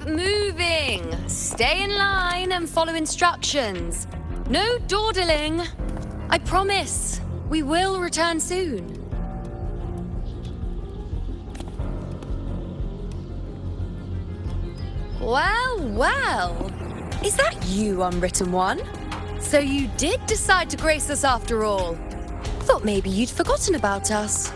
Keep moving. Stay in line and follow instructions. No dawdling. I promise, we will return soon. Well, well. Is that you, Unwritten One? So you did decide to grace us after all. Thought maybe you'd forgotten about us.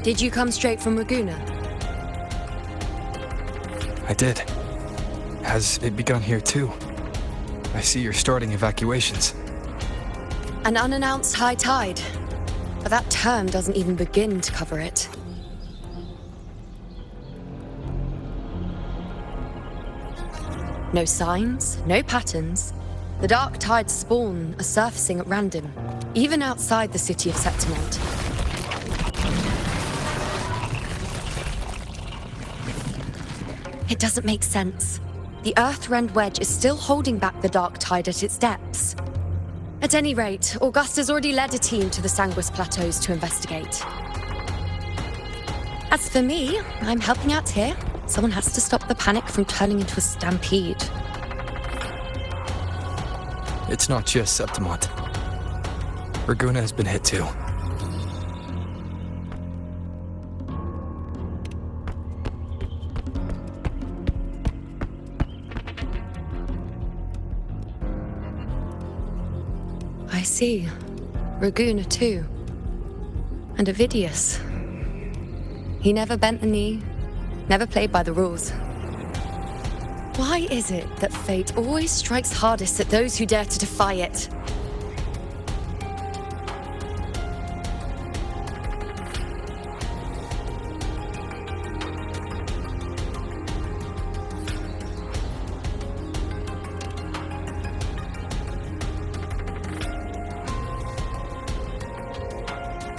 Did you come straight from Raguna? I did. Has it begun here too? I see you're starting evacuations. An unannounced high tide. But that term doesn't even begin to cover it. No signs, no patterns. The dark tides spawn are surfacing at random, even outside the city of Septimont. It doesn't make sense. The Earth-rend wedge is still holding back the dark tide at its depths. At any rate, Augusta's already led a team to the Sanguis Plateaus to investigate. As for me, I'm helping out here. Someone has to stop the panic from turning into a stampede. It's not just Septimont. Raguna has been hit too. I see. Raguna too. And Ovidius. He never bent the knee, never played by the rules. Why is it that fate always strikes hardest at those who dare to defy it?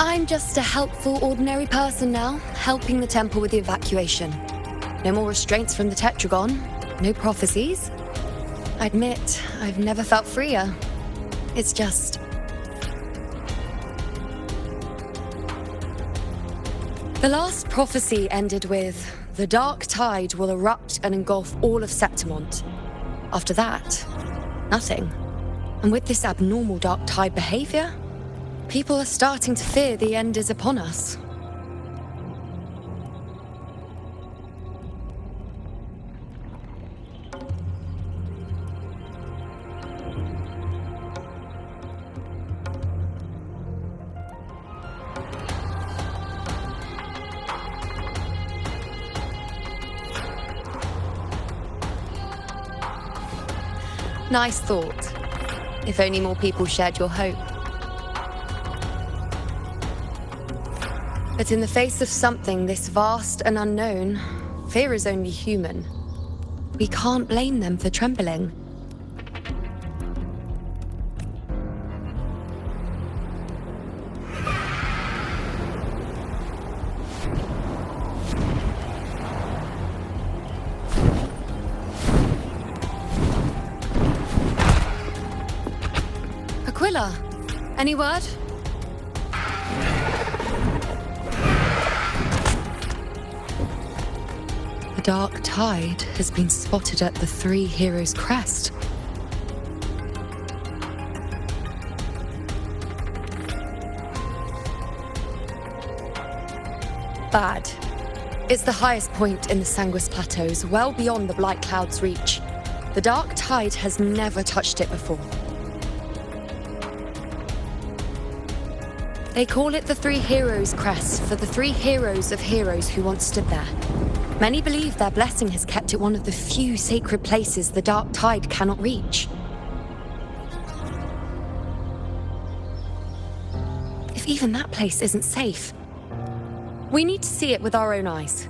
I'm just a helpful, ordinary person now, helping the temple with the evacuation. No more restraints from the Tetragon, no prophecies. I admit, I've never felt freer. It's just... The last prophecy ended with, the dark tide will erupt and engulf all of Septimont. After that, nothing. And with this abnormal dark tide behavior, people are starting to fear the end is upon us. Nice thought. If only more people shared your hope. But in the face of something this vast and unknown, fear is only human. We can't blame them for trembling. Aquila, any word? The dark tide has been spotted at the Three Heroes' crest. Bad. It's the highest point in the Sanguis Plateaus, well beyond the Blight Cloud's reach. The dark tide has never touched it before. They call it the Three Heroes' crest for the three heroes of heroes who once stood there. Many believe their blessing has kept it one of the few sacred places the dark tide cannot reach. If even that place isn't safe, we need to see it with our own eyes.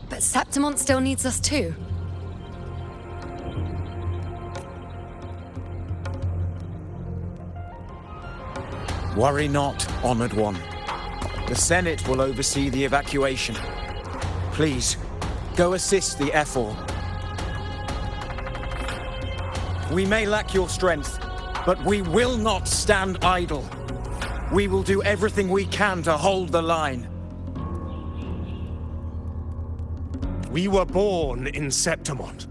But Septimont still needs us too. Worry not, Honored One. The Senate will oversee the evacuation. Please, go assist the Ephor. We may lack your strength, but we will not stand idle. We will do everything we can to hold the line. We were born in Septimont.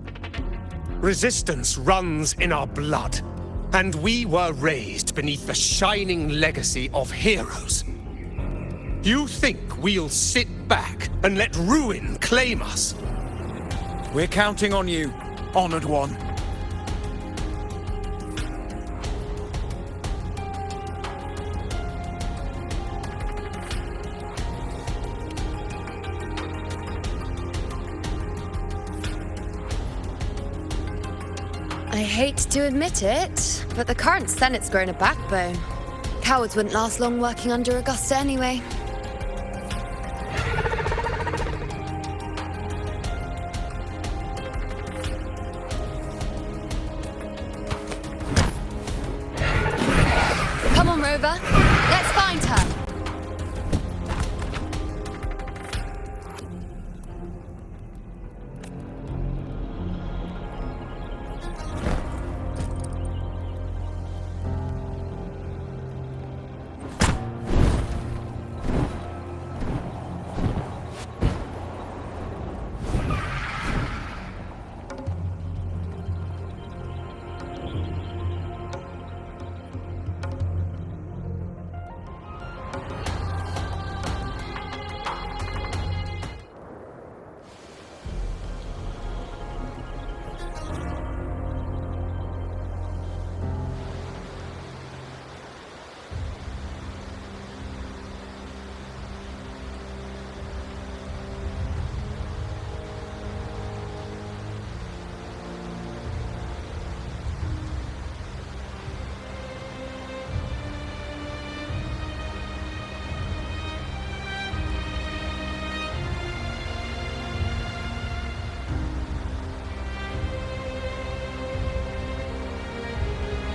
Resistance runs in our blood, and we were raised beneath the shining legacy of heroes. You think we'll sit back and let ruin claim us? We're counting on you, Honored One. I hate to admit it, but the current Senate's grown a backbone. Cowards wouldn't last long working under Augusta anyway. Come on, Rover. Let's find her.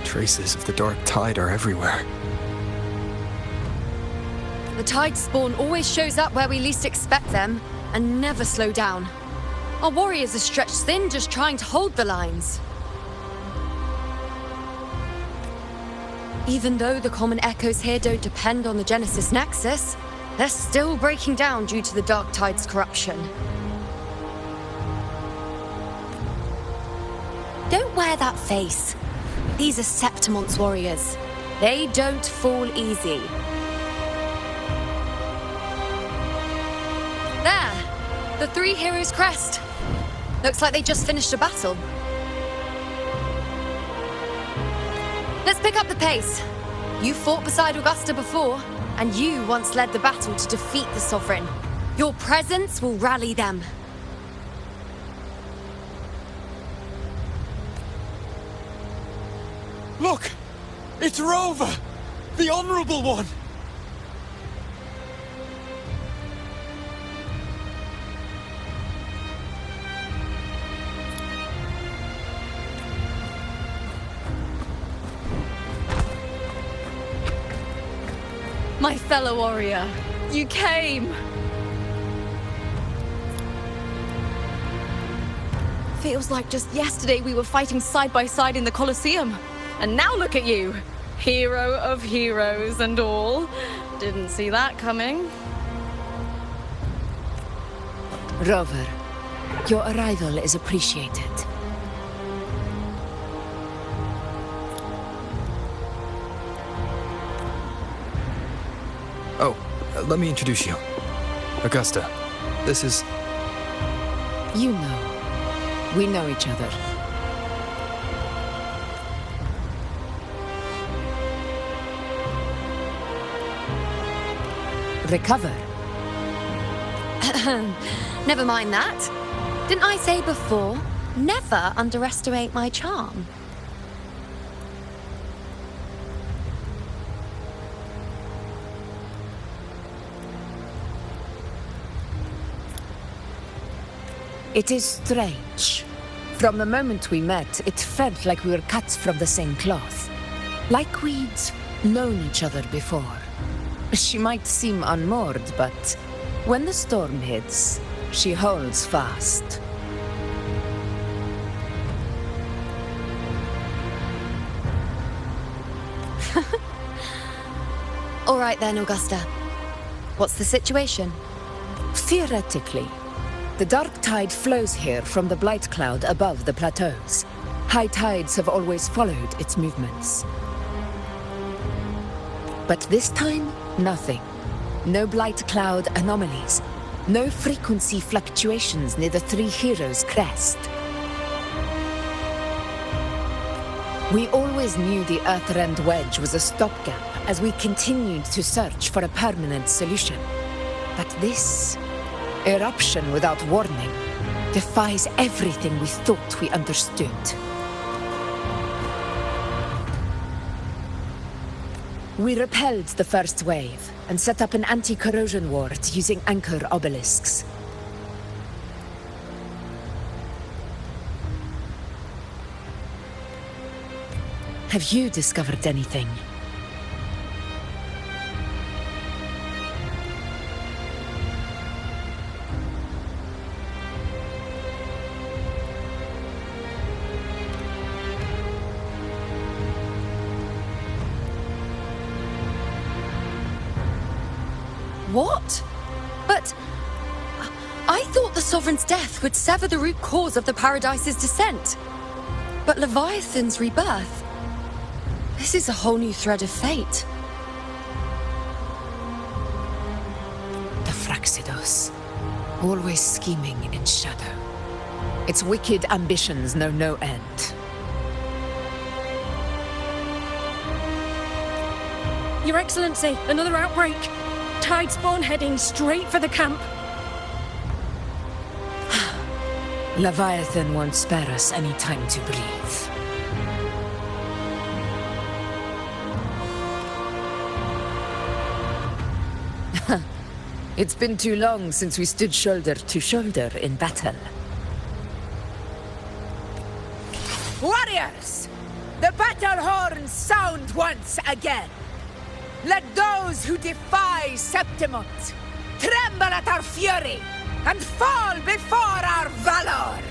Traces of the dark tide are everywhere. The tide spawn always shows up where we least expect them, and never slow down. Our warriors are stretched thin just trying to hold the lines. Even though the common echoes here don't depend on the Genesis Nexus, they're still breaking down due to the dark tide's corruption. Don't wear that face. These are Septimont's warriors. They don't fall easy. There! The three heroes' crest. Looks like they just finished a battle. Let's pick up the pace. You fought beside Augusta before, and you once led the battle to defeat the Sovereign. Your presence will rally them. Look! It's Rover! The Honorable One! My fellow warrior, you came! Feels like just yesterday we were fighting side by side in the Colosseum. And now look at you! Hero of heroes and all. Didn't see that coming. Rover, your arrival is appreciated. Oh, let me introduce you. Augusta, this is... You know. We know each other. Recover. Never mind that. Didn't I say before, never underestimate my charm? It is strange. From the moment we met, it felt like we were cut from the same cloth. Like we'd known each other before. She might seem unmoored, but when the storm hits, she holds fast. All right then, Augusta. What's the situation? Theoretically, the dark tide flows here from the blight cloud above the plateaus. High tides have always followed its movements. But this time, nothing. No blight cloud anomalies. No frequency fluctuations near the Three Heroes crest. We always knew the Earthrend Wedge was a stopgap as we continued to search for a permanent solution. But this eruption without warning defies everything we thought we understood. We repelled the first wave and set up an anti-corrosion ward using anchor obelisks. Have you discovered anything? What? But I thought the Sovereign's death would sever the root cause of the Paradise's descent. But Leviathan's rebirth... This is a whole new thread of fate. The Fraxidos, always scheming in shadow. Its wicked ambitions know no end. Your Excellency, another outbreak. Tide spawn heading straight for the camp. Leviathan won't spare us any time to breathe. It's been too long since we stood shoulder to shoulder in battle. Warriors! The battle horns sound once again! Let those who defy Septimont tremble at our fury and fall before our valor!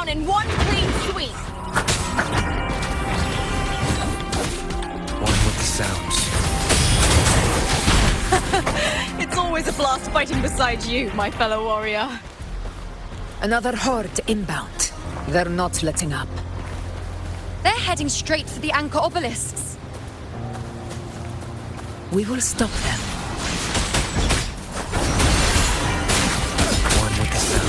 In one clean sweep. One with the sounds. It's always a blast fighting beside you, my fellow warrior. Another horde inbound. They're not letting up. They're heading straight for the anchor obelisks. We will stop them. One with the sounds.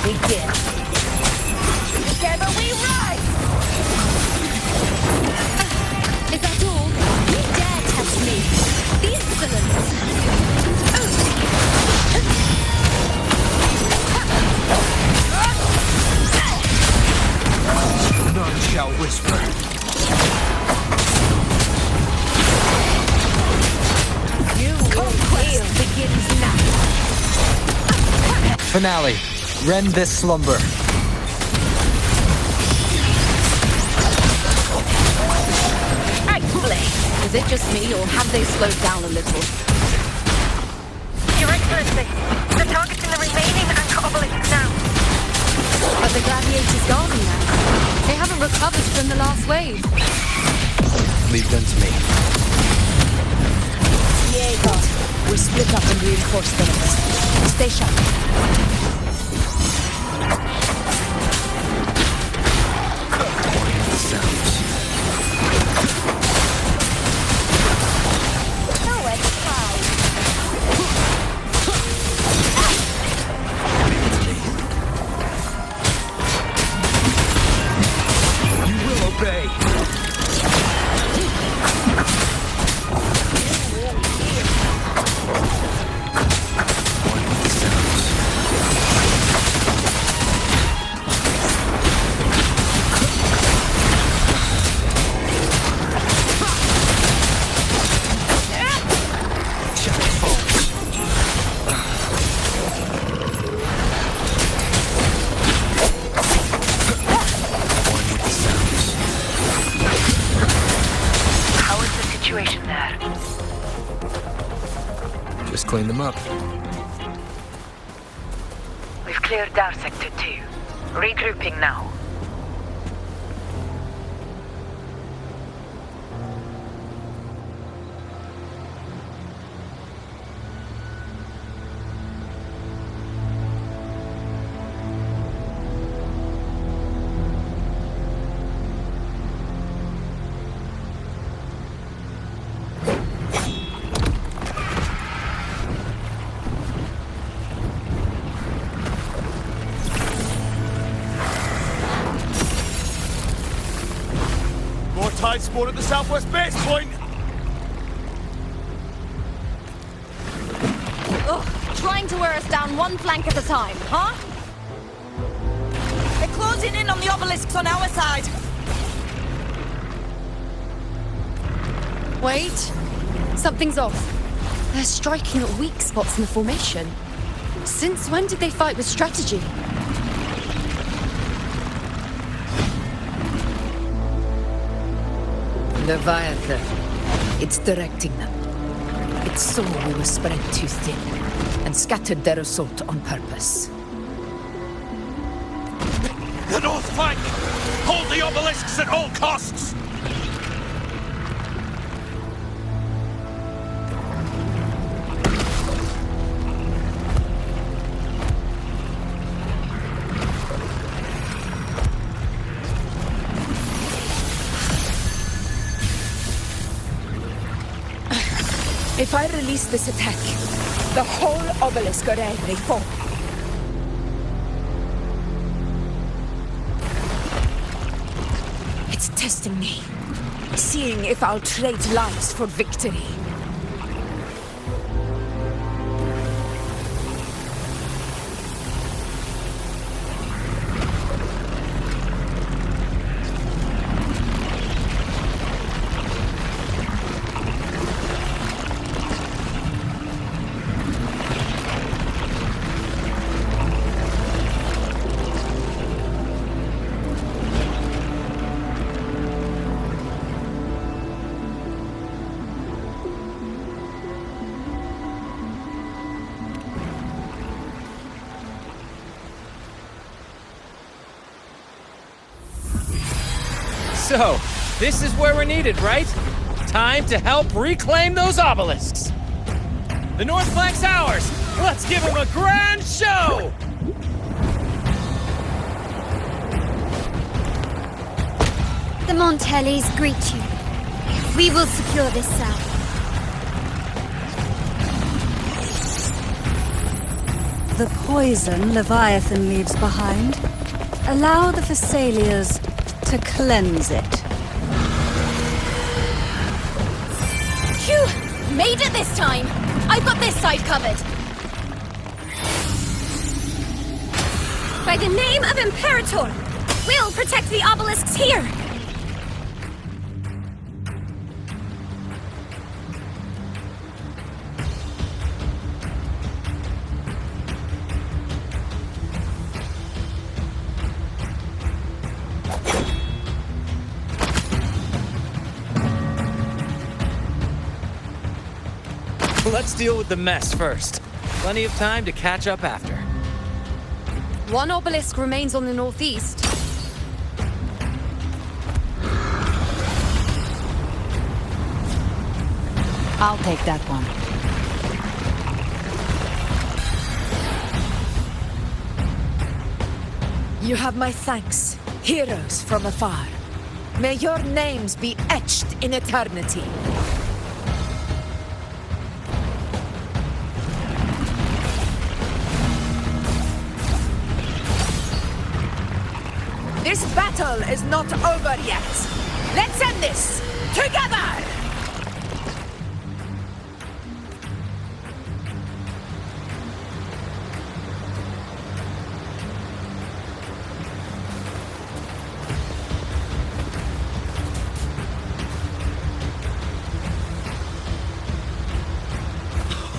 Begin. Together we rise! Is that all? You dare test me? The insolence! None shall whisper. Conquest begins now. Finale. Rend this slumber. Is it just me, or have they slowed down a little? Your Excellency, Sensei. The target's in the remaining anchor obelisk now. But the gladiators guarding them. They haven't recovered from the last wave. Leave them to me. Diego, we split up and reinforce the rest. Stay sharp. Just clean them up. We've cleared down Sector 2. Regrouping now. Tide spawn at the southwest base point! Ugh, trying to wear us down one flank at a time, huh? They're closing in on the obelisks on our side. Wait. Something's off. They're striking at weak spots in the formation. Since when did they fight with strategy? Leviathan. It's directing them. It saw we were spread too thin, and scattered their assault on purpose. The north flank! Hold the obelisks at all costs! If I release this attack, the whole obelisk array may fall. It's testing me, seeing if I'll trade lives for victory. So, this is where we're needed, right? Time to help reclaim those obelisks. The north flank's ours. Let's give them a grand show! The Montellis greet you. We will secure this cell. The poison Leviathan leaves behind, allow the Thessalians to cleanse it. Phew! Made it this time! I've got this side covered! By the name of Imperator, we'll protect the obelisks here! Let's deal with the mess first. Plenty of time to catch up after. One obelisk remains on the northeast. I'll take that one. You have my thanks, heroes from afar. May your names be etched in eternity. This battle is not over yet. Let's end this together!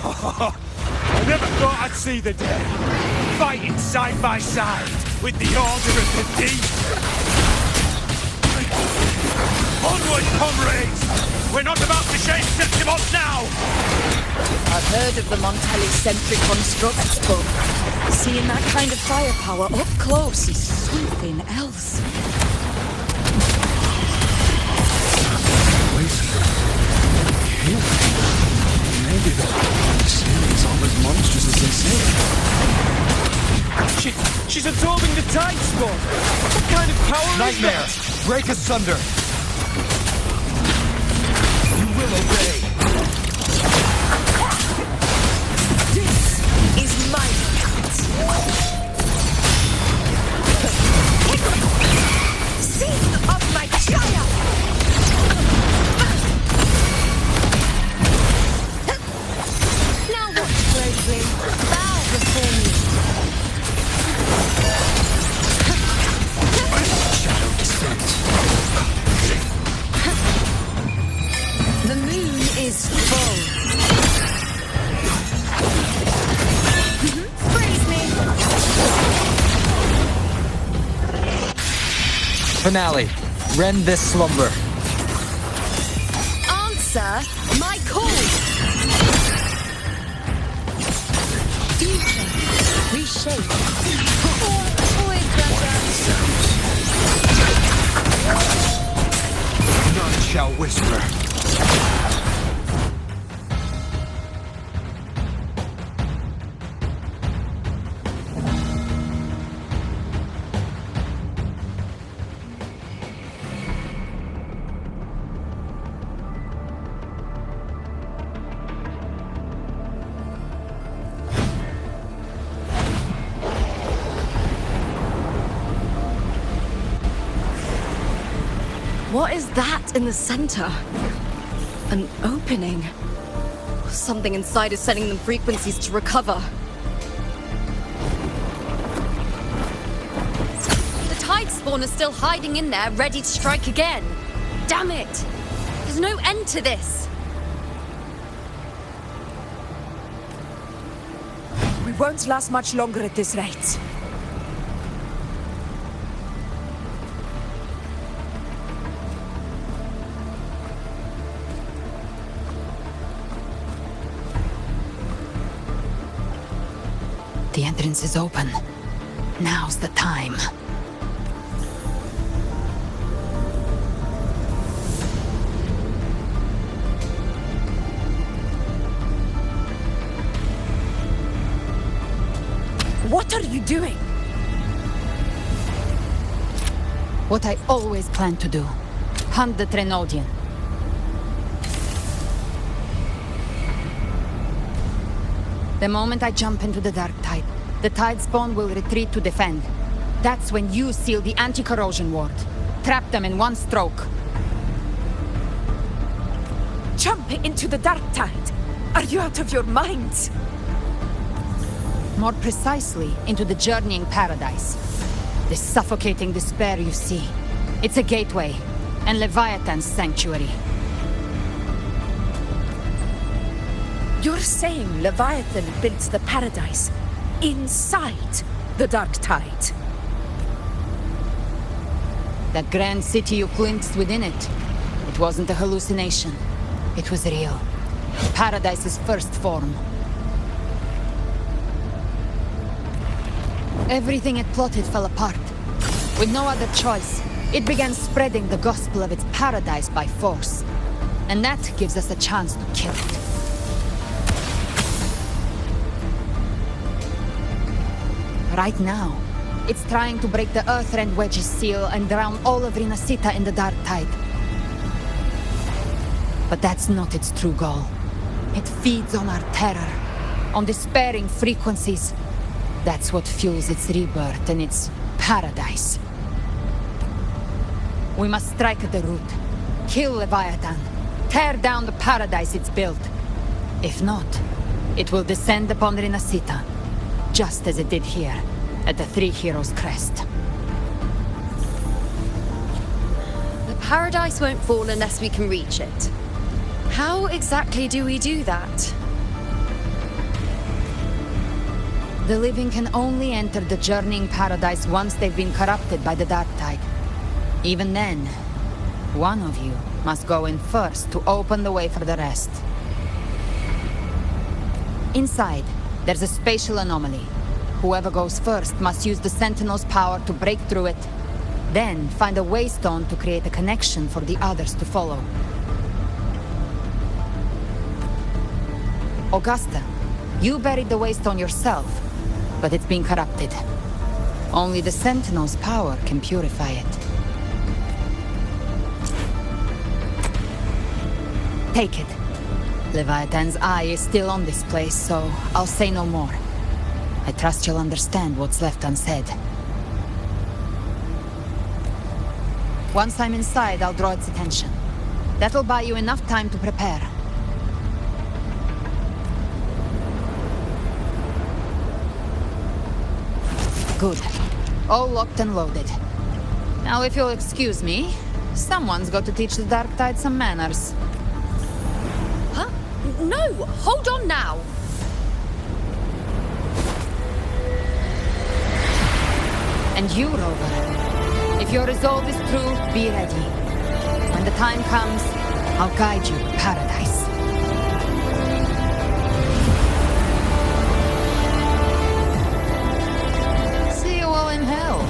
I never thought I'd see the day. Fighting side by side with the Order of the Deep. Onward, comrades! We're not about to shake Septimont now! I've heard of the Montelli-centric constructs, but seeing that kind of firepower up close is something else. Maybe the series aren't as monstrous as they say. She's absorbing the tide spawn. What kind of power Nightmare! is that? Break asunder! You will obey! This is my cut. Seed of my child! Now watch closely. Bow before me. Shadow descends. The moon is full. Freeze me. Finale. Rend this slumber. Answer my call. Future. Reshape. None shall whisper. What is that in the center? An opening. Something inside is sending them frequencies to recover. The tide spawn is still hiding in there, ready to strike again. Damn it! There's no end to this. We won't last much longer at this rate. The entrance is open. Now's the time. What are you doing? What I always planned to do. Hunt the Trenodian. The moment I jump into the dark tide, the tide spawn will retreat to defend. That's when you seal the anti-corrosion ward. Trap them in one stroke. Jump into the dark tide. Are you out of your mind? More precisely, into the journeying paradise. The suffocating despair you see. It's a gateway, and Leviathan's sanctuary. You're saying Leviathan built the paradise inside the dark tide? That grand city you glimpsed within it. It wasn't a hallucination. It was real. Paradise's first form. Everything it plotted fell apart. With no other choice, it began spreading the gospel of its paradise by force. And that gives us a chance to kill it. Right now, it's trying to break the Earthrend Wedge's seal and drown all of Rinacita in the dark tide. But that's not its true goal. It feeds on our terror, on despairing frequencies. That's what fuels its rebirth and its paradise. We must strike at the root, kill Leviathan, tear down the paradise it's built. If not, it will descend upon Rinacita, just as it did here, at the Three Heroes' Crest. The paradise won't fall unless we can reach it. How exactly do we do that? The living can only enter the journeying paradise once they've been corrupted by the dark tide. Even then, one of you must go in first to open the way for the rest. Inside, there's a spatial anomaly. Whoever goes first must use the Sentinel's power to break through it, then find a waystone to create a connection for the others to follow. Augusta, you buried the waystone yourself, but it's been corrupted. Only the Sentinel's power can purify it. Take it. Leviathan's eye is still on this place, so I'll say no more. I trust you'll understand what's left unsaid. Once I'm inside, I'll draw its attention. That'll buy you enough time to prepare. Good. All locked and loaded. Now, if you'll excuse me, someone's got to teach the Dark Tide some manners. Huh? No! Hold on now! And you, Rover. If your resolve is true, be ready. When the time comes, I'll guide you to paradise. See you all in hell.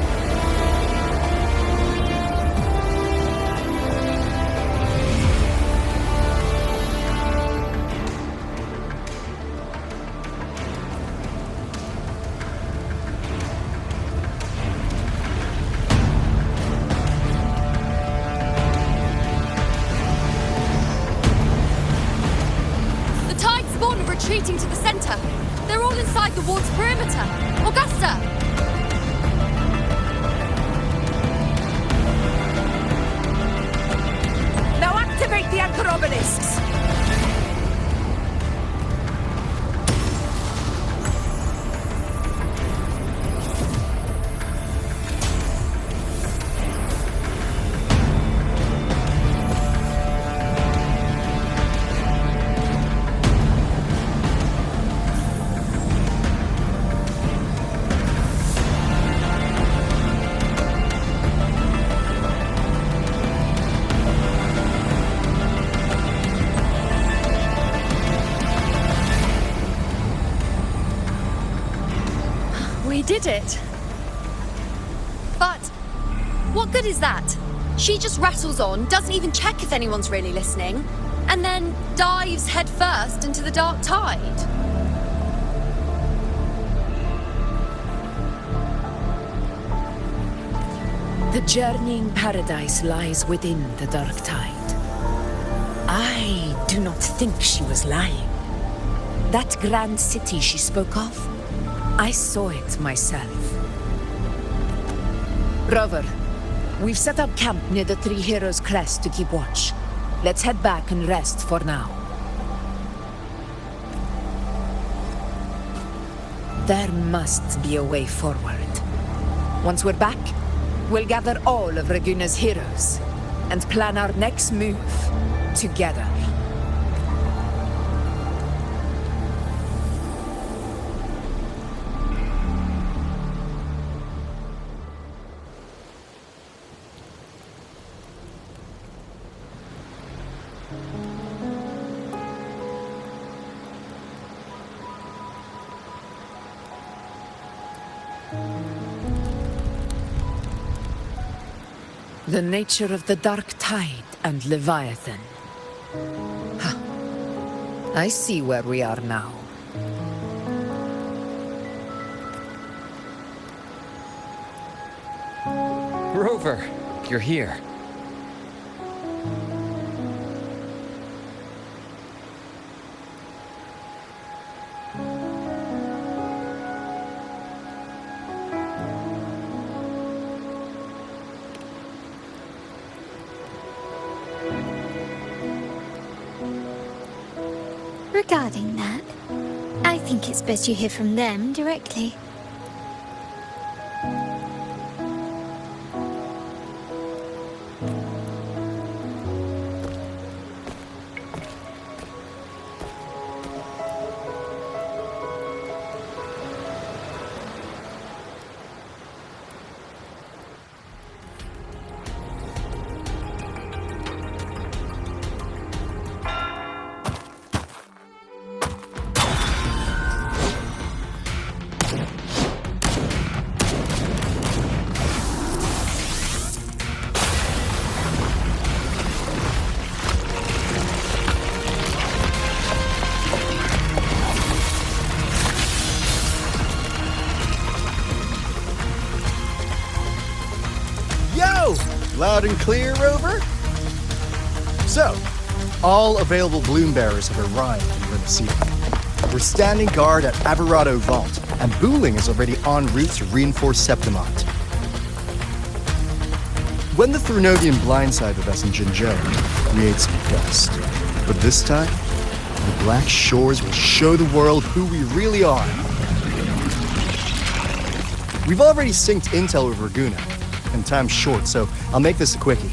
Retreating to the center. They're all inside the ward's perimeter. Augusta! Now activate the anchor obelisks! We did it. But what good is that? She just rattles on, doesn't even check if anyone's really listening, and then dives headfirst into the dark tide. The journeying paradise lies within the dark tide. I do not think she was lying. That grand city she spoke of, I saw it myself. Rover, we've set up camp near the Three Heroes' Crest to keep watch. Let's head back and rest for now. There must be a way forward. Once we're back, we'll gather all of Raguna's heroes and plan our next move together. The nature of the Dark Tide and Leviathan. Ha. I see where we are now. Rover, you're here. Regarding that, I think it's best you hear from them directly. Loud and clear, Rover? So, all available bloom bearers have arrived in Rinacita. We're standing guard at Averado Vault, and Booling is already en route to reinforce Septimont. When the Threnodian blindsided us in Jinzhou, we ate some dust. But this time, the Black Shores will show the world who we really are. We've already synced intel with Raguna, and time's short, so I'll make this a quickie.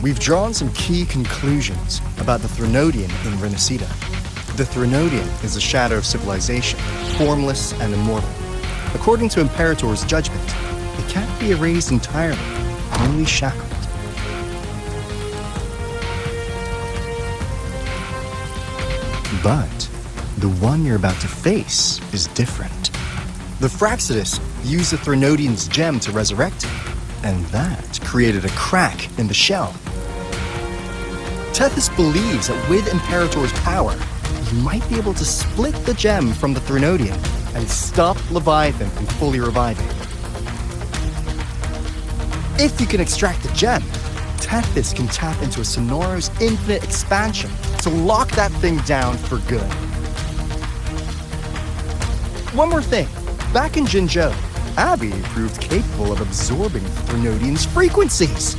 We've drawn some key conclusions about the Threnodian in Rinacita. The Threnodian is a shadow of civilization, formless and immortal. According to Imperator's judgment, it can't be erased entirely, only shackled. But the one you're about to face is different. The Fraxidus used the Threnodian's gem to resurrect him, and that created a crack in the shell. Tethys believes that with Imperator's power, he might be able to split the gem from the Threnodian and stop Leviathan from fully reviving. If you can extract the gem, Tethys can tap into a Sonoro's infinite expansion to lock that thing down for good. One more thing. Back in Jinzhou, Abby proved capable of absorbing Threnodian's frequencies.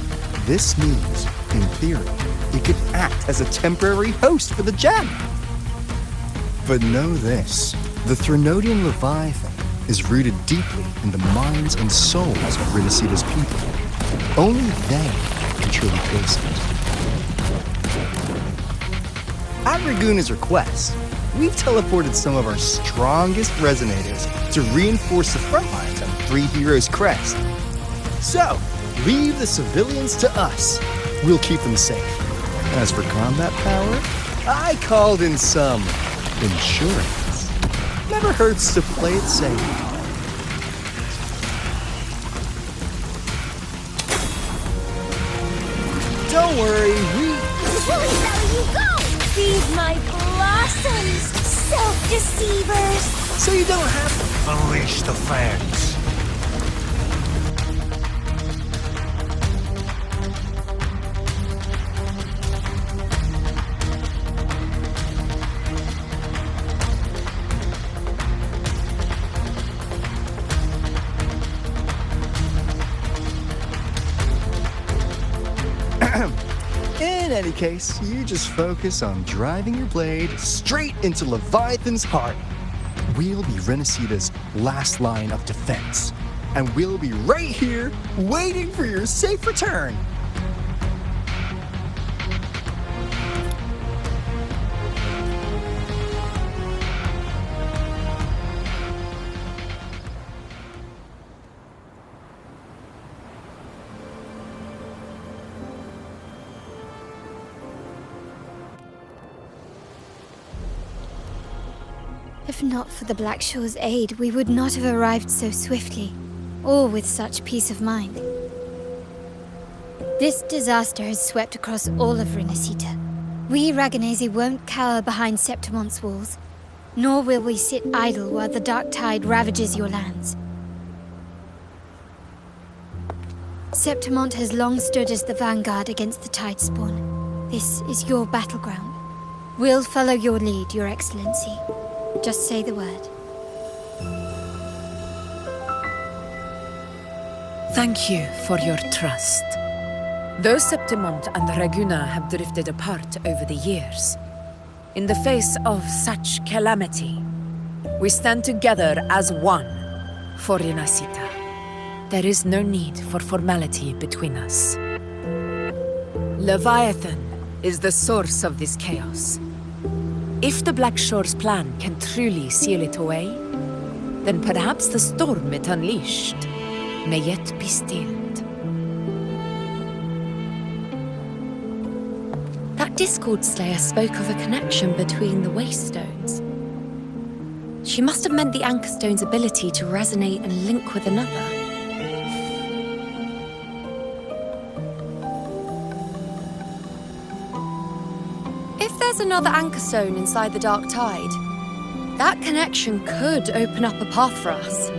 This means, in theory, it could act as a temporary host for the gem. But know this, the Threnodian Leviathan is rooted deeply in the minds and souls of Rinacita's people. Only they can truly face it. At Raguna's request, we've teleported some of our strongest resonators to reinforce the front lines on Three Heroes Crest. So, leave the civilians to us. We'll keep them safe. As for combat power, I called in some insurance. Never hurts to play it safe. Don't worry, Where you go? Feed my blossoms, self-deceivers! So you don't have to unleash the fans. In any case, you just focus on driving your blade straight into Leviathan's heart. We'll be Rinacita's last line of defense, and we'll be right here waiting for your safe return. If not for the Black Shore's aid, we would not have arrived so swiftly, or with such peace of mind. This disaster has swept across all of Rinacita. We Raganese won't cower behind Septimont's walls, nor will we sit idle while the dark tide ravages your lands. Septimont has long stood as the vanguard against the tide spawn. This is your battleground. We'll follow your lead, Your Excellency. Just say the word. Thank you for your trust. Though Septimont and Raguna have drifted apart over the years, in the face of such calamity, we stand together as one for Rinacita. There is no need for formality between us. Leviathan is the source of this chaos. If the Black Shore's plan can truly seal it away, then perhaps the storm it unleashed may yet be stilled. That Discord Slayer spoke of a connection between the Wastestones. She must have meant the Anchorstone's ability to resonate and link with another. If there's another Anchorstone inside the Dark Tide, that connection could open up a path for us.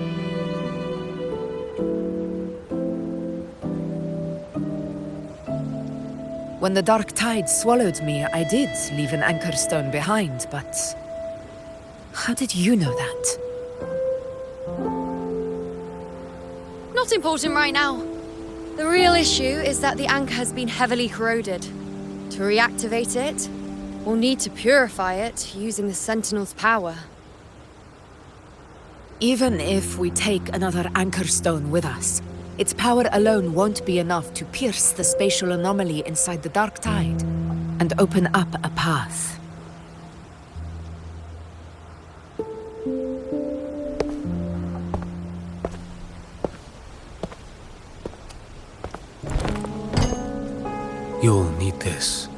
When the dark tide swallowed me, I did leave an Anchorstone behind, but... how did you know that? Not important right now. The real issue is that the anchor has been heavily corroded. To reactivate it, we'll need to purify it using the Sentinel's power. Even if we take another Anchorstone with us, its power alone won't be enough to pierce the spatial anomaly inside the dark tide and open up a path. You'll need this.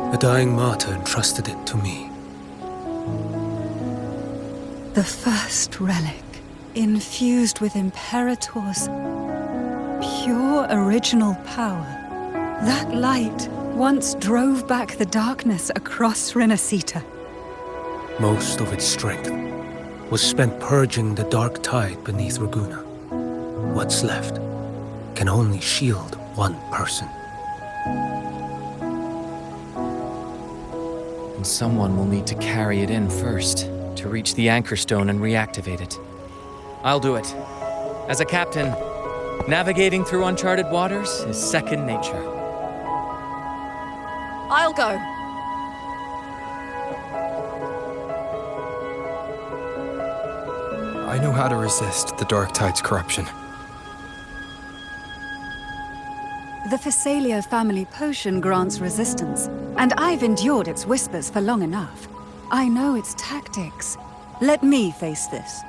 A dying martyr entrusted it to me. The first relic, infused with Imperator's pure original power. That light once drove back the darkness across Rinacita. Most of its strength was spent purging the dark tide beneath Raguna. What's left can only shield one person. And someone will need to carry it in first, to reach the Anchorstone and reactivate it. I'll do it. As a captain, navigating through uncharted waters is second nature. I'll go. I know how to resist the Dark Tide's corruption. The Phasalia family potion grants resistance, and I've endured its whispers for long enough. I know its tactics. Let me face this.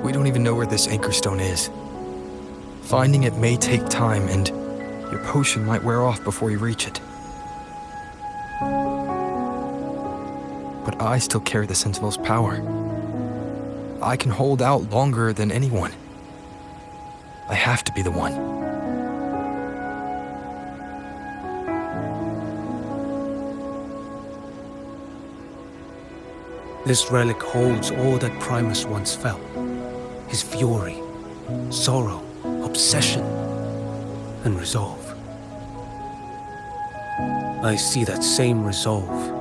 We don't even know where this Anchorstone is. Finding it may take time, and your potion might wear off before you reach it. But I still carry the Sentinel's power. I can hold out longer than anyone. I have to be the one. This relic holds all that Primus once felt. His fury, sorrow, obsession, and resolve. I see that same resolve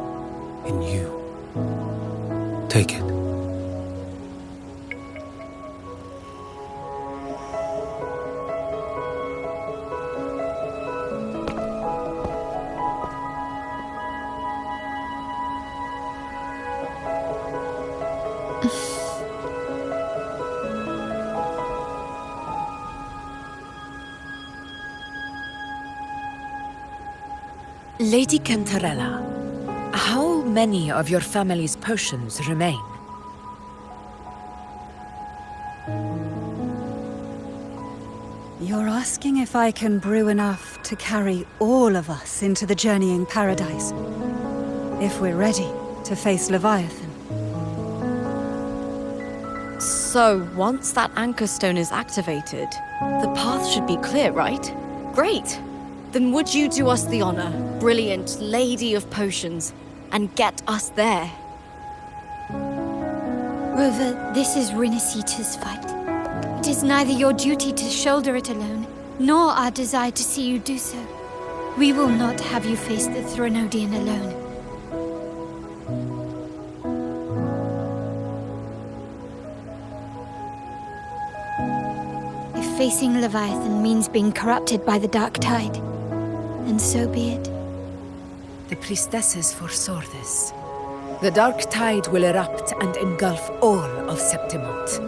in you. Take it. Lady Cantarella, how many of your family's potions remain? You're asking if I can brew enough to carry all of us into the journeying paradise. If we're ready to face Leviathan. So, once that anchor stone is activated, the path should be clear, right? Great! Then would you do us the honor, brilliant Lady of Potions, and get us there? Rover, this is Rinacita's fight. It is neither your duty to shoulder it alone, nor our desire to see you do so. We will not have you face the Threnodian alone. If facing Leviathan means being corrupted by the dark tide, then so be it. The priestesses foresaw this. The dark tide will erupt and engulf all of Septimont.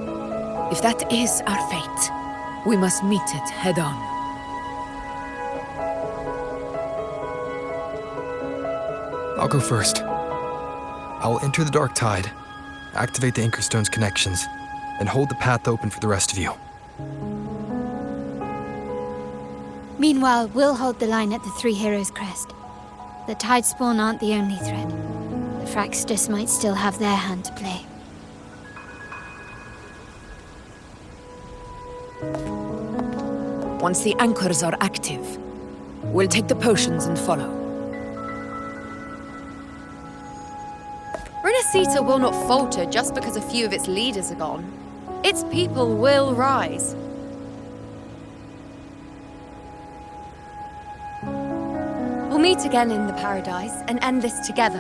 If that is our fate, we must meet it head-on. I'll go first. I'll enter the dark tide, activate the Anchorstone's connections, and hold the path open for the rest of you. Meanwhile, we'll hold the line at the Three Heroes Crest. The Tidespawn aren't the only threat. The Fraxtus might still have their hand to play. Once the anchors are active, we'll take the potions and follow. Rinacita will not falter just because a few of its leaders are gone. Its people will rise. We'll meet again in the paradise and end this together.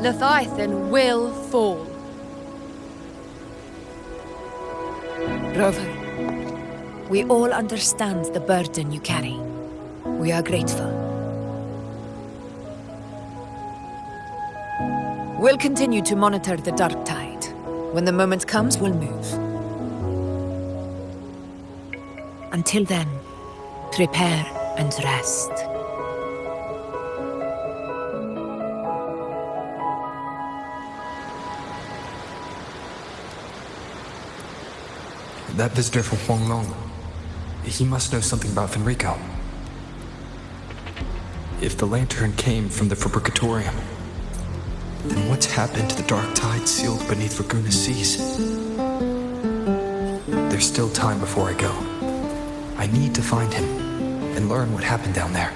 Leviathan will fall. Rover, we all understand the burden you carry. We are grateful. We'll continue to monitor the dark tide. When the moment comes, we'll move. Until then, prepare and rest. That visitor from Huanglong, he must know something about Fenrico. If the lantern came from the Fabricatorium, then what's happened to the dark tide sealed beneath Raguna's seas? There's still time before I go. I need to find him and learn what happened down there.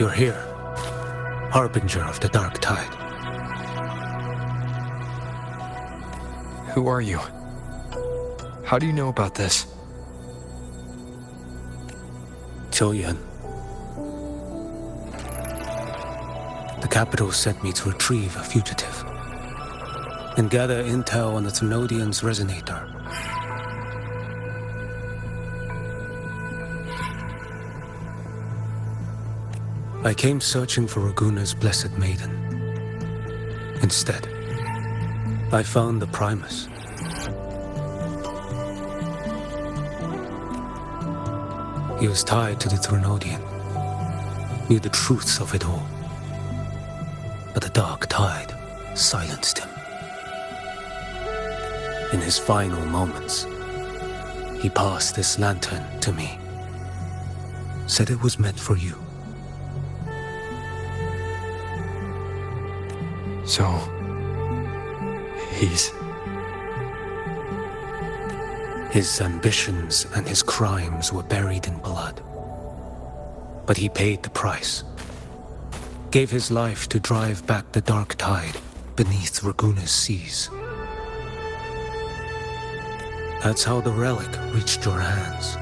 You're here, harbinger of the dark tide. Who are you? How do you know about this? Choyan. The capital sent me to retrieve a fugitive and gather intel on the Thenodian's resonator. I came searching for Raguna's blessed maiden. Instead, I found the Primus. He was tied to the Thenodian, knew the truths of it all. But the dark tide silenced him. In his final moments, he passed this lantern to me. Said it was meant for you. So, he's... His ambitions and his crimes were buried in blood. But he paid the price. Gave his life to drive back the dark tide beneath Raguna's seas. That's how the relic reached your hands.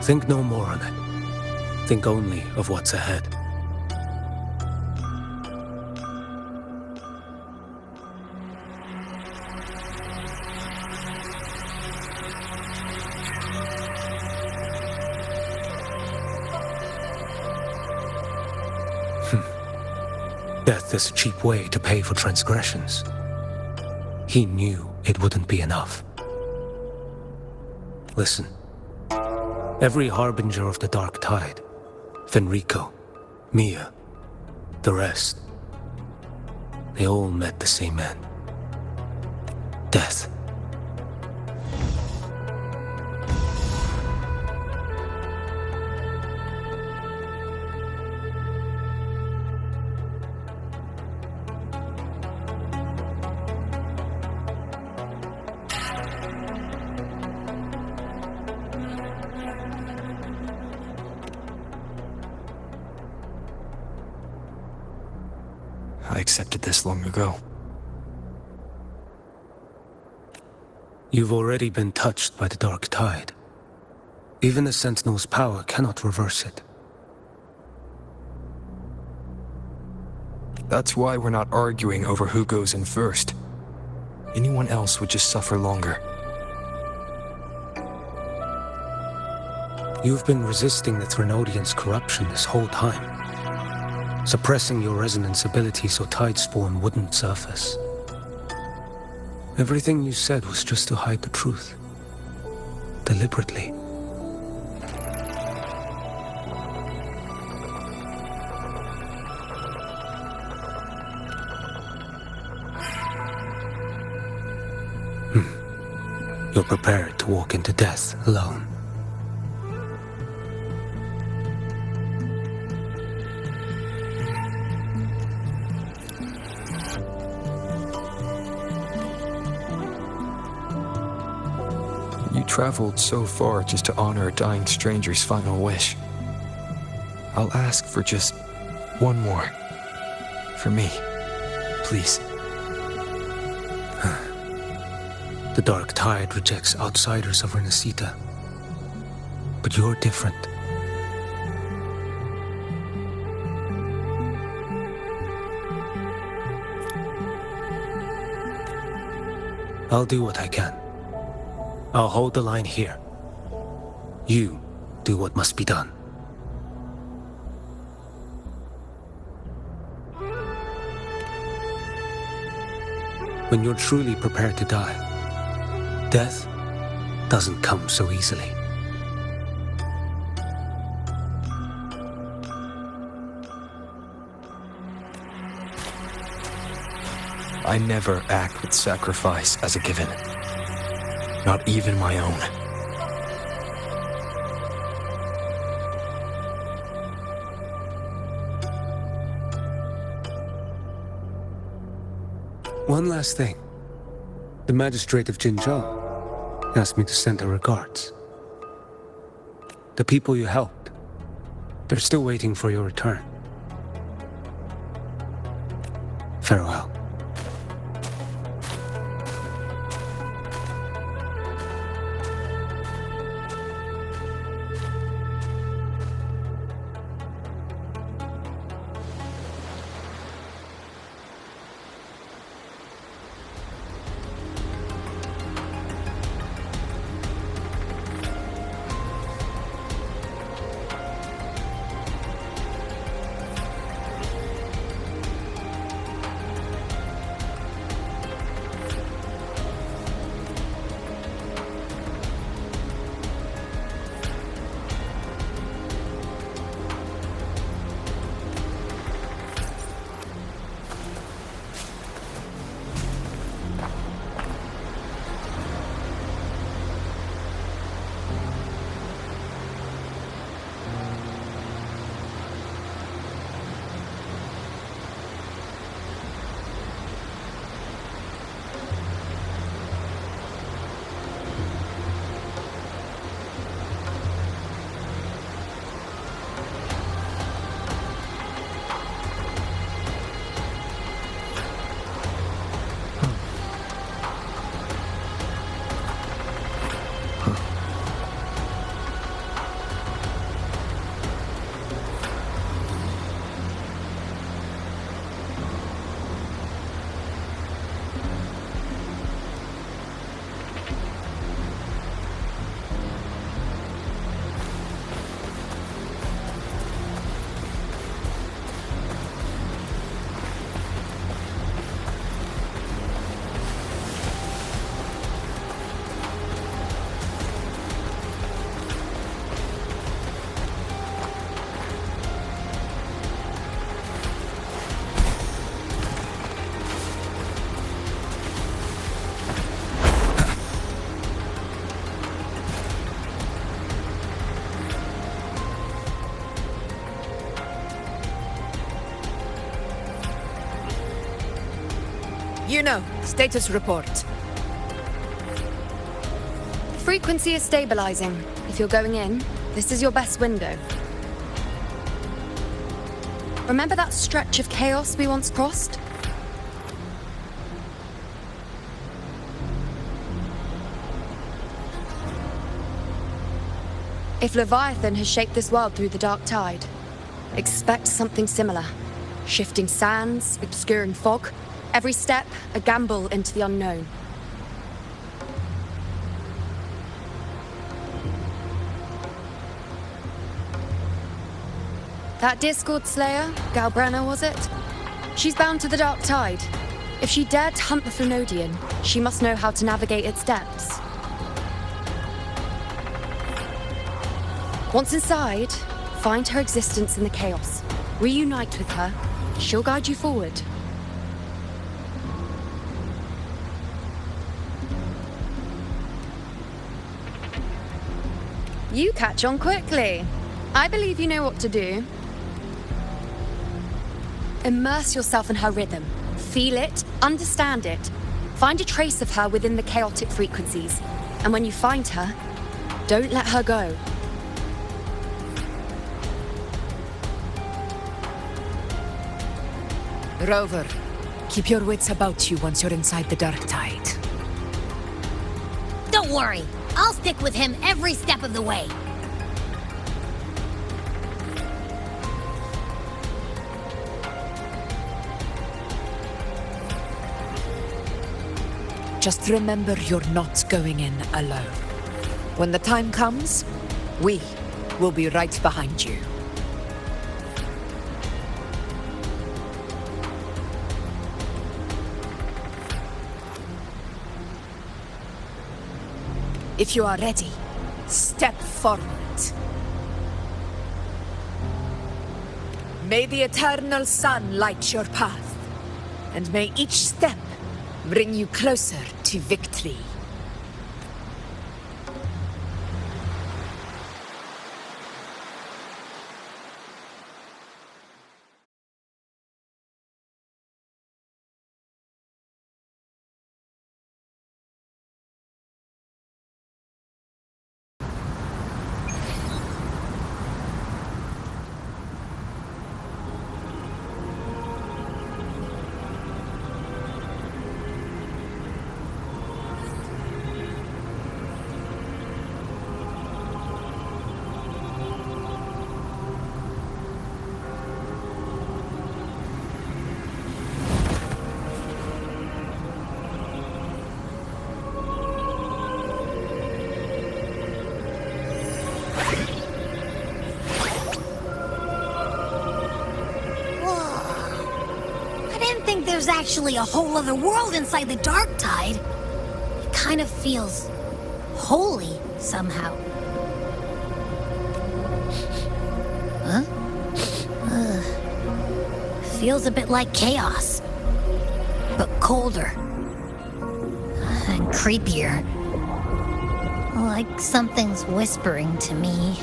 Think no more on it. Think only of what's ahead. Death is a cheap way to pay for transgressions. He knew it wouldn't be enough. Listen. Every harbinger of the dark tide, Fenrico, Mia, the rest, they all met the same end. Death. I accepted this long ago. You've already been touched by the dark tide. Even the Sentinel's power cannot reverse it. That's why we're not arguing over who goes in first. Anyone else would just suffer longer. You've been resisting the Thenodian's corruption this whole time. Suppressing your resonance ability so Tidespawn wouldn't surface. Everything you said was just to hide the truth. Deliberately. You're prepared to walk into death alone. traveled so far just to honor a dying stranger's final wish. I'll ask for just one more. For me. Please. The dark tide rejects outsiders of Rinacita. But you're different. I'll do what I can. I'll hold the line here. You do what must be done. When you're truly prepared to die, death doesn't come so easily. I never act with sacrifice as a given. Not even my own. One last thing. The magistrate of Jinzhou asked me to send her regards. The people you helped, they're still waiting for your return. Farewell. You know, status report. Frequency is stabilizing. If you're going in, this is your best window. Remember that stretch of chaos we once crossed? If Leviathan has shaped this world through the dark tide, expect something similar. Shifting sands, obscuring fog, every step a gamble into the unknown. That Discord Slayer, Galbrenna, was it? She's bound to the dark tide. If she dared to hunt the Thrunodian, she must know how to navigate its depths. Once inside, find her existence in the chaos. Reunite with her. She'll guide you forward. You catch on quickly. I believe you know what to do. Immerse yourself in her rhythm. Feel it, understand it. Find a trace of her within the chaotic frequencies. And when you find her, don't let her go. Rover, keep your wits about you once you're inside the dark tide. Don't worry. I'll stick with him every step of the way. Just remember you're not going in alone. When the time comes, we will be right behind you. If you are ready, step forward. May the eternal sun light your path, and may each step bring you closer to victory. There's actually a whole other world inside the dark tide. It kind of feels holy somehow. Huh? Feels a bit like chaos, but colder and creepier. Like something's whispering to me.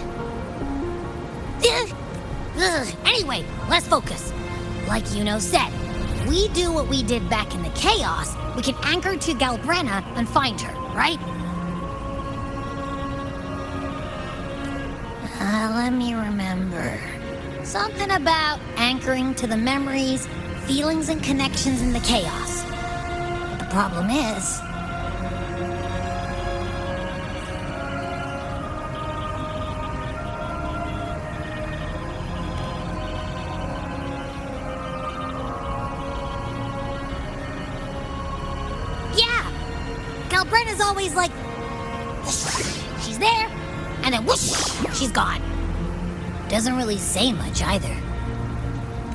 Anyway, let's focus. Like Yuno said, we do what we did back in the chaos, we can anchor to Galbrena and find her, right? Let me remember. Something about anchoring to the memories, feelings, and connections in the chaos. But the problem is... Brenna's always like, she's there, and then whoosh, she's gone. Doesn't really say much either.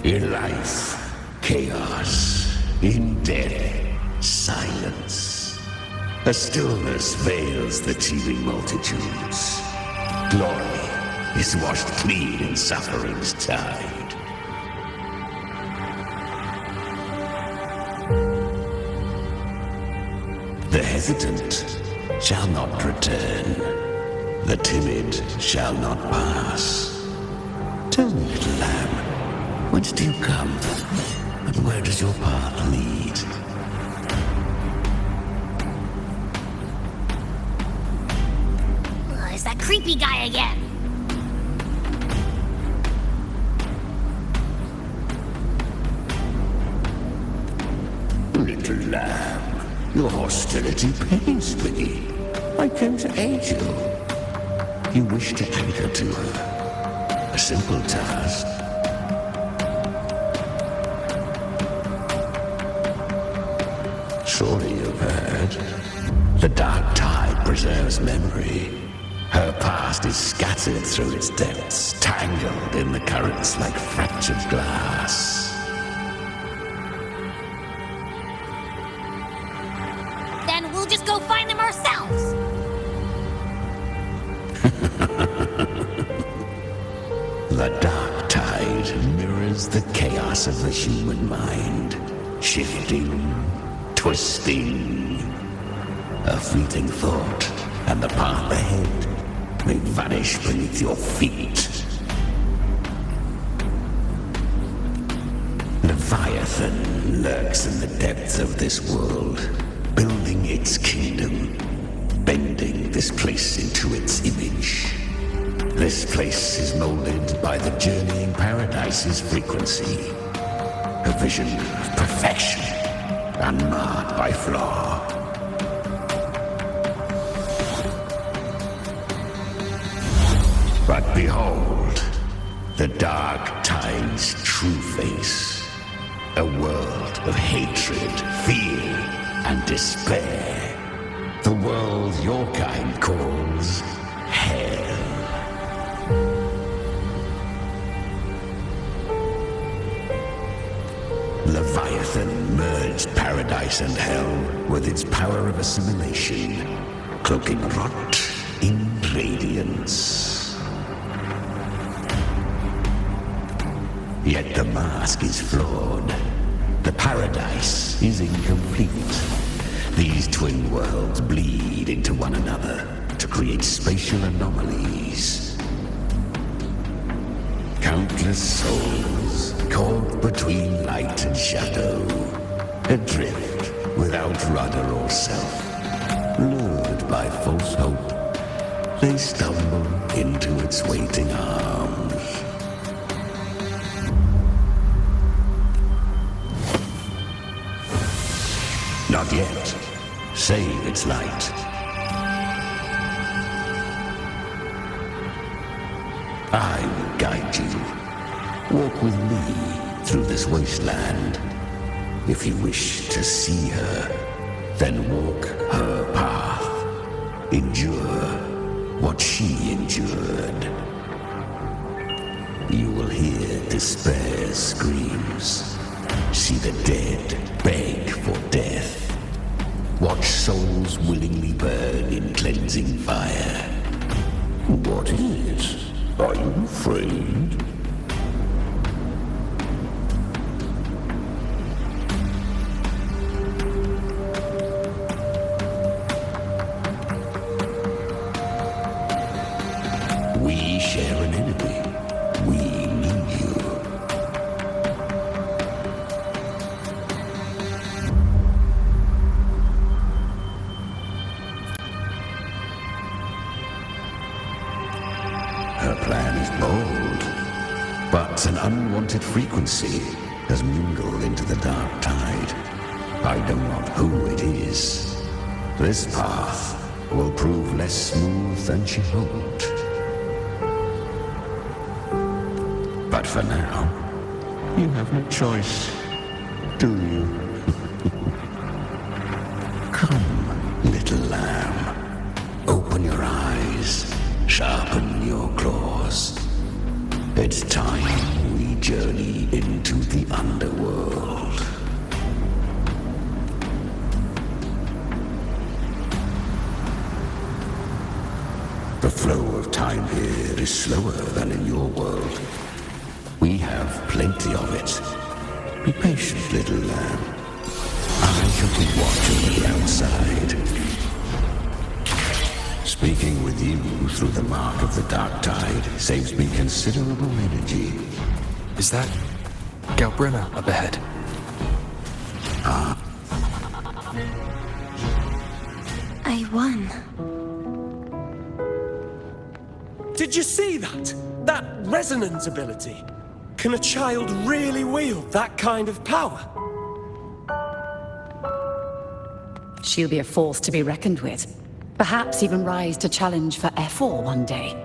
In life, chaos. In death, silence. A stillness veils the teeming multitudes. Glory is washed clean in suffering's tide. The hesitant shall not return. The timid shall not pass. Tell me, little lamb, whence do you come? And where does your path lead? It's that creepy guy again. Little lamb. Your hostility pains me. I came to aid you. You wish to anchor to her. A simple task. Surely you've heard. The dark tide preserves memory. Her past is scattered through its depths, tangled in the currents like fractured glass. Just go find them ourselves. The dark tide mirrors the chaos of the human mind, shifting, twisting. A fleeting thought, and the path ahead may vanish beneath your feet. Leviathan lurks in the depths of this world, building its kingdom. bending this place into its image. This place is molded by the journeying paradise's frequency. A vision of perfection, unmarred by flaw. But behold, the dark tide's true face. A world of hatred, fear, and despair. The world your kind calls hell. Leviathan merged paradise and hell with its power of assimilation, cloaking rot in radiance. Yet the mask is flawed. The paradise is incomplete. These twin worlds bleed into one another to create spatial anomalies. Countless souls caught between light and shadow, adrift without rudder or self, lured by false hope, they stumble into its waiting arms. Not yet. Save its light. I will guide you. Walk with me through this wasteland. If you wish to see her, then walk her path. Endure what she endured. You will hear despair's screams. See the dead beg for death. Watch souls willingly burn in cleansing fire. What is it? Are you afraid? We share an enemy. We need you. Her plan is bold, but an unwanted frequency has mingled into the dark tide. I know not who it is. This path will prove less smooth than she hoped. But for now, you have no choice, do you? Come, little lamb. Open your eyes. Sharpen your claws. It's time we journey into the underworld. The flow of time here is slower than in your world. We have plenty of it. Be patient, little lamb. I shall keep watch over the outside. Speaking with you through the mark of the dark tide saves me considerable energy. Is that Galbrina up ahead? I won. Did you see that? That resonance ability? Can a child really wield that kind of power? She'll be a force to be reckoned with. Perhaps even rise to challenge for F4 one day.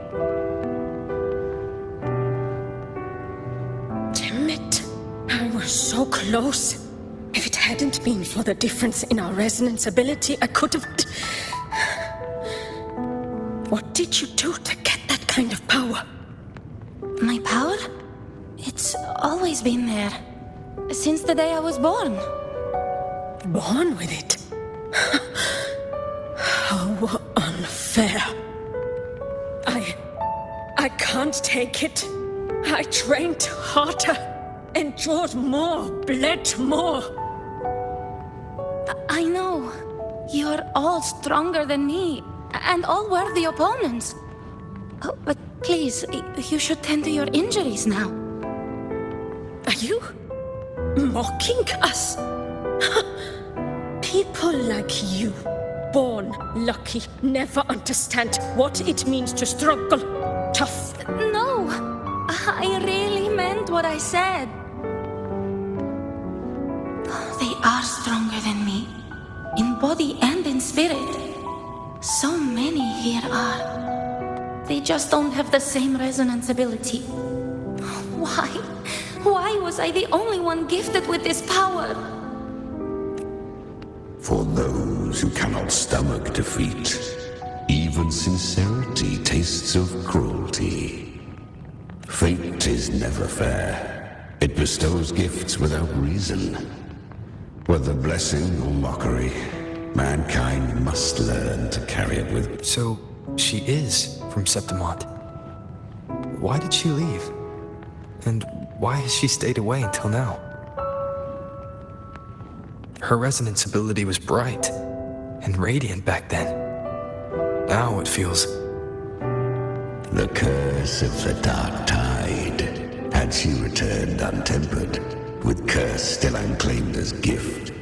Damn it. I was so close. If it hadn't been for the difference in our resonance ability, I could have... What did you do to get that kind of power? My power? It's always been there. Since the day I was born. Born with it? How unfair. I can't take it. I trained harder, endured more, bled more. I know. You're all stronger than me, and all worthy opponents. Oh, but please, you should tend to your injuries now. Are you mocking us? People like you, born lucky, never understand what it means to struggle. Tough. No, I really meant what I said. They are stronger than me, in body and in spirit. So many here are. They just don't have the same resonance ability. Why? Why was I the only one gifted with this power? For those who cannot stomach defeat, even sincerity tastes of cruelty. Fate is never fair. It bestows gifts without reason. Whether blessing or mockery, mankind must learn to carry it with... So, she is from Septimont. Why did she leave? And why has she stayed away until now? Her resonance ability was bright and radiant back then. Now it feels... The curse of the dark tide. Had she returned untempered, with curse still unclaimed as gift,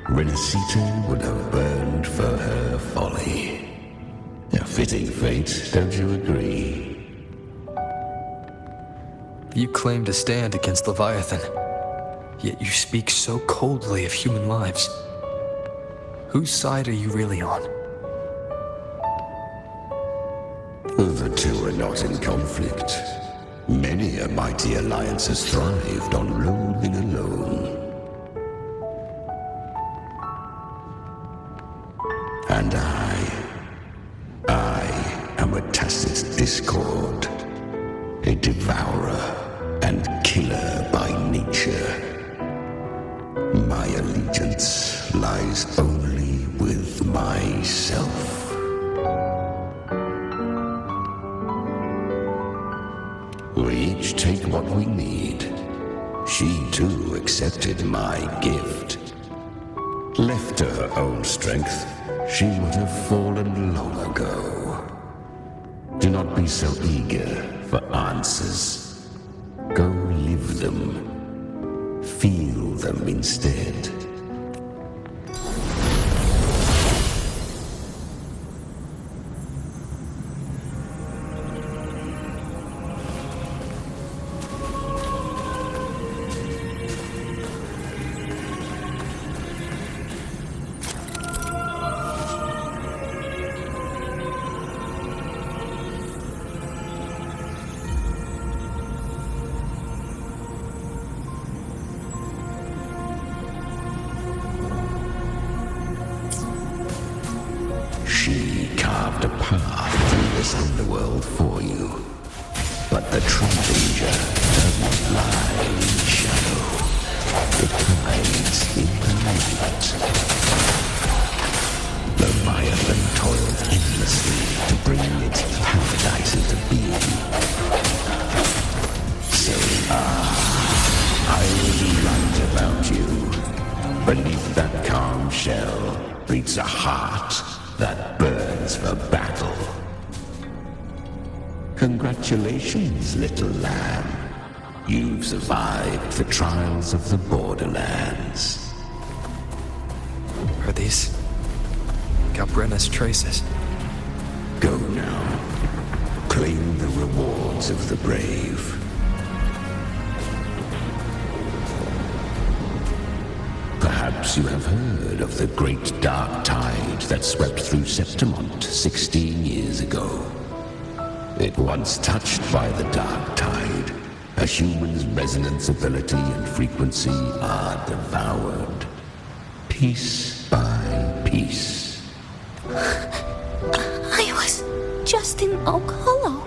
Rinacita would have burned for her folly. A fitting fate, don't you agree? You claim to stand against Leviathan, yet you speak so coldly of human lives. Whose side are you really on? The two are not in conflict. Many a mighty alliance has thrived on ruling alone. And I am a tacit discord, a devourer and killer by nature. My allegiance lies only with myself. We each take what we need. She too accepted my gift. Left to her own strength, she would have fallen long ago. Do not be so eager for answers. Go live them. Feel them instead. She carved a path through this underworld for you. But the true danger does not lie in shadow. It hides in the light. Leviathan toiled endlessly to bring its paradise into being. So, I was right about you. Beneath that calm shell beats a heart that burns for battle. Congratulations, little lamb. You've survived the trials of the borderlands. Are these Galbrenna's traces? Go now. Claim the rewards of the brave. Perhaps you have heard of the great dark tide that swept through Septimont 16 years ago. It once touched by the dark tide, a human's resonance ability and frequency are devoured, piece by piece. I was just in Oak Hollow.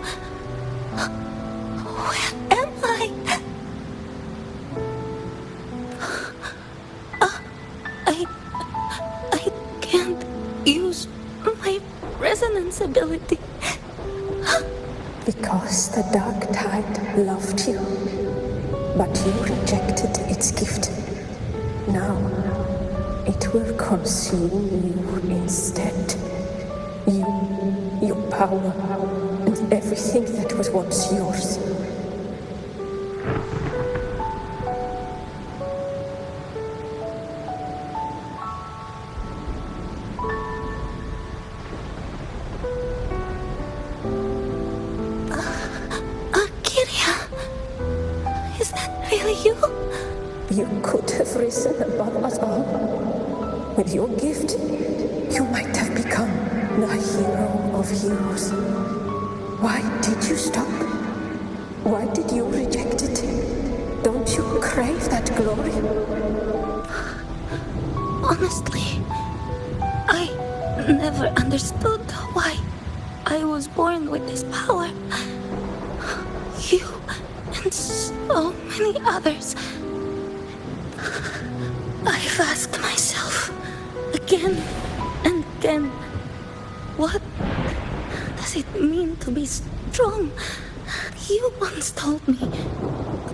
Where am I? I can't use my resonance ability. Because the dark tide loved you, but you rejected its gift. Now, it will consume you instead. You, your power, and everything that was once yours. Really, you? You could have risen above us all. With your gift, you might have become the hero of heroes. Why did you stop? Why did you reject it? Don't you crave that glory? Honestly, I never understood why I was born with this power. You and so many others. I've asked myself again and again, what does it mean to be strong? You once told me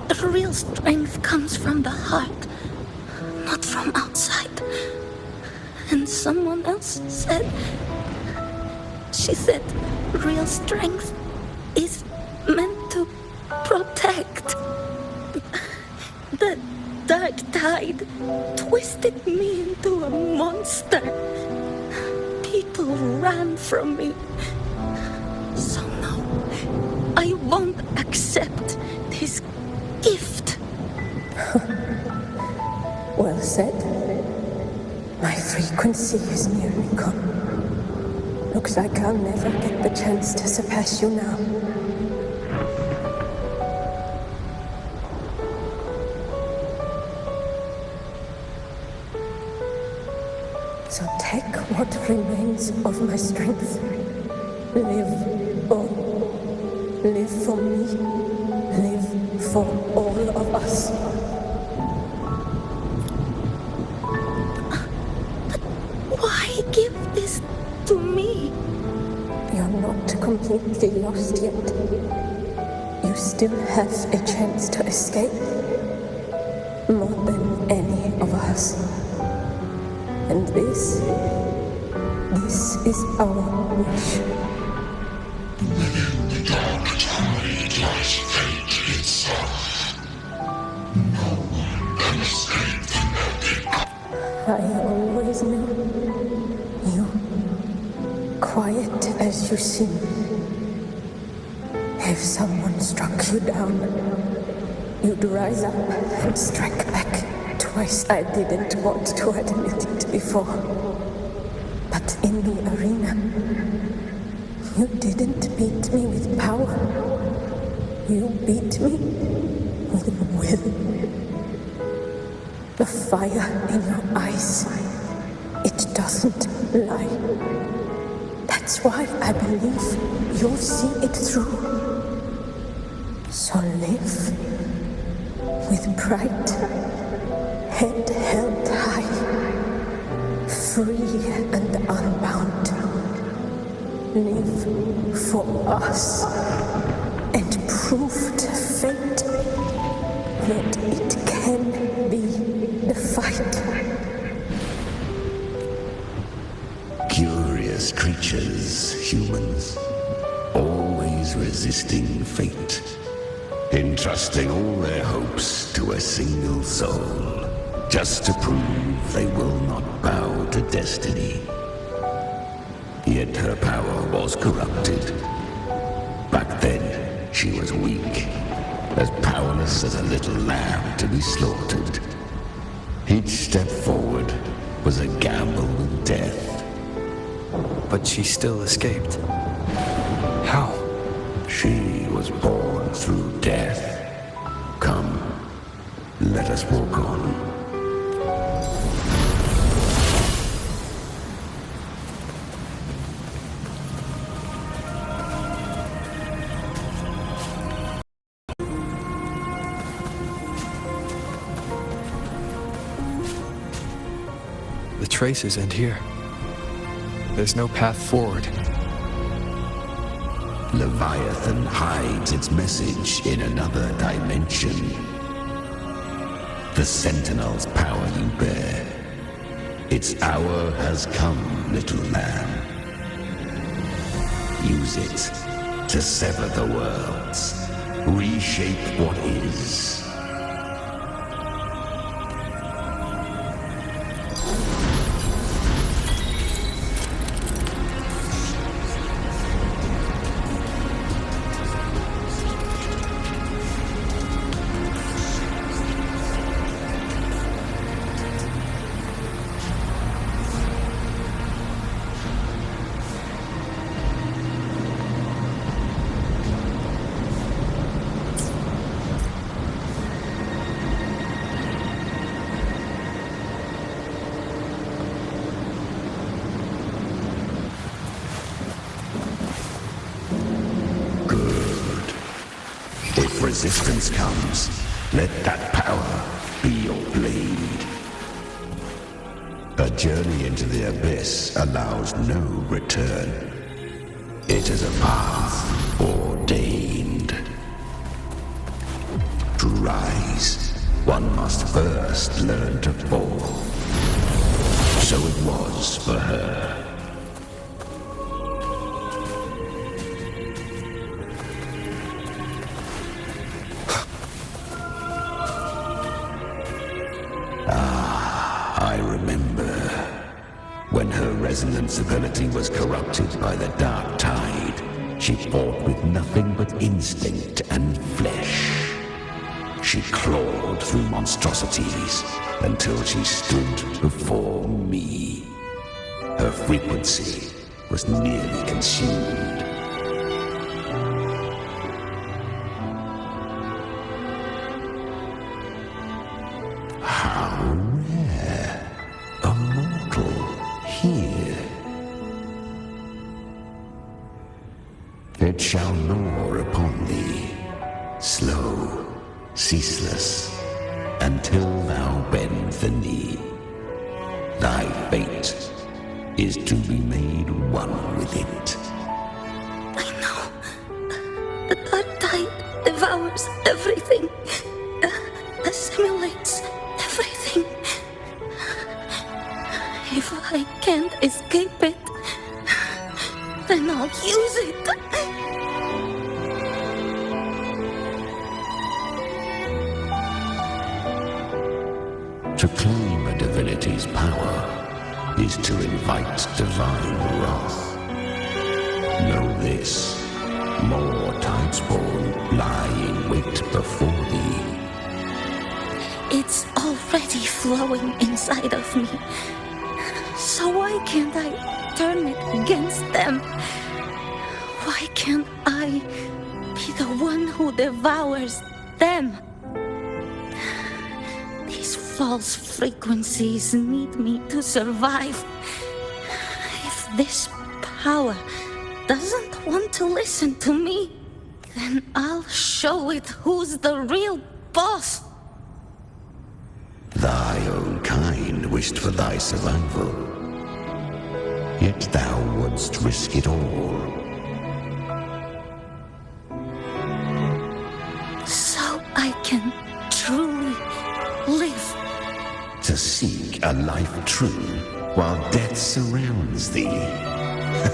the real strength comes from the heart, not from outside. And someone else said, she said, real strength is meant to protect. The dark tide twisted me into a monster. People ran from me. So no, I won't accept this gift. Well said. My frequency is nearly gone. Looks like I'll never get the chance to surpass you now. So take what remains of my strength. Live on. Live for me. Live for all of us. Why give this to me? You're not completely lost yet. You still have a chance to escape. More than any of us. And this is our wish. Within the dark tide lies fate itself. No one can escape the magic. I always knew you, quiet as you seem. If someone struck you down, you'd rise up and strike back. Twice I didn't want to admit it before. But in the arena, you didn't beat me with power. You beat me with will. The fire in your eyes, it doesn't lie. That's why I believe you'll see it through. So live with pride, head held high, free and unbound. Live for us and prove to fate that it can be the fight. Curious creatures, humans, always resisting fate, entrusting all their hopes to a single soul, just to prove they will not bow to destiny. Yet her power was corrupted. Back then, she was weak, as powerless as a little lamb to be slaughtered. Each step forward was a gamble with death. But she still escaped. How? She was born through death. Come, let us walk on. The traces end here. There's no path forward. Leviathan hides its message in another dimension. The Sentinel's power you bear. Its hour has come, little lamb. Use it to sever the worlds. Reshape what is. resistance comes, let that power be your blade. A journey into the abyss allows no return. It is a path ordained. To rise, one must first learn to fall. So it was for her. I remember when her resonance ability was corrupted by the dark tide. She fought with nothing but instinct and flesh. She clawed through monstrosities until she stood before me. Her frequency was nearly consumed. How rare. A mortal here. It shall gnaw upon thee, slow, ceaseless, until thou bend the knee. Thy fate is to be made one with it. I know. The dark tide devours everything. Assimilates everything. If I can't escape it, then I'll use it. To claim a divinity's power is to invite divine wrath. Know this, more tidespawn lie in wait before thee. It's already flowing inside of me. So why can't I turn it against them? Why can't I be the one who devours them? These false frequencies need me to survive. If this power doesn't want to listen to me, then I'll show it who's the real boss. Thy own kind wished for thy survival, yet thou wouldst risk it all. So I can truly live. To seek a life true while death surrounds thee.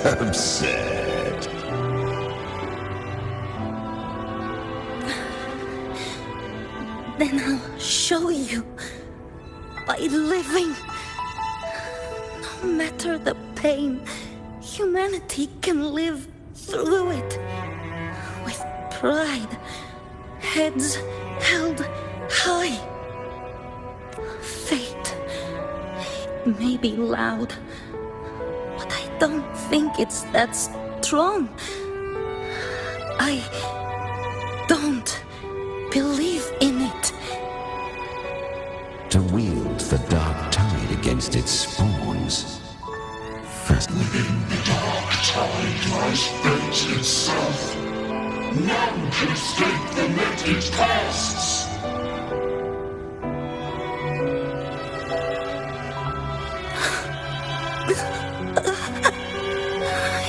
Absurd. Then I'll show you by living. No matter the pain, humanity can live through it. With pride, heads held high. Fate, it may be loud, but I don't think it's that strong. I don't believe in it. To wield the dark tide against its spawns. First, within the dark tide lies fate itself. None can escape the net it casts.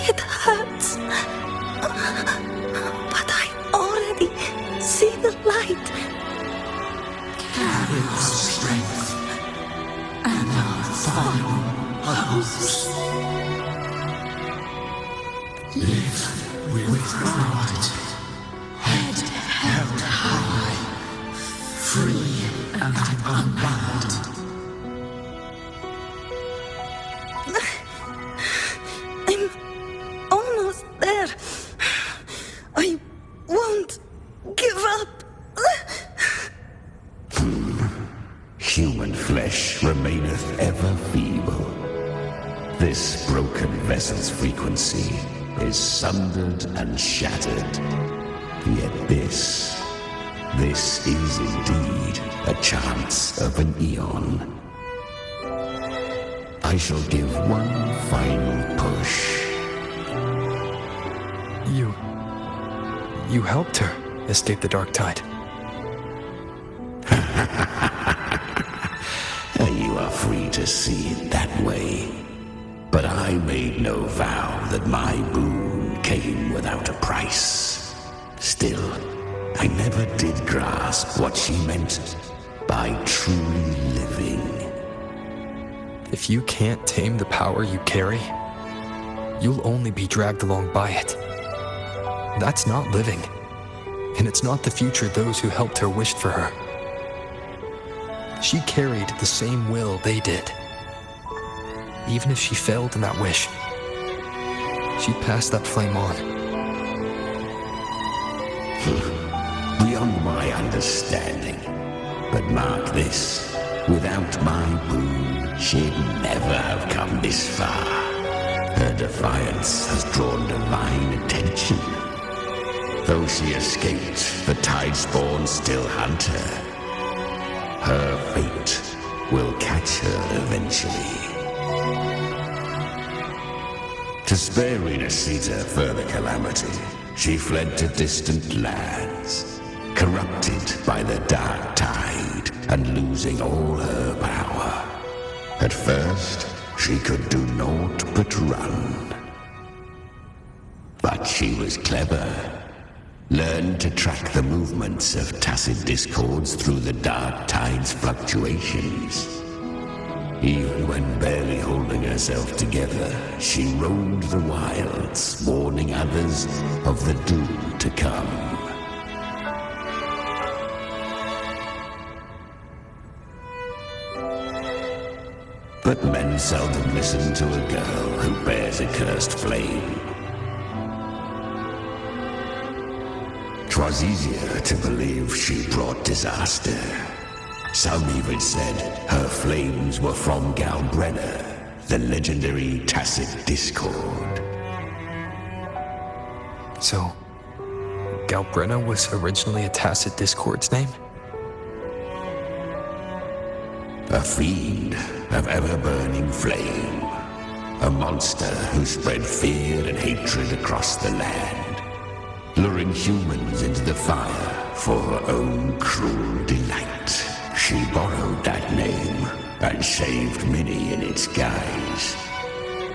It hurts. But I already see the light. Carry our strength and our final hopes. Live with pride, head held high, free and unbound. I'm almost there. I won't give up. Human flesh remaineth ever feeble. This broken vessel's frequency is sundered and shattered. Yet this is indeed a chance of an eon. I shall give one final push. You helped her, escape the dark tide. You are free to see it that way. But I made no vow that my boon came without a price. Still, I never did grasp what she meant by truly living. If you can't tame the power you carry, you'll only be dragged along by it. That's not living, and it's not the future those who helped her wished for her. She carried the same will they did. Even if she failed in that wish, she passed that flame on. Beyond my understanding. But mark this, without my boon, she'd never have come this far. Her defiance has drawn divine attention. Though she escaped, the Tidespawn still hunt her. Her fate will catch her eventually. To spare Rinacita further calamity, she fled to distant lands, corrupted by the dark tide and losing all her power. At first, she could do naught but run. But she was clever. Learned to track the movements of tacit discords through the dark tide's fluctuations. Even when barely holding herself together, she roamed the wilds, warning others of the doom to come. But men seldom listen to a girl who bears a cursed flame. 'Twas easier to believe she brought disaster. Some even said her flames were from Galbrenna, the legendary tacit discord. So, Galbrenna was originally a tacit discord's name? A fiend of ever-burning flame. A monster who spread fear and hatred across the land, luring humans into the fire for her own cruel delight. She borrowed that name and saved many in its guise.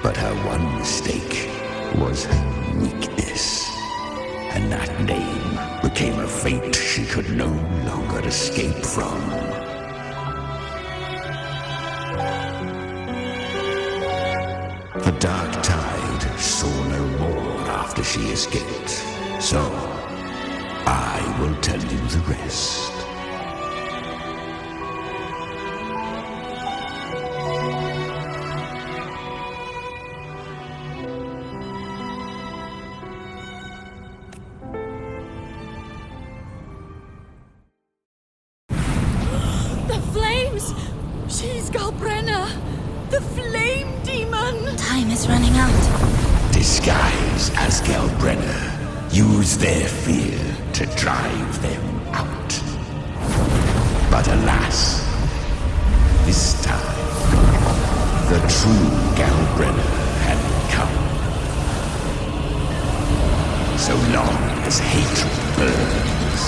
But her one mistake was her weakness. And that name became a fate she could no longer escape from. The dark tide saw no more after she escaped. So, I will tell you the rest. The flames! She's Galbrenna! The flame demon! Time is running out. Disguise as Galbrenna. Use their fear to drive them out. But alas, this time, the true Galbrenna had come. So long as hatred burns,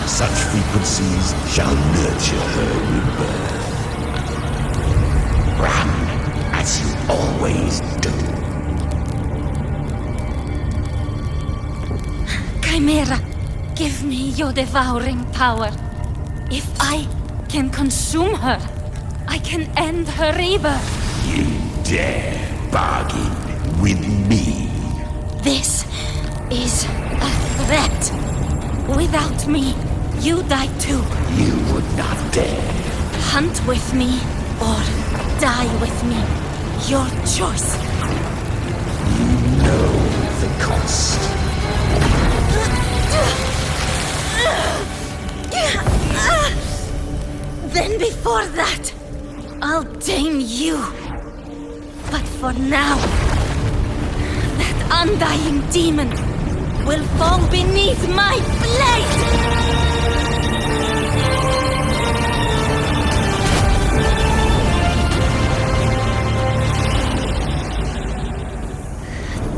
such frequencies shall nurture her rebirth. Run as you always do. Chimera, give me your devouring power. If I can consume her, I can end her rebirth. You dare bargain with me? This is a threat. Without me, you die too. You would not dare. Hunt with me or die with me. Your choice. You know the cost. Then before that, I'll tame you. But for now, that undying demon will fall beneath my blade!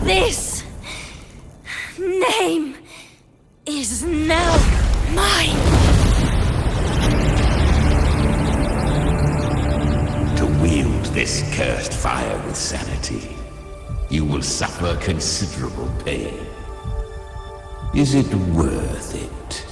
This name is this cursed fire with sanity, you will suffer considerable pain. Is it worth it?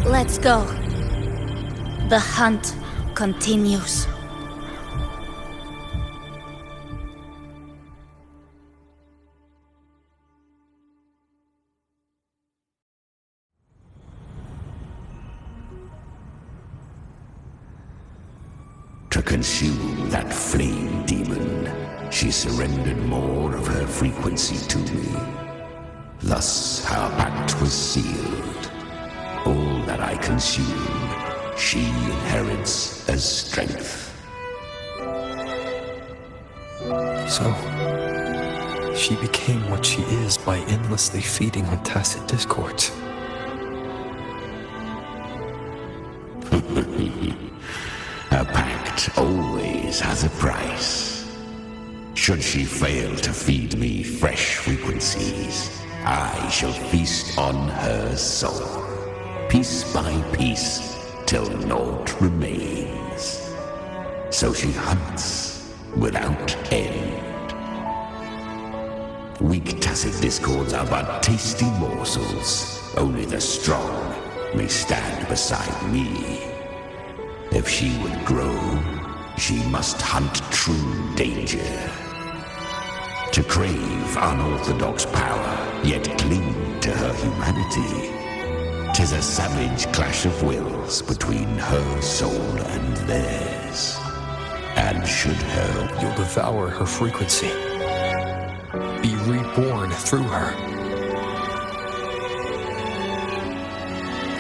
Let's go. The hunt continues. To consume that flame demon, she surrendered more of her frequency to me. Thus our pact was sealed. All that I consume, she inherits as strength. So, she became what she is by endlessly feeding on tacit discords. A pact always has a price. Should she fail to feed me fresh frequencies, I shall feast on her soul, piece by piece, till naught remains. So she hunts without end. Weak tacit discords are but tasty morsels. Only the strong may stand beside me. If she would grow, she must hunt true danger. To crave unorthodox power, yet cling to her humanity, 'tis a savage clash of wills between her soul and theirs. And should you'll devour her frequency, be reborn through her.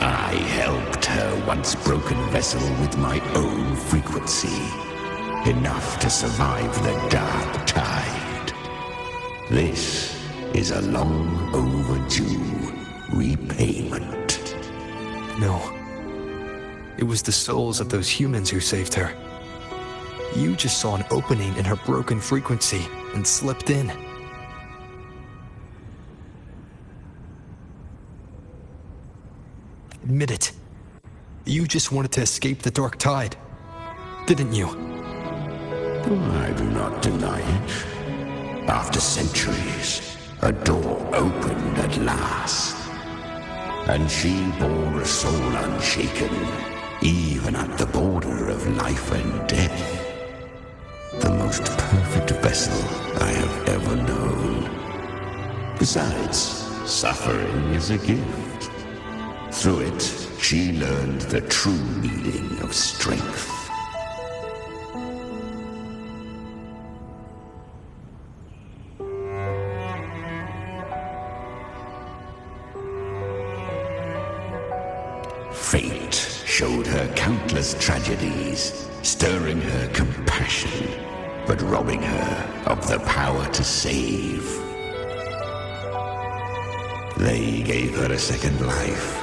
I helped her once broken vessel with my own frequency, enough to survive the dark tide. This is a long overdue repayment. No. It was the souls of those humans who saved her. You just saw an opening in her broken frequency and slipped in. Admit it. You just wanted to escape the dark tide, didn't you? I do not deny it. After centuries, a door opened at last. And she bore a soul unshaken, even at the border of life and death. The most perfect vessel I have ever known. Besides, suffering is a gift. Through it, she learned the true meaning of strength. Fate showed her countless tragedies, stirring her compassion, but robbing her of the power to save. They gave her a second life,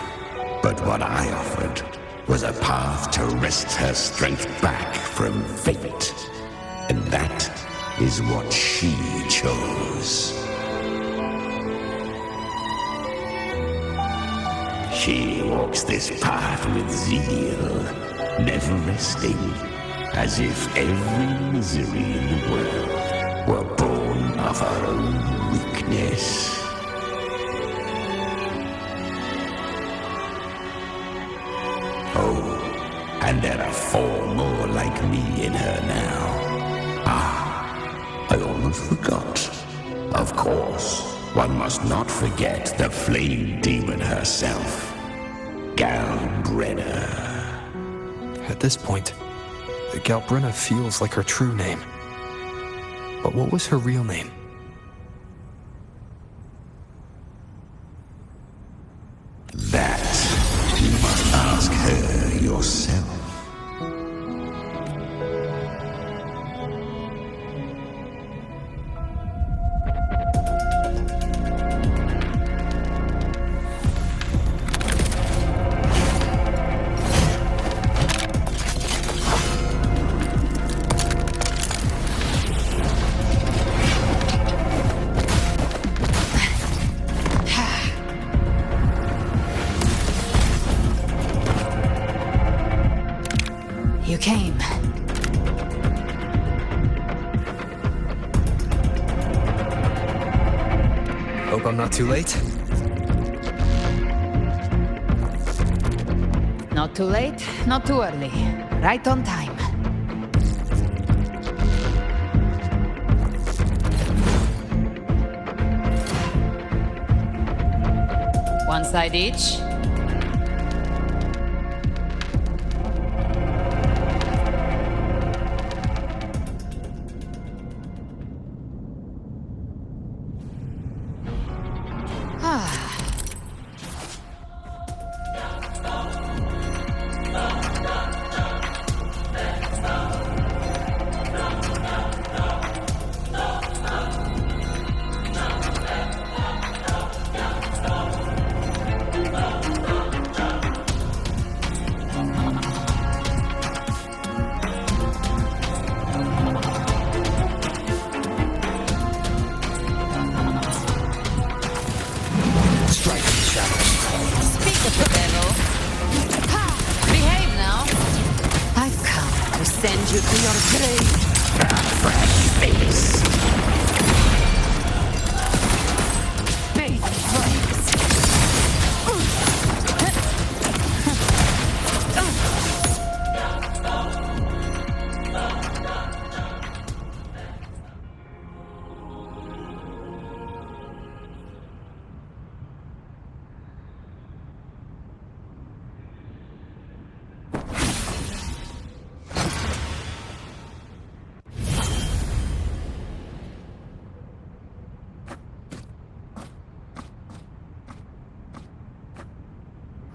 but what I offered was a path to wrest her strength back from fate. And that is what she chose. She walks this path with zeal, never resting, as if every misery in the world were born of her own weakness. Oh, and there are 4 more like me in her now. I almost forgot. Of course, one must not forget the flame demon herself. Galbrenna. At this point, Galbrenna feels like her true name. But what was her real name? That you must ask her yourself. I'm not too late? Not too late, not too early. Right on time. One side each. Send you to your grave. Fresh face. Big flames.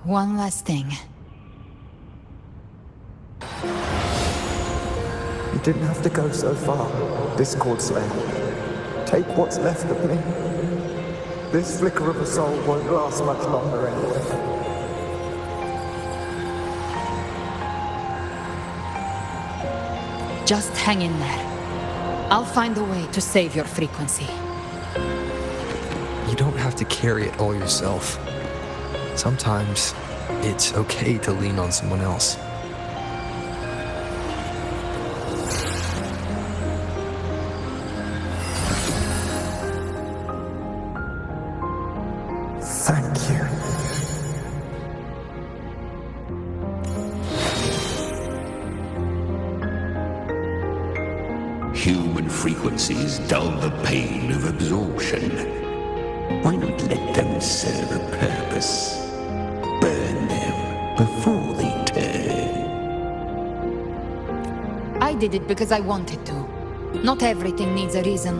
One last thing. You didn't have to go so far, Discord Slayer. Take what's left of me. This flicker of a soul won't last much longer anyway. Just hang in there. I'll find a way to save your frequency. You don't have to carry it all yourself. Sometimes it's okay to lean on someone else. Thank you. Human frequencies dull the pain of absorption. Why not let them serve a purpose? Burn them before they turn. I did it because I wanted to. Not everything needs a reason.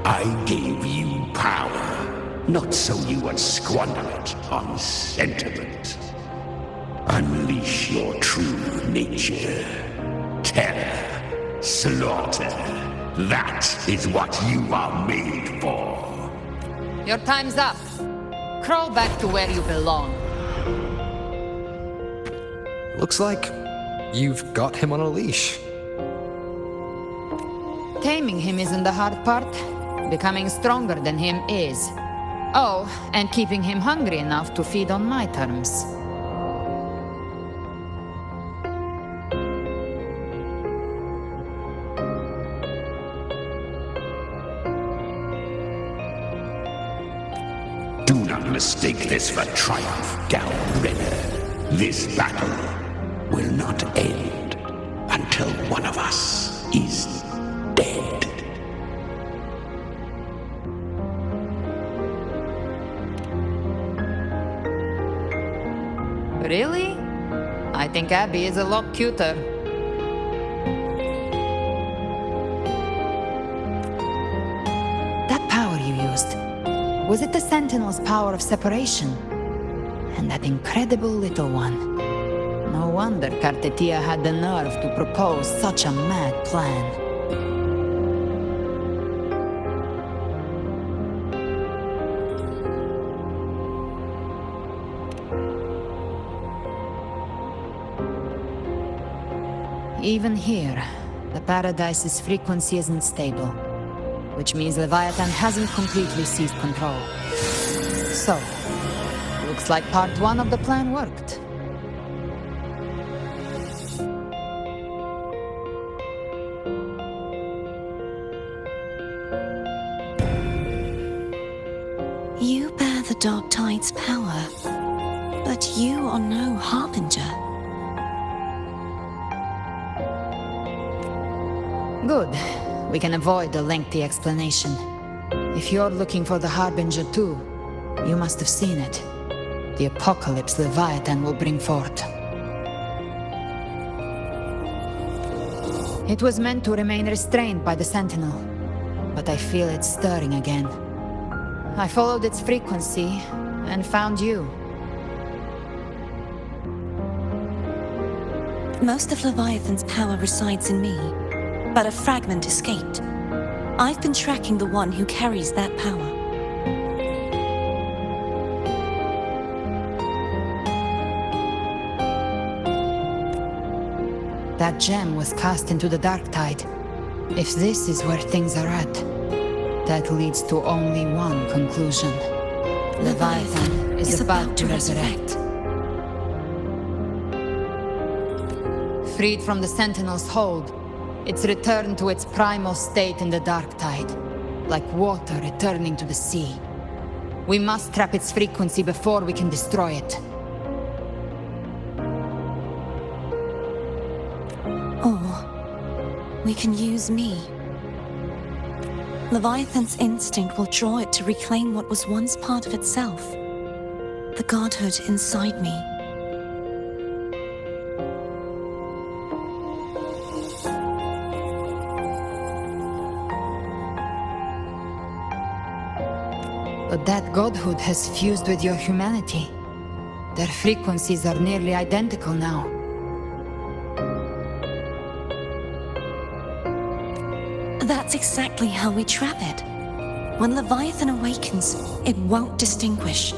I gave you power, not so you would squander it on sentiment. Unleash your true nature. Terror, slaughter. That is what you are made for. Your time's up. Crawl back to where you belong. Looks like you've got him on a leash. Taming him isn't the hard part. Becoming stronger than him is. Oh, and keeping him hungry enough to feed on my terms. Do not mistake this for triumph, Downrenner. This battle will not end until one of us is dead. Really? I think Abby is a lot cuter. That power you used, was it the Sentinel's power of separation? And that incredible little one. No wonder Cartetia had the nerve to propose such a mad plan. Even here, the Paradise's frequency isn't stable, which means Leviathan hasn't completely seized control. So, we'll Looks like part one of the plan worked. You bear the Dark Tide's power, but you are no harbinger. Good. We can avoid a lengthy explanation. If you're looking for the Harbinger too, you must have seen it. The apocalypse Leviathan will bring forth. It was meant to remain restrained by the Sentinel, but I feel it stirring again. I followed its frequency and found you. Most of Leviathan's power resides in me, but a fragment escaped. I've been tracking the one who carries that power. That gem was cast into the Dark Tide. If this is where things are at, that leads to only one conclusion. Leviathan is about to resurrect. Freed from the Sentinel's hold, it's returned to its primal state in the Dark Tide, like water returning to the sea. We must trap its frequency before we can destroy it. Or we can use me. Leviathan's instinct will draw it to reclaim what was once part of itself. The godhood inside me. But that godhood has fused with your humanity. Their frequencies are nearly identical now. That's exactly how we trap it. When Leviathan awakens, it won't distinguish.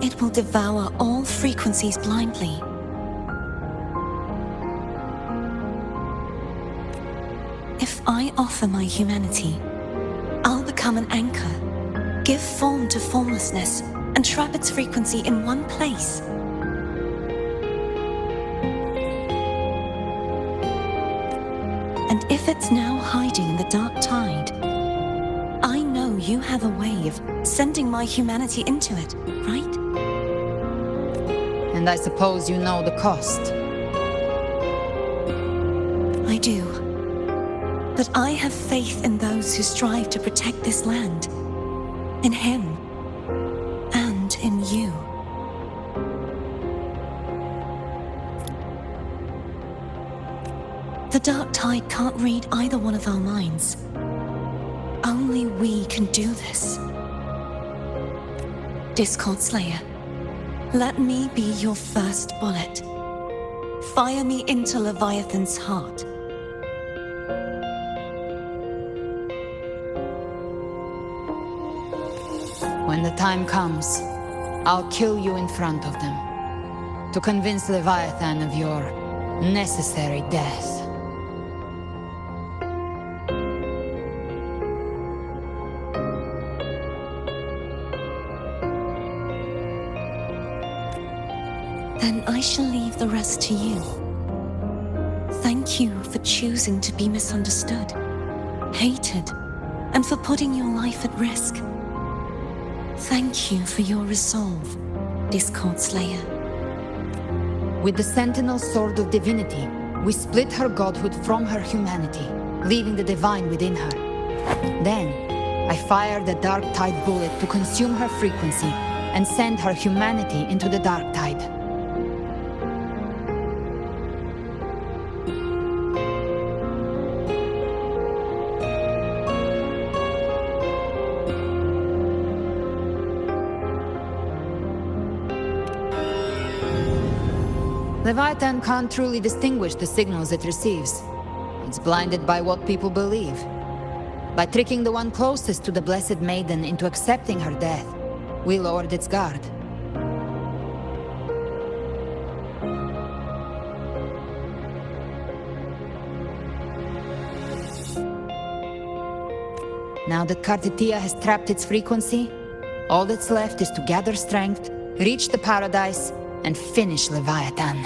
It will devour all frequencies blindly. If I offer my humanity, I'll become an anchor, give form to formlessness, and trap its frequency in one place. And if it's now hiding in the Dark Tide, I know you have a way of sending my humanity into it, right? And I suppose you know the cost. I do. But I have faith in those who strive to protect this land. In him. And in you. The Dark Tide can't read either one of our minds. Only we can do this. Discord Slayer, let me be your first bullet. Fire me into Leviathan's heart. When the time comes, I'll kill you in front of them, to convince Leviathan of your necessary death. Then I shall leave the rest to you. Thank you for choosing to be misunderstood, hated, and for putting your life at risk. Thank you for your resolve, Discord Slayer. With the Sentinel Sword of Divinity, we split her godhood from her humanity, leaving the divine within her. Then, I fired the Dark Tide bullet to consume her frequency and send her humanity into the Dark Tide. Leviathan can't truly distinguish the signals it receives. It's blinded by what people believe. By tricking the one closest to the Blessed Maiden into accepting her death, we lowered its guard. Now that Kartitia has trapped its frequency, all that's left is to gather strength, reach the paradise, and finish Leviathan.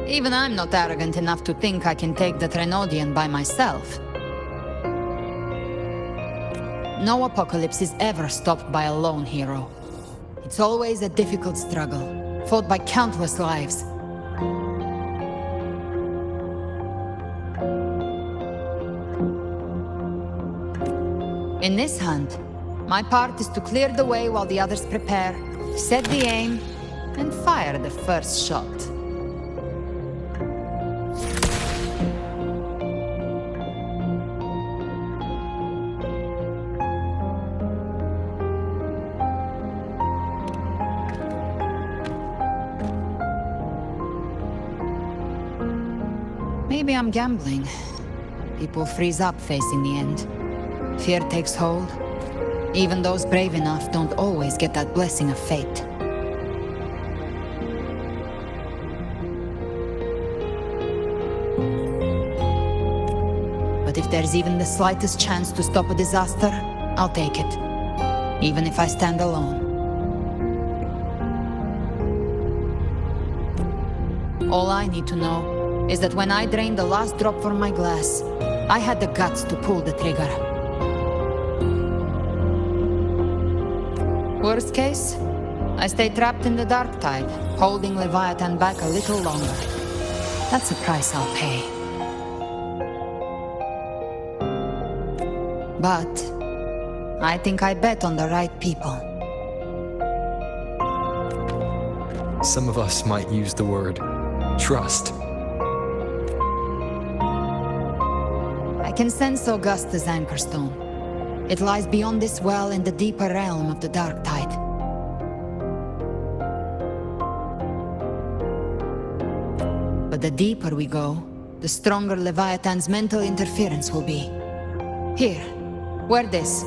Even I'm not arrogant enough to think I can take the Trinodian by myself. No apocalypse is ever stopped by a lone hero. It's always a difficult struggle, fought by countless lives. In this hunt, my part is to clear the way while the others prepare, set the aim, and fire the first shot. Maybe I'm gambling. People freeze up facing the end. Fear takes hold. Even those brave enough don't always get that blessing of fate. But if there's even the slightest chance to stop a disaster, I'll take it. Even if I stand alone. All I need to know is that when I drained the last drop from my glass, I had the guts to pull the trigger. Worst case, I stay trapped in the dark tide, holding Leviathan back a little longer. That's a price I'll pay. But I think I bet on the right people. Some of us might use the word trust. I can sense Augusta's anchorstone. It lies beyond this well in the deeper realm of the dark tide. But the deeper we go, the stronger Leviathan's mental interference will be. Here, wear this.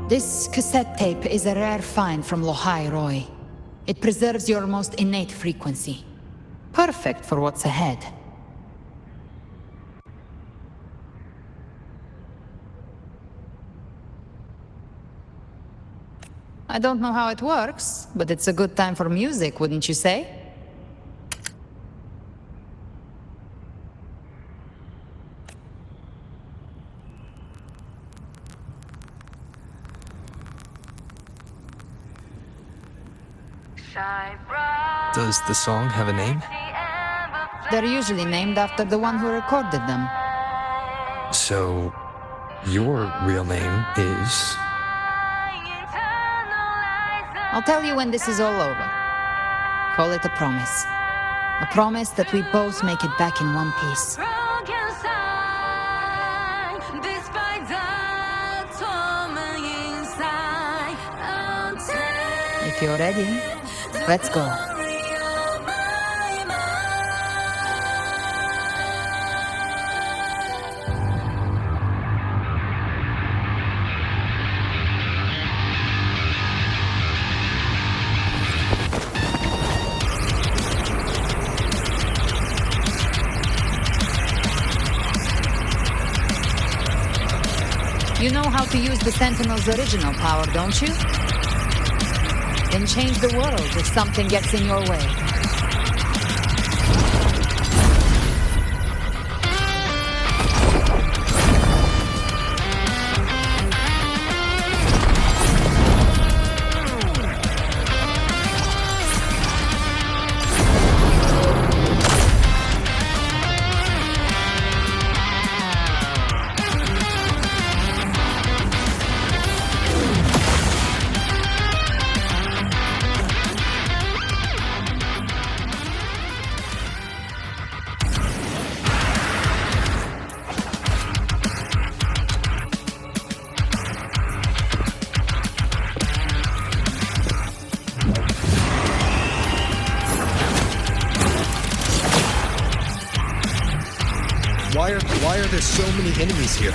This cassette tape is a rare find from Lohai Roy. It preserves your most innate frequency. Perfect for what's ahead. I don't know how it works, but it's a good time for music, wouldn't you say? Does the song have a name? They're usually named after the one who recorded them. So, your real name is? I'll tell you when this is all over. Call it a promise. A promise that we both make it back in one piece. If you're ready, let's go. You know how to use the Sentinel's original power, don't you? Then change the world if something gets in your way. Why are there so many enemies here?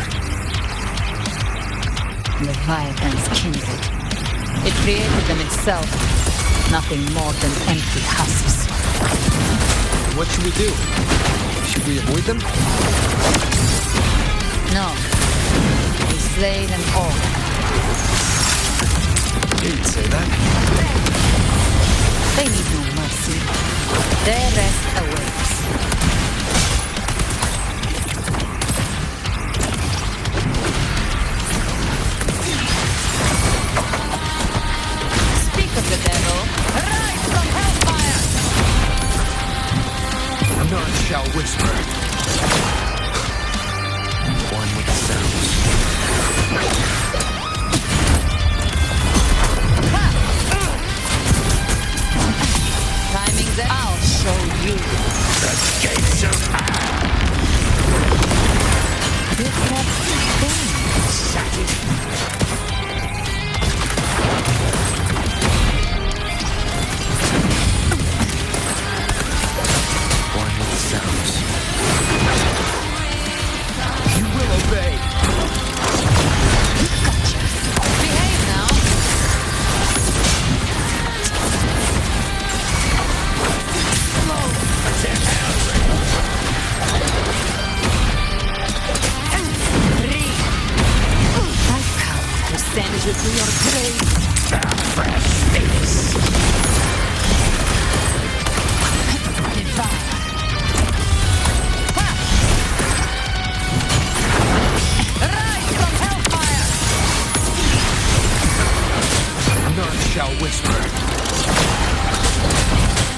Leviathan's kindred. It created them itself. Nothing more than empty husks. What should we do? Should we avoid them? No. We slay them all. You'd say that. They need no mercy. Their rest awaits. Speak of the devil. Rise from hellfire! None shall whisper. One with the sounds. Timing's I'll show you. The gates of One with the sounds. You will obey. Gotcha. Behave now. Send you to your grave. fresh face. Devour. Rise from hellfire. None shall whisper.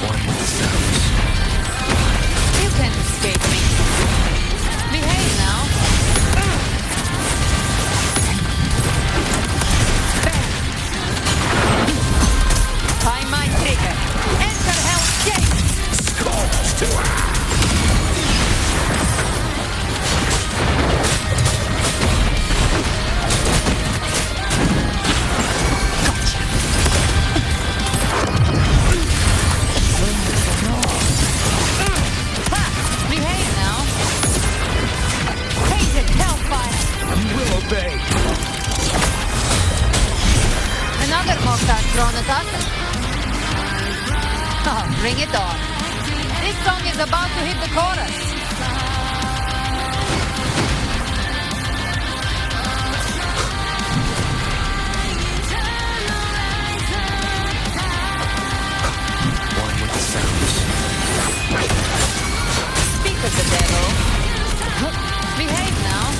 One with the sounds. You can't escape me. Behave now. Find my trigger. Enter Hell's Gate. Scorched to Behave now. Hated hellfire. You will obey. Another mortar thrown at us. Oh, bring it on. This song is about to hit the chorus. One with the sounds. Speak of the devil. Behave now.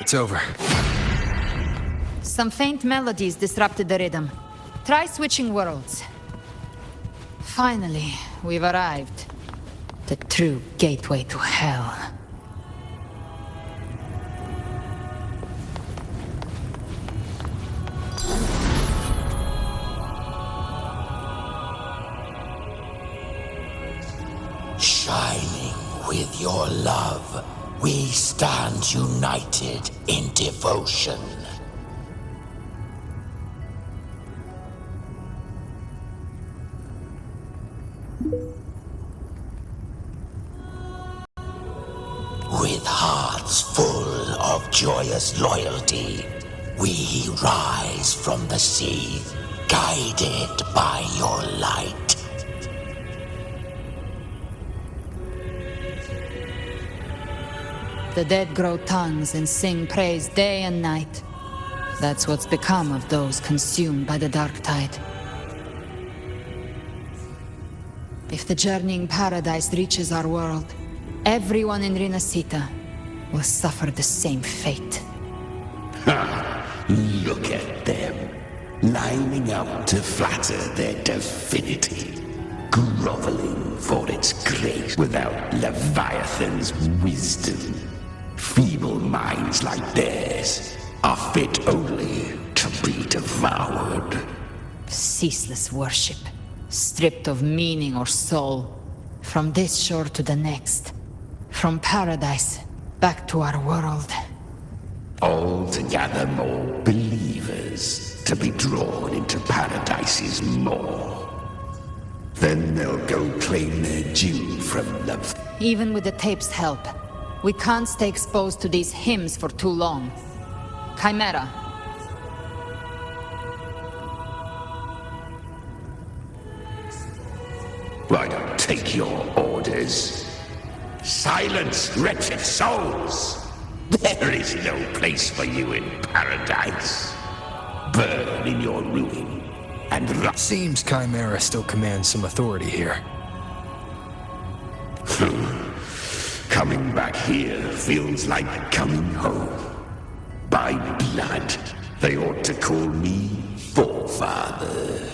It's over. Some faint melodies disrupted the rhythm. Try switching worlds. Finally, we've arrived. The true gateway to hell. shining with your love, we stand united in devotion. With hearts full of joyous loyalty, we rise from the sea, guided by your light. The dead grow tongues and sing praise day and night. That's what's become of those consumed by the dark tide. If the journeying paradise reaches our world, everyone in Rinacita will suffer the same fate. Ha! Look at them, lining up to flatter their divinity, groveling for its grace without Leviathan's wisdom. Feeble minds like theirs are fit only to be devoured. Ceaseless worship, stripped of meaning or soul. From this shore to the next. From paradise back to our world. All to gather more believers to be drawn into Paradise's maw. Then they'll go claim their due from the... Even with the tape's help, we can't stay exposed to these hymns for too long. Chimera. I don't take your orders. Silence, wretched souls! There is no place for you in paradise. Burn in your ruin, and Seems Chimera still commands some authority here. Coming back here feels like coming home. By blood, they ought to call me Forefather.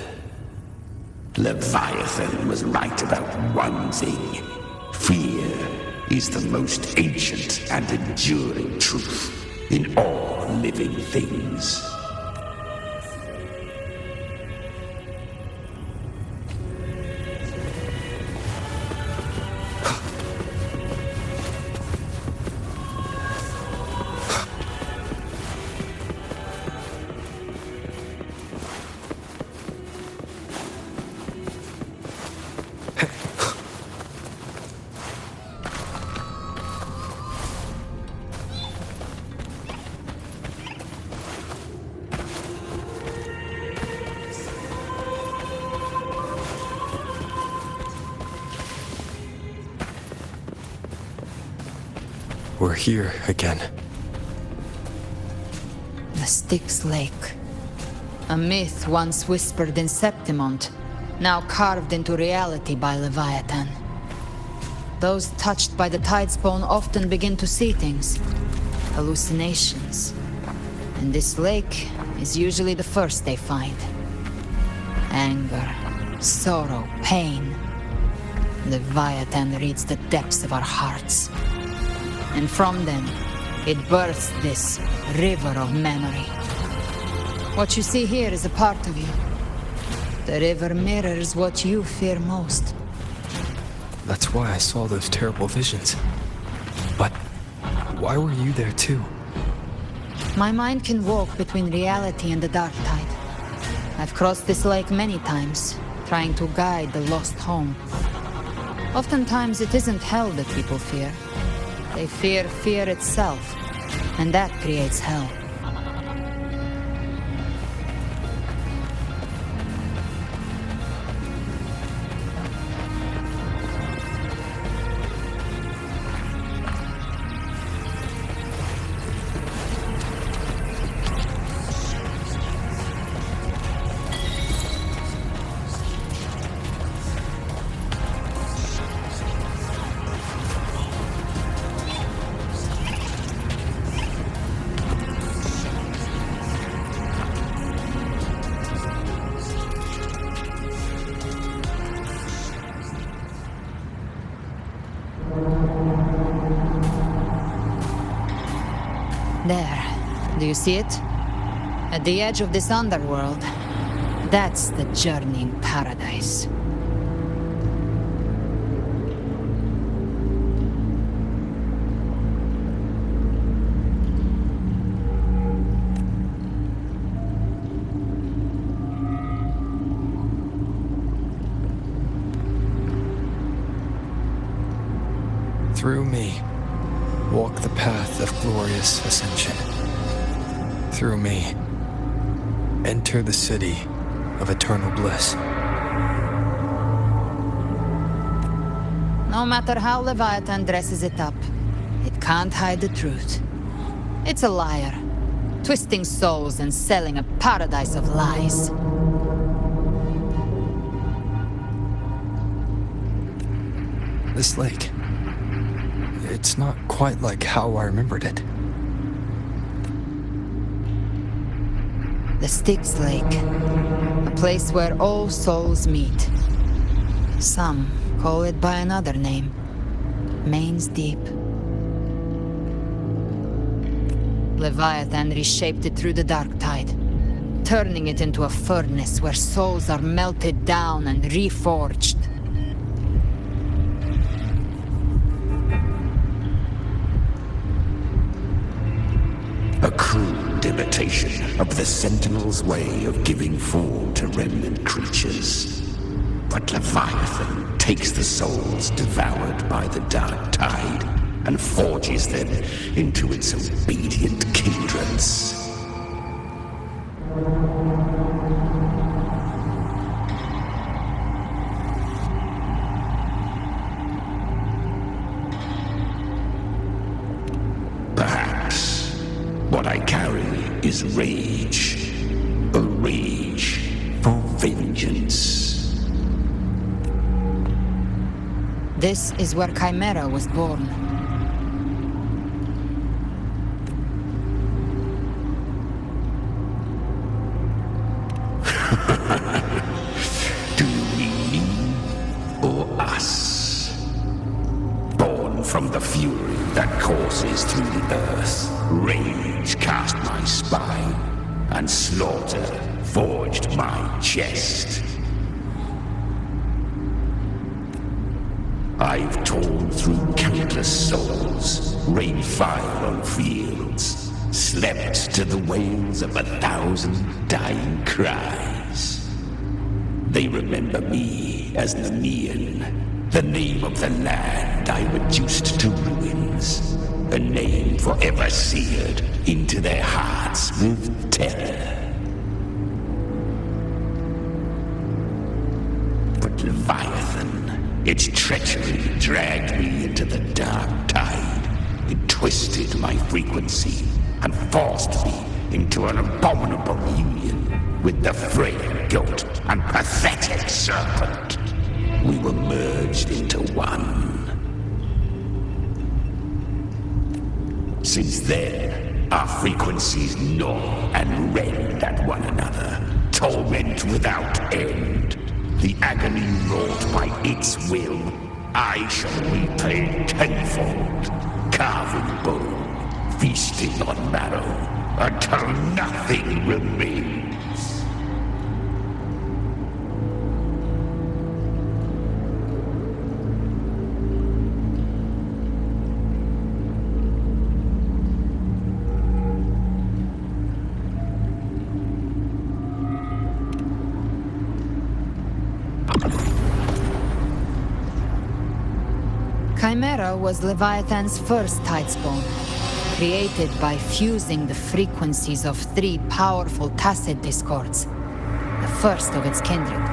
Leviathan was right about one thing. Fear is the most ancient and enduring truth in all living things. We're here again. The Styx Lake. A myth once whispered in Septimont, now carved into reality by Leviathan. Those touched by the Tidespawn often begin to see things. Hallucinations. And this lake is usually the first they find. Anger, sorrow, pain. Leviathan reads the depths of our hearts. And from them, it births this river of memory. What you see here is a part of you. The river mirrors what you fear most. That's why I saw those terrible visions. But why were you there too? My mind can walk between reality and the dark tide. I've crossed this lake many times, trying to guide the lost home. Oftentimes it isn't hell that people fear. They fear fear itself, and that creates hell. There. Do you see it? At the edge of this underworld. That's the journeying paradise. Through me, walk the path of glorious ascension. Through me, enter the city of eternal bliss. No matter how Leviathan dresses it up, it can't hide the truth. It's a liar, twisting souls and selling a paradise of lies. This lake, it's not quite like how I remembered it. The Styx Lake, a place where all souls meet. Some call it by another name, Main's Deep. Leviathan reshaped it through the dark tide, turning it into a furnace where souls are melted down and reforged. A crude imitation of the Sentinel's way of giving form to remnant creatures. But Leviathan takes the souls devoured by the dark tide and forges them into its obedient kindreds. Perhaps what I carry is rage. A rage for vengeance. This is where Chimera was born. Do you mean me or us? Born from the fury that courses through the earth, rage cast my spine, and slaughter forged my chest. I've torn through countless souls, rained fire on fields, slept to the wails of 1,000 dying cries. They remember me as Nemean, the name of the land I reduced to ruins, a name forever seared into their hearts with terror. But Leviathan, its treachery dragged me into the dark tide. It twisted my frequency and forced me into an abominable union with the frail goat and pathetic serpent. We were merged into one. Since then, our frequencies gnaw and rend at one another, torment without end. The agony wrought by its will, I shall repay tenfold, carving bone, feasting on marrow, until nothing remains. Chimera was Leviathan's first tidespawn, created by fusing the frequencies of 3 powerful tacit discords, the first of its kindred.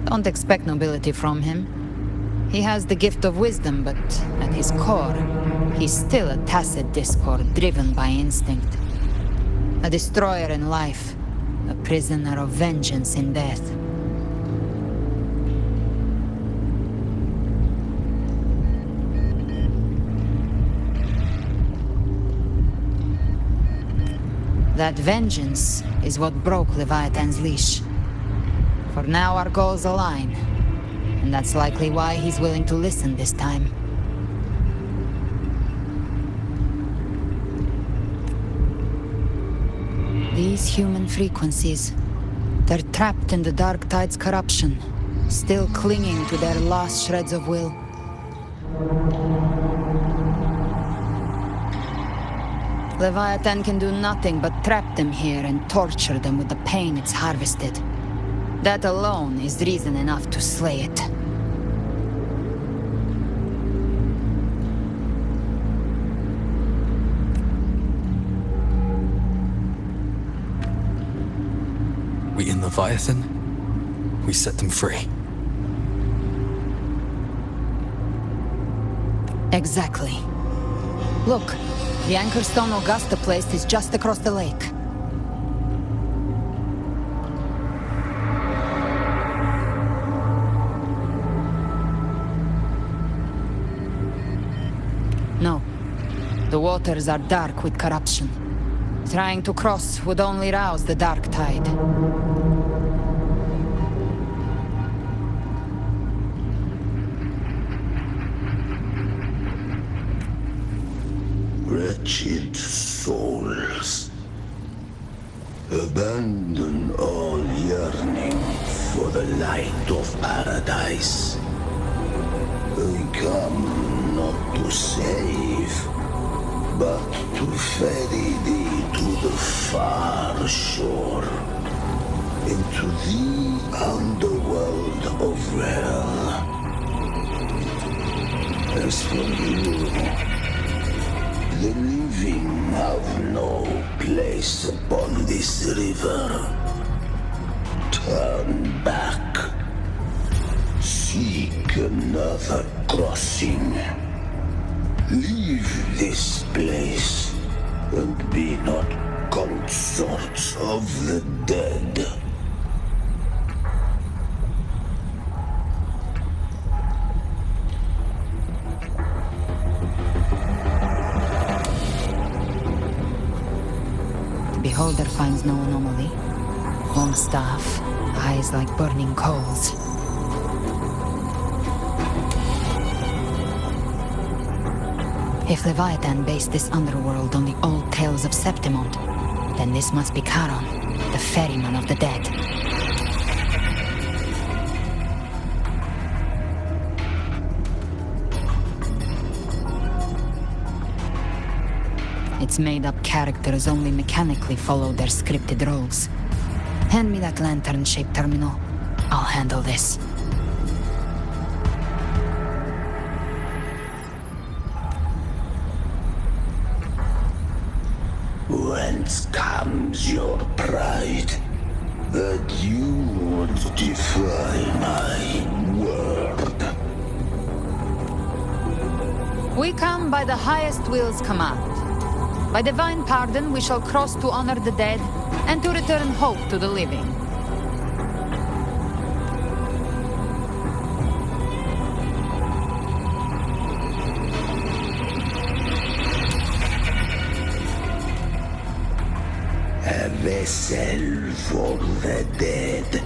Don't expect nobility from him. He has the gift of wisdom, but at his core, he's still a tacit discord driven by instinct. A destroyer in life, a prisoner of vengeance in death. That vengeance is what broke Leviathan's leash. For now our goals align, and that's likely why he's willing to listen this time. These human frequencies, they're trapped in the Dark Tide's corruption, still clinging to their last shreds of will. Leviathan can do nothing but trap them here and torture them with the pain it's harvested. That alone is reason enough to slay it. We in Leviathan? We set them free. Exactly. Look, the anchor stone Augusta placed is just across the lake. No. The waters are dark with corruption. Trying to cross would only rouse the Dark Tide. wretched souls. Abandon all yearning for the light of paradise. I come not to save, but to ferry thee to the far shore, into the underworld of hell. As for you, the living have no place upon this river. Turn back. Seek another crossing. Leave this place and be not consorts of the dead. Beholder finds no anomaly. Long staff, eyes like burning coals. If Leviathan based this underworld on the old tales of Septimont, then this must be Charon, the ferryman of the dead. Its made-up characters only mechanically follow their scripted roles. Hand me that lantern-shaped terminal. I'll handle this. Whence comes your pride? That you would defy my word? We come by the highest will's command. By divine pardon, we shall cross to honor the dead and to return hope to the living. A vessel for the dead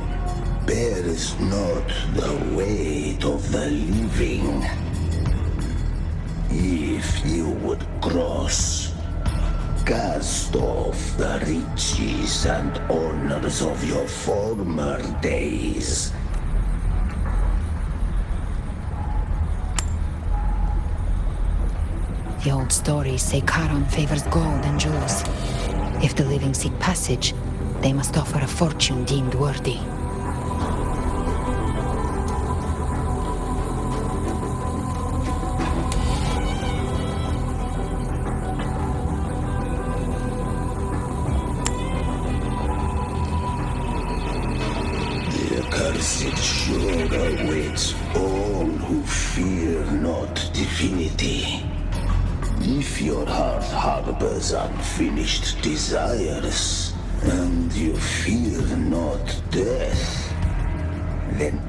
bears not the weight of the living. If you would cross, cast off the riches and honors of your former days. The old stories say Charon favors gold and jewels. If the living seek passage, they must offer a fortune deemed worthy. Cursed shore awaits all who fear not divinity. If your heart harbors unfinished desires, and you fear not death, then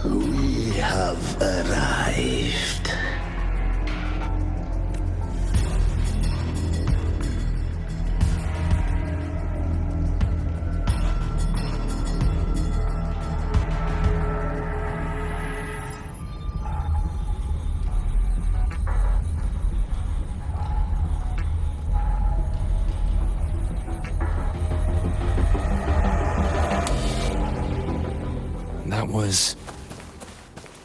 we have arrived. That was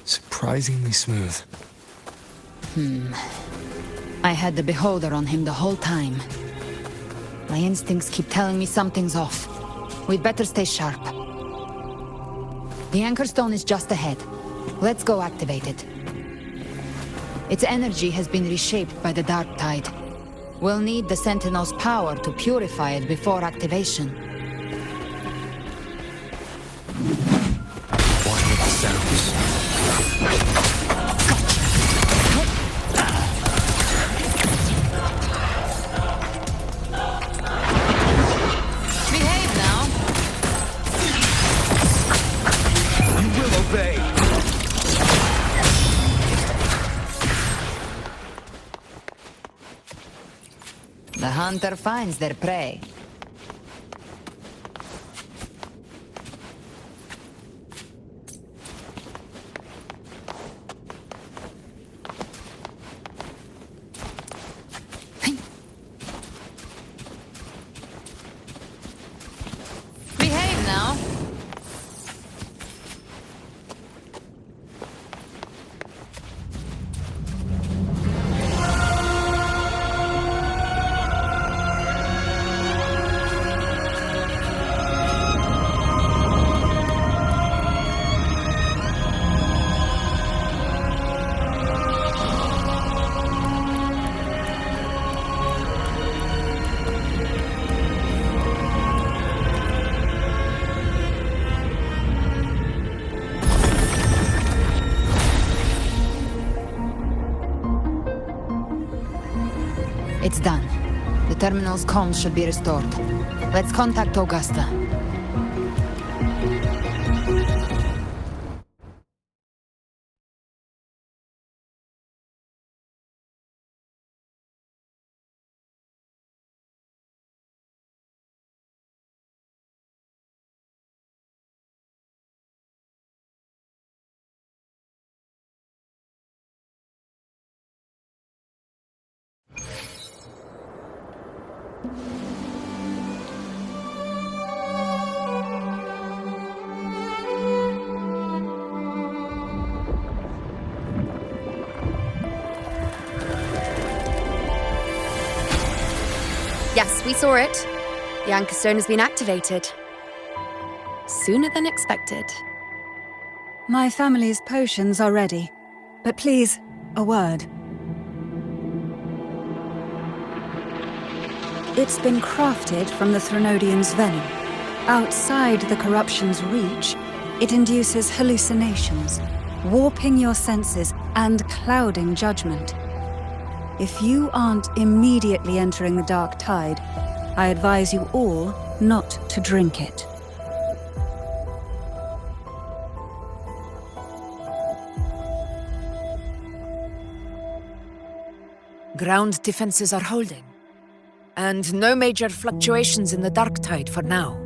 surprisingly smooth. I had the Beholder on him the whole time. My instincts keep telling me something's off. We'd better stay sharp. The Anchor Stone is just ahead. Let's go activate it. Its energy has been reshaped by the Dark Tide. We'll need the Sentinel's power to purify it before activation. Quiet the sounds. Behave now. You will obey. The hunter finds their prey. Behave now. It's done. The terminal's comms should be restored. Let's contact Augusta. Yes, we saw it. The Anchor Stone has been activated. Sooner than expected. My family's potions are ready. But please, a word. It's been crafted from the Threnodian's venom. Outside the corruption's reach, it induces hallucinations, warping your senses and clouding judgment. If you aren't immediately entering the dark tide, I advise you all not to drink it. Ground defenses are holding. And no major fluctuations in the dark tide for now.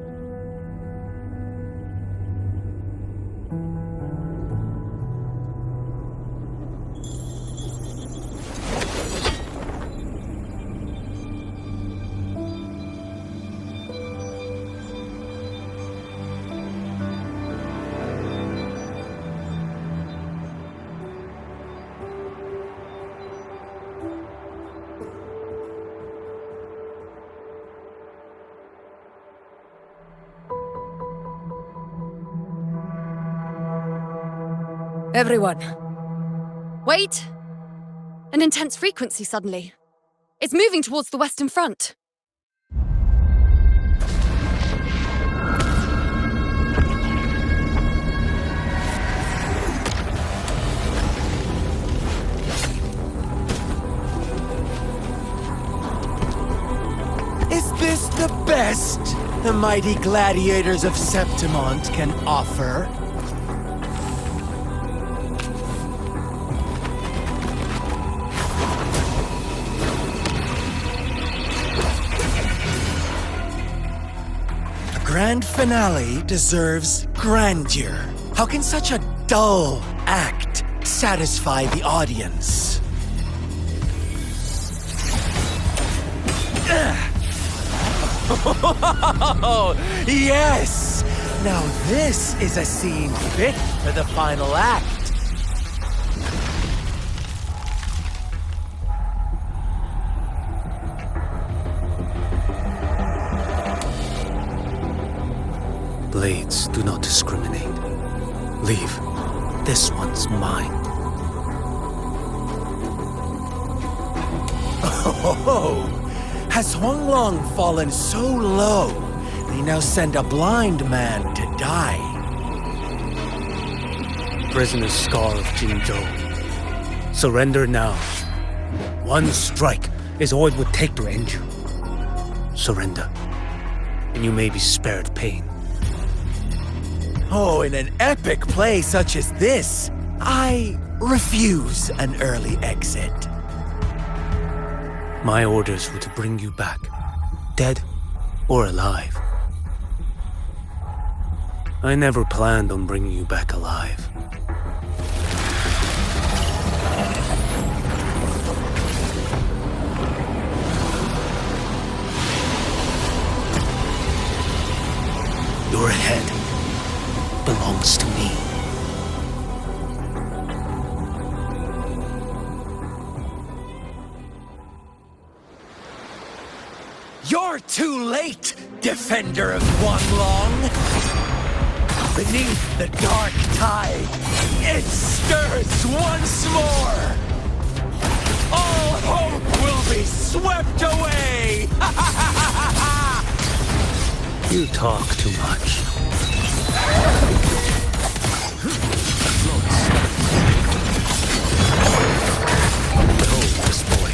Everyone. Wait! An intense frequency suddenly. It's moving towards the Western Front. Is this the best the mighty gladiators of Septimont can offer? Grand finale deserves grandeur. How can such a dull act satisfy the audience? Oh, yes! Now this is a scene fit for the final act. Blades do not discriminate. Leave. This one's mine. Oh, Has Huanglong fallen so low, they now send a blind man to die? Prisoner Scar of Jinzhou. Surrender now. One strike is all it would take to end you. Surrender, and you may be spared pain. Oh, in an epic play such as this, I refuse an early exit. My orders were to bring you back, dead or alive. I never planned on bringing you back alive. Your head belongs to me. You're too late, defender of Huanglong! Beneath the dark tide, it stirs once more! All hope will be swept away! You talk too much. Behold this boy.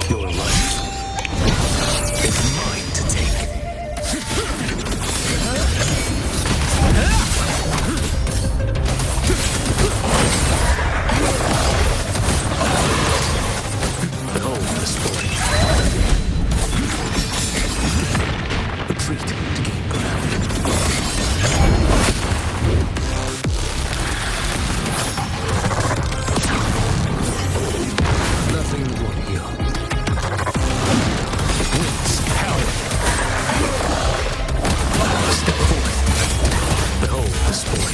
Your life is mine to take. Behold this boy. Retreat to gain ground. Nothing will heal. Winds power. Step forth. Behold this boy.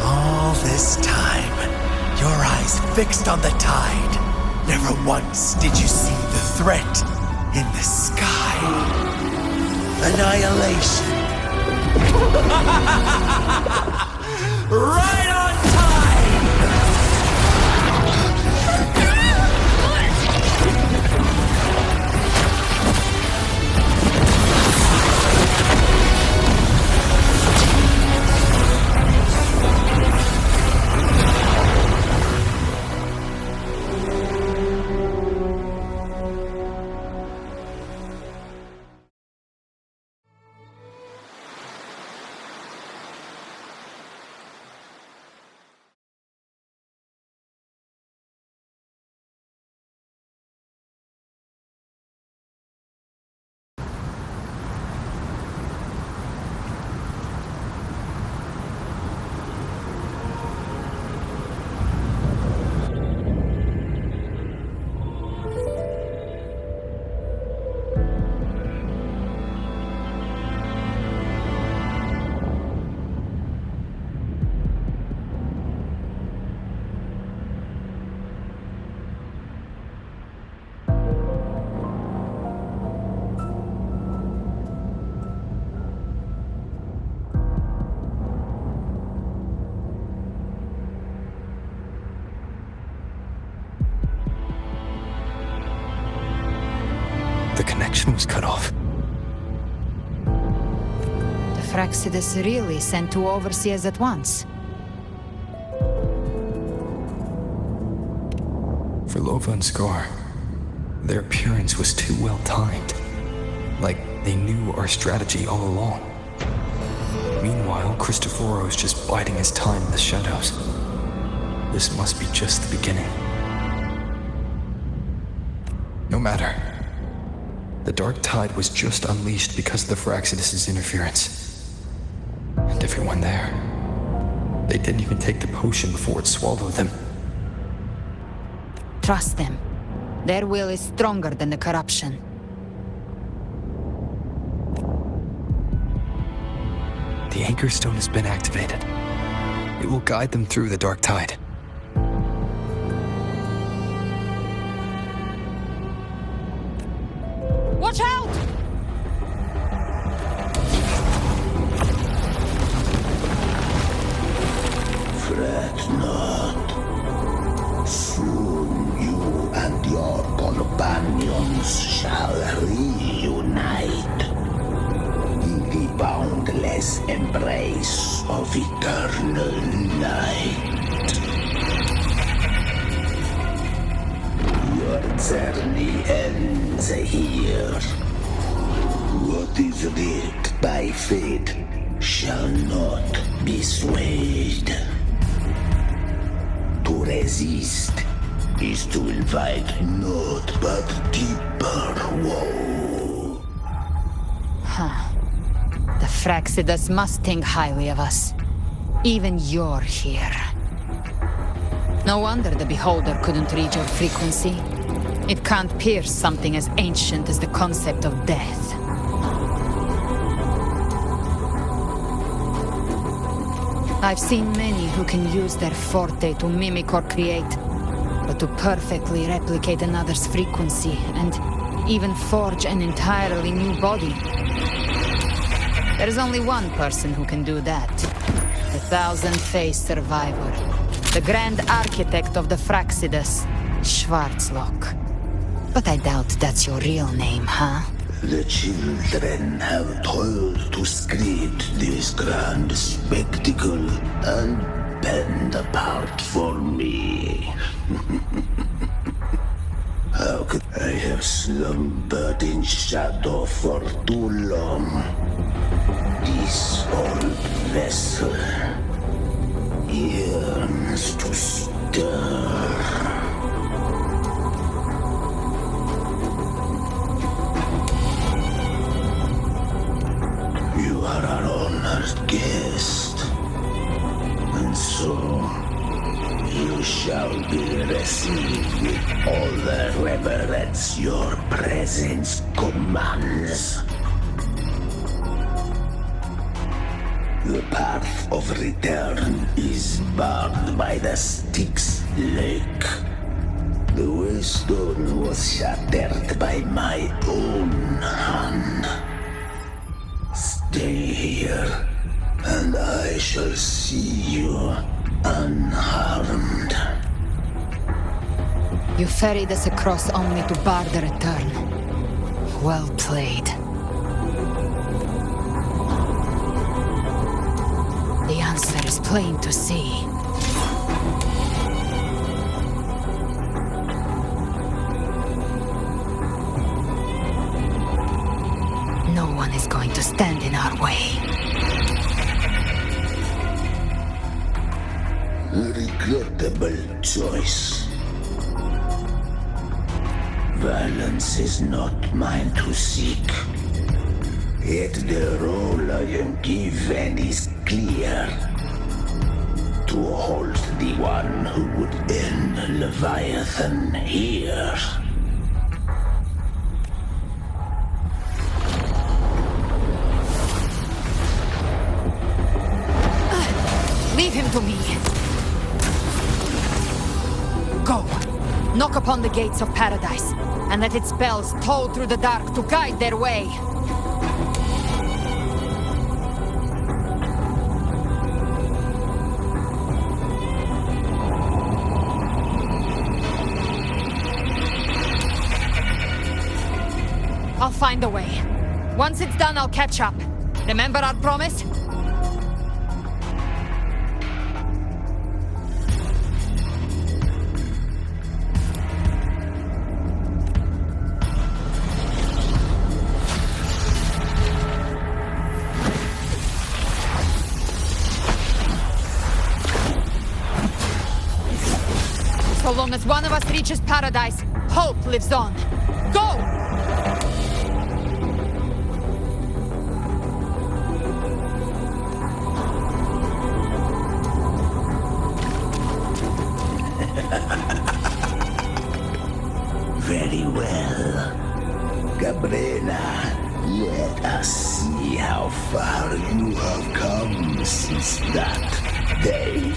All this time, your eyes fixed on the tide. Never once did you see the threat in the sky. Annihilation. Right on time! The connection was cut off. The Fraxidus really sent two overseers at once. For Lova and Scar, their appearance was too well timed. Like they knew our strategy all along. Meanwhile, Cristoforo's just biding his time in the shadows. This must be just the beginning. No matter. The dark tide was just unleashed because of the Fraxidus' interference. And everyone there, they didn't even take the potion before it swallowed them. Trust them. Their will is stronger than the corruption. The Anchor Stone has been activated. It will guide them through the dark tide. companions shall reunite in the boundless embrace of eternal night. Your journey ends here. What is writ by fate shall not be swayed. To resist is to invite naught but deeper woe. Huh. The Fraxidas must think highly of us. Even you're here. No wonder the Beholder couldn't read your frequency. It can't pierce something as ancient as the concept of death. I've seen many who can use their forte to mimic or create, but to perfectly replicate another's frequency and even forge an entirely new body. There's only one person who can do that. The thousand-faced survivor. The grand architect of the Fraxidas, Schwarzlock. But I doubt that's your real name, huh? The children have toiled to create this grand spectacle and bend apart for me. How could I have slumbered in shadow for too long? This old vessel yearns to stir. You are our honored guest, and so you shall be received with all the reverence your presence commands. The path of return is barred by the Styx Lake. The waystone was shattered by my own hand. Stay here, and I shall see you unharmed. You ferried us across only to bar the return. Well played. The answer is plain to see. No one is going to stand in our way. Regrettable choice. Violence is not mine to seek. Yet the role I am given is clear. To hold the one who would end Leviathan here. Leave him to me. Go. Knock upon the gates of paradise, and let its bells toll through the dark to guide their way. I'll find a way. Once it's done, I'll catch up. Remember our promise? So long as one of us reaches paradise, hope lives on. Go! Very well. Gabrina, let us see how far you have come since that day.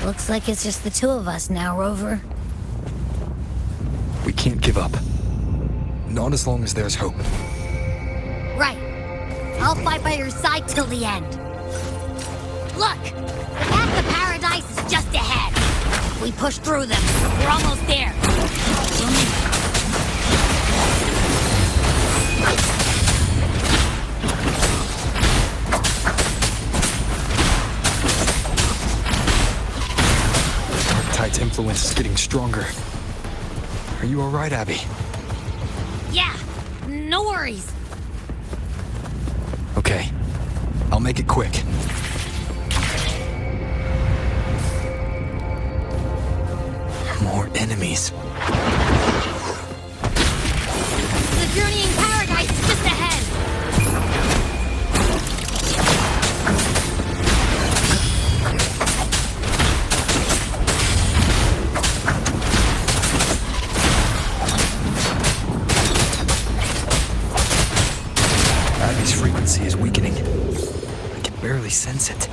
Looks like it's just the two of us now, Rover. We can't give up. Not as long as there's hope. Right. I'll fight by your side till the end. Look! The path to paradise is just ahead! we push through them. We're almost there. Tide's influence is getting stronger. Are you alright, Abby? Yeah, no worries. Okay, I'll make it quick. More enemies. The journey in paradise is just ahead. Abby's frequency is weakening. I can barely sense it.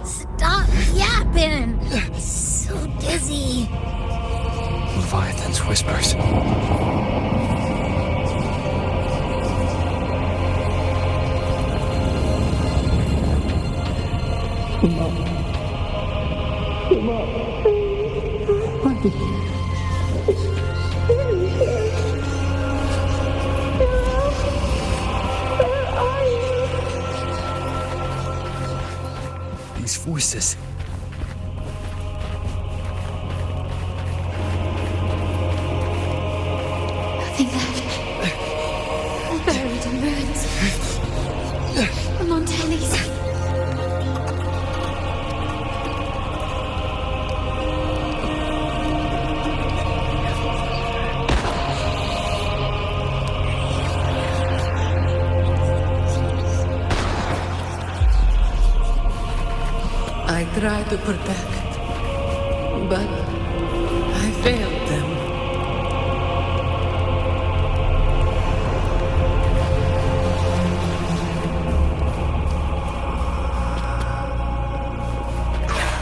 Stop yapping. So dizzy. Leviathan's whispers. These voices. Nothing left. All buried in ruins. The Montellis. I tried to protect, but I failed them.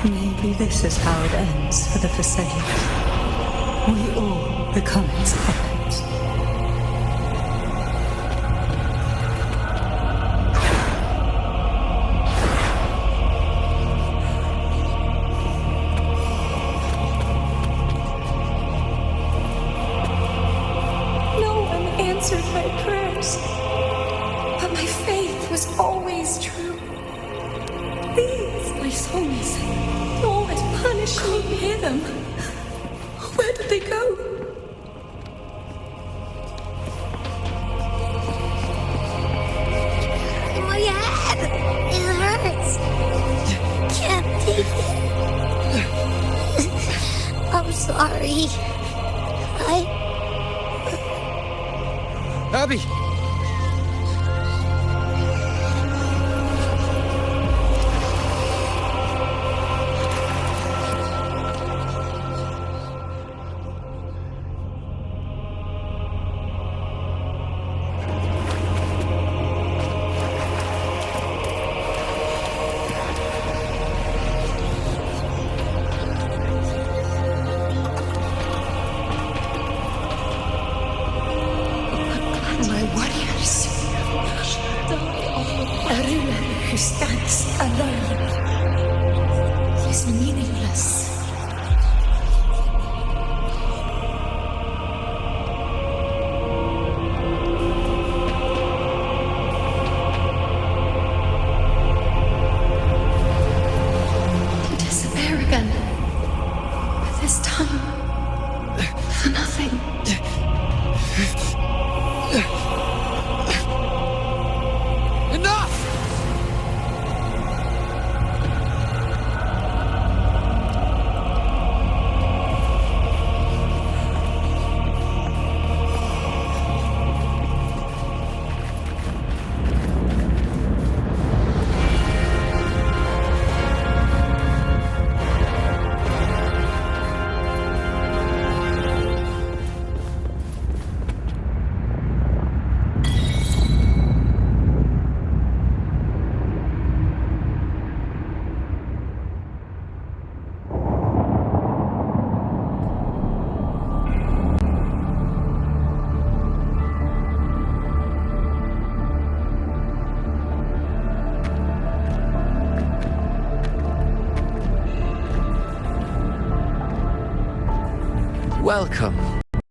Maybe this is how it ends for the Forsaken. We all become its puppets. No one answered my prayers, but my faith was always true. These, my souls, no one punished me. Hear them. Where did they go? My head! It hurts! Can't take it. I'm sorry. Abby! My warriors. A ruler who stands alone is meaningless. To disappear again. But this time, for nothing. Enough! Welcome,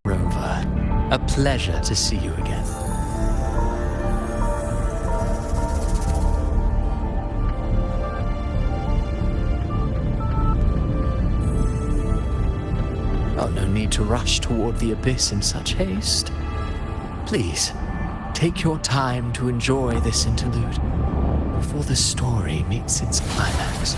Rover. A pleasure to see you again. Oh, no need to rush toward the abyss in such haste. Please, take your time to enjoy this interlude before the story meets its climax.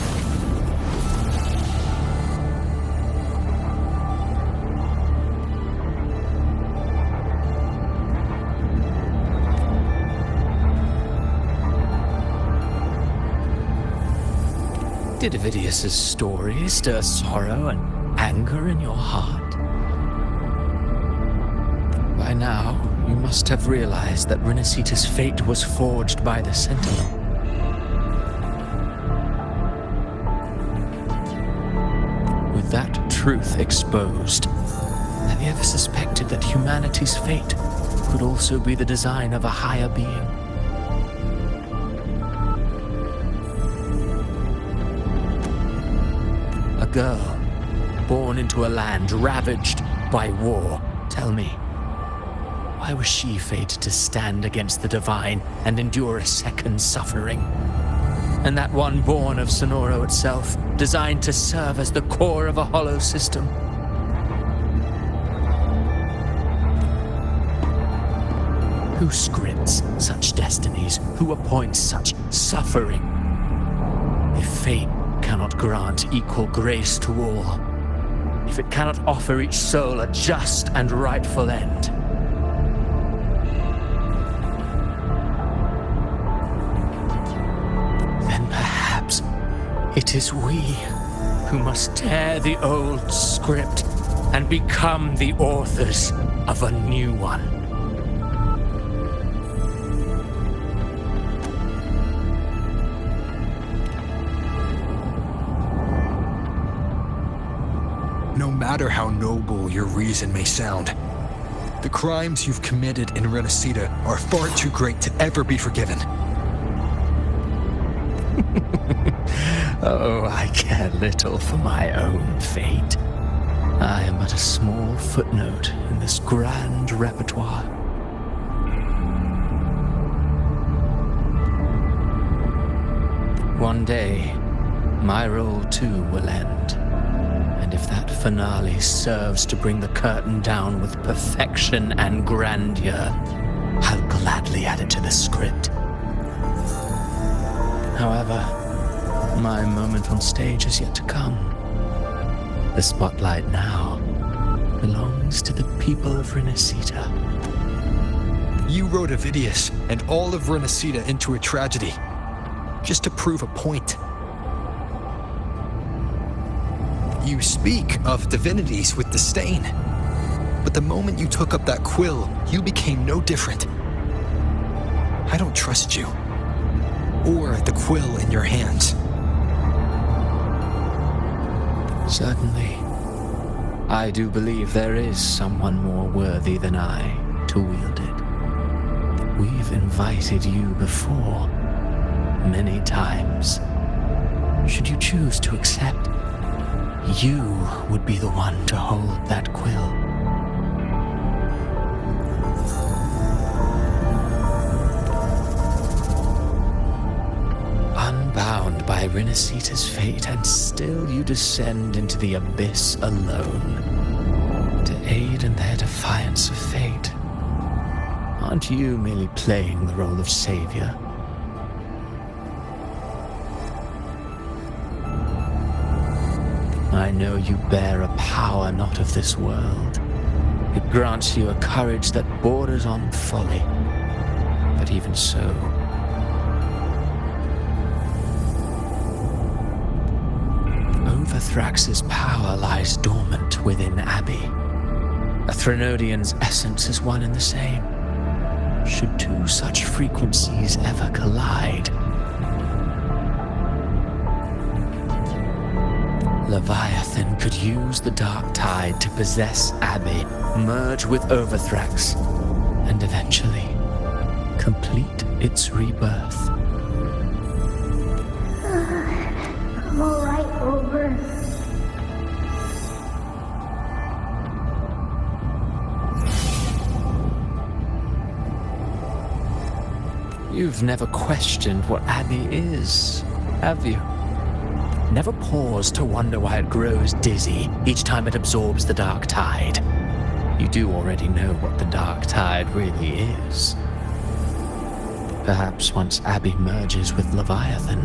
Did Avidius's story stir sorrow and anger in your heart? By now, you must have realized that Rinacita's fate was forged by the Sentinel. With that truth exposed, have you ever suspected that humanity's fate could also be the design of a higher being? A girl, born into a land ravaged by war. Tell me, why was she fated to stand against the divine and endure a second suffering? And that one born of Sonoro itself, designed to serve as the core of a hollow system? Who scripts such destinies? Who appoints such suffering? If fate cannot grant equal grace to all, if it cannot offer each soul a just and rightful end, then perhaps it is we who must tear the old script and become the authors of a new one. No matter how noble your reason may sound, the crimes you've committed in Rinacita are far too great to ever be forgiven. Oh, I care little for my own fate. I am but a small footnote in this grand repertoire. One day, my role too will end. And if that finale serves to bring the curtain down with perfection and grandeur, I'll gladly add it to the script. However, my moment on stage is yet to come. The spotlight now belongs to the people of Rinacita. You wrote Avidius and all of Rinacita into a tragedy, just to prove a point. You speak of divinities with disdain, but the moment you took up that quill, you became no different. I don't trust you, or the quill in your hands. Certainly. I do believe there is someone more worthy than I to wield it. We've invited you before, many times. Should you choose to accept, you would be the one to hold that quill. Unbound by Rinacita's fate, and still you descend into the abyss alone to aid in their defiance of fate. Aren't you merely playing the role of savior? I know you bear a power not of this world. It grants you a courage that borders on folly. But even so, Overthrax's power lies dormant within Abbey. A Threnodian's essence is one and the same. Should two such frequencies ever collide, Leviathan could use the dark tide to possess Abbey, merge with Overthrax, and eventually complete its rebirth. I'm alright, Rover. You've never questioned what Abby is, have you? Never paused to wonder why it grows dizzy each time it absorbs the dark tide. You do already know what the dark tide really is. Perhaps once Abby merges with Leviathan,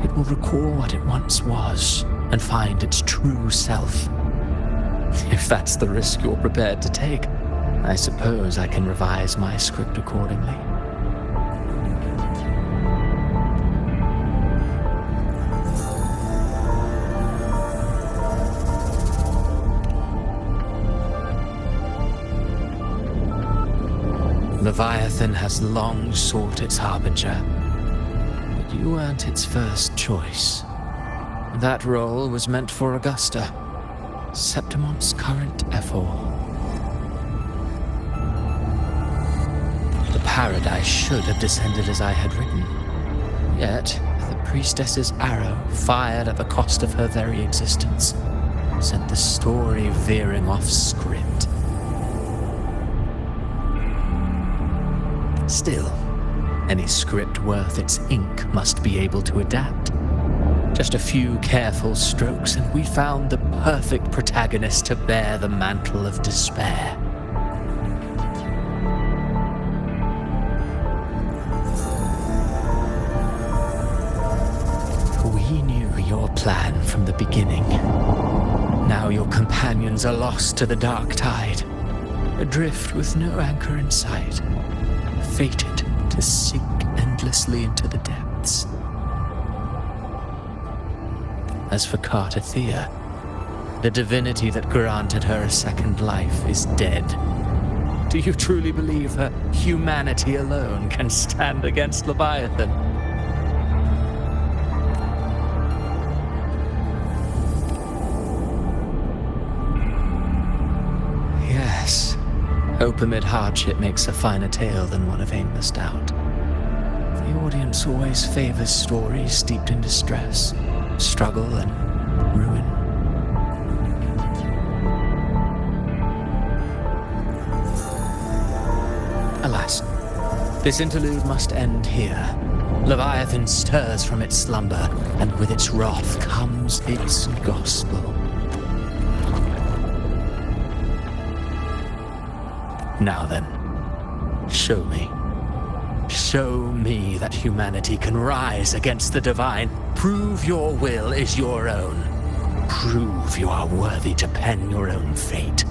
it will recall what it once was and find its true self. If that's the risk you're prepared to take, I suppose I can revise my script accordingly. Leviathan has long sought its harbinger, but you weren't its first choice. That role was meant for Augusta, Septimont's current ephor. The paradise should have descended as I had written. Yet, the priestess's arrow, fired at the cost of her very existence, sent the story veering off script. Still, any script worth its ink must be able to adapt. Just a few careful strokes and we found the perfect protagonist to bear the mantle of despair. We knew your plan from the beginning. Now your companions are lost to the dark tide, adrift with no anchor in sight, fated to sink endlessly into the depths. As for Cartathea, the divinity that granted her a second life is dead. Do you truly believe her humanity alone can stand against Leviathan? Yes, hope amid hardship makes a finer tale than one of aimless doubt. The audience always favors stories steeped in distress, struggle, and ruin. Alas, this interlude must end here. Leviathan stirs from its slumber, and with its wrath comes its gospel. Now then, show me. Show me that humanity can rise against the divine. Prove your will is your own. Prove you are worthy to pen your own fate.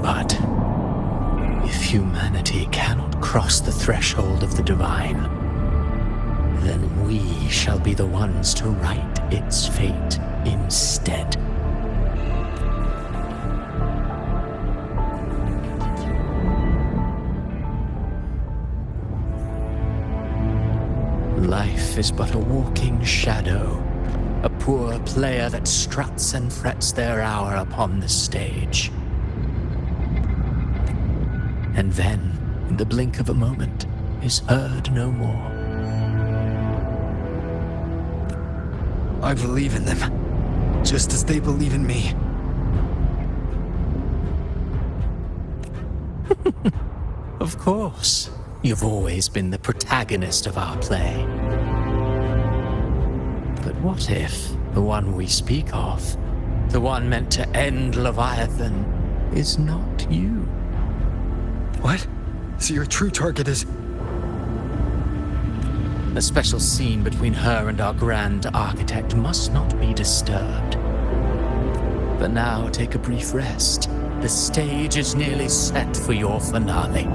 But if humanity cannot cross the threshold of the divine, then we shall be the ones to write its fate instead. Life is but a walking shadow, a poor player that struts and frets their hour upon the stage. And then, in the blink of a moment, is heard no more. I believe in them, just as they believe in me. Of course. You've always been the protagonist of our play. But what if the one we speak of, the one meant to end Leviathan, is not you? What? So your true target is... The special scene between her and our grand architect must not be disturbed. But now take a brief rest. The stage is nearly set for your finale.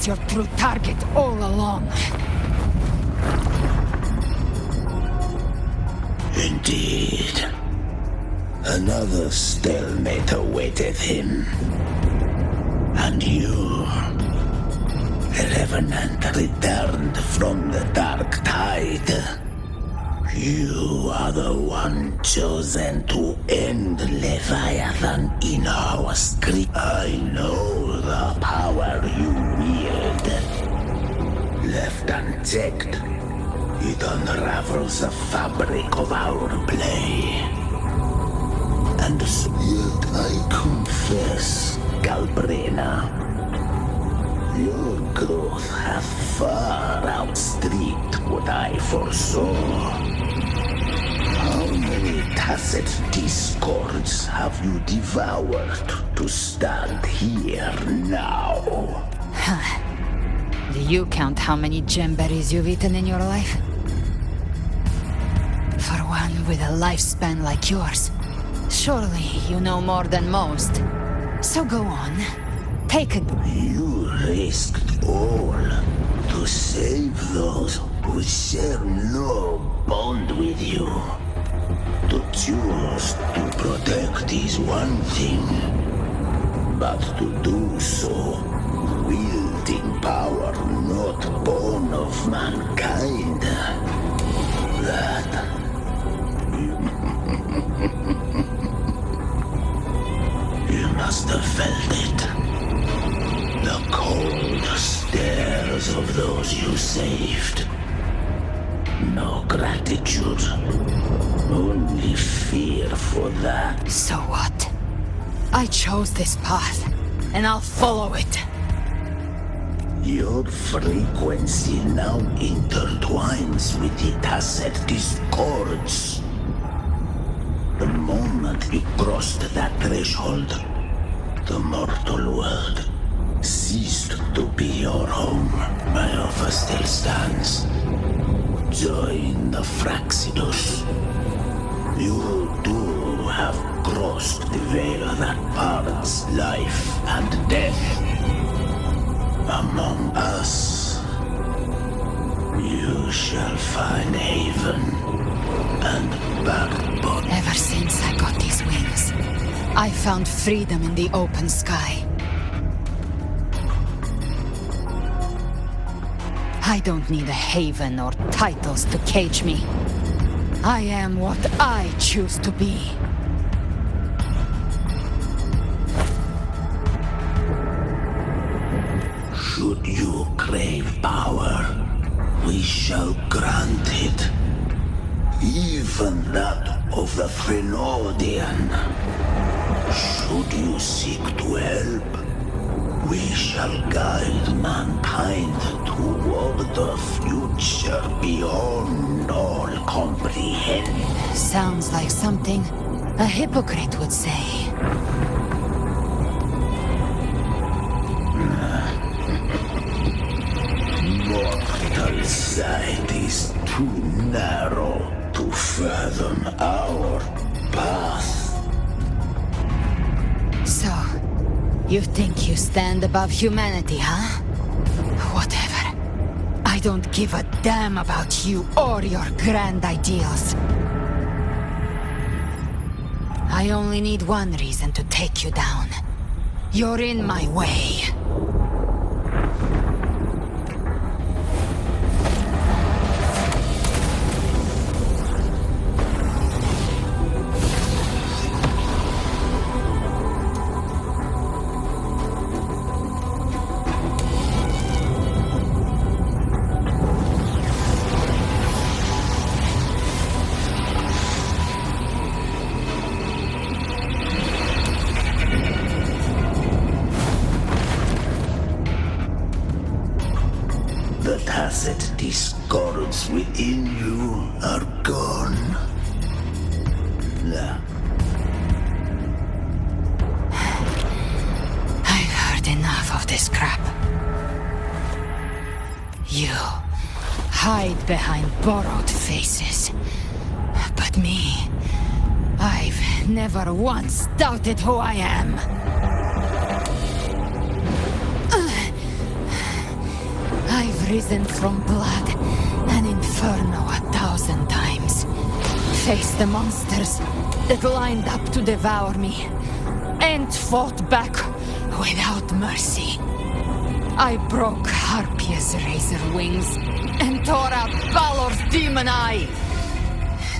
was your true target all along. Indeed. Another stalemate awaited him. And you, a revenant returned from the dark tide. You are the one chosen to end Leviathan in our script. I know the power you wield. Left unchecked, it unravels the fabric of our play. And yet I confess, Galbrina, your growth hath far outstripped what I foresaw. How many tacit discords have you devoured to stand here now? Do you count how many gemberries you've eaten in your life? For one with a lifespan like yours, surely you know more than most. So go on, take it. You risked all to save those who share no bond with you. To choose to protect is one thing, but to do so wielding power not born of mankind, that... You must have felt it. The cold stares of those you saved. No gratitude, only fear for that. So what? I chose this path, and I'll follow it. Your frequency now intertwines with the tacit discords. The moment you crossed that threshold, the mortal world ceased to be your home. My offer still stands. Join the Fraxidus. You too have crossed the veil that parts life and death. Among us, you shall find haven and backbone. Ever since I got these wings, I found freedom in the open sky. I don't need a haven or titles to cage me. I am what I choose to be. Should you crave power, we shall grant it. Even that of the Thenodian. Should you seek to help, we shall guide mankind toward the future beyond all comprehension. Sounds like something a hypocrite would say. Mortal sight is too narrow to fathom our path. So, you think you stand above humanity, huh? Whatever. I don't give a damn about you or your grand ideals. I only need one reason to take you down. You're in my way. The tacit discords within you are gone. I've heard enough of this crap. You hide behind borrowed faces. But me, I've never once doubted who I am. risen from blood, an inferno 1,000 times. Faced the monsters that lined up to devour me, and fought back without mercy. I broke Harpia's razor wings and tore out Balor's demon eye.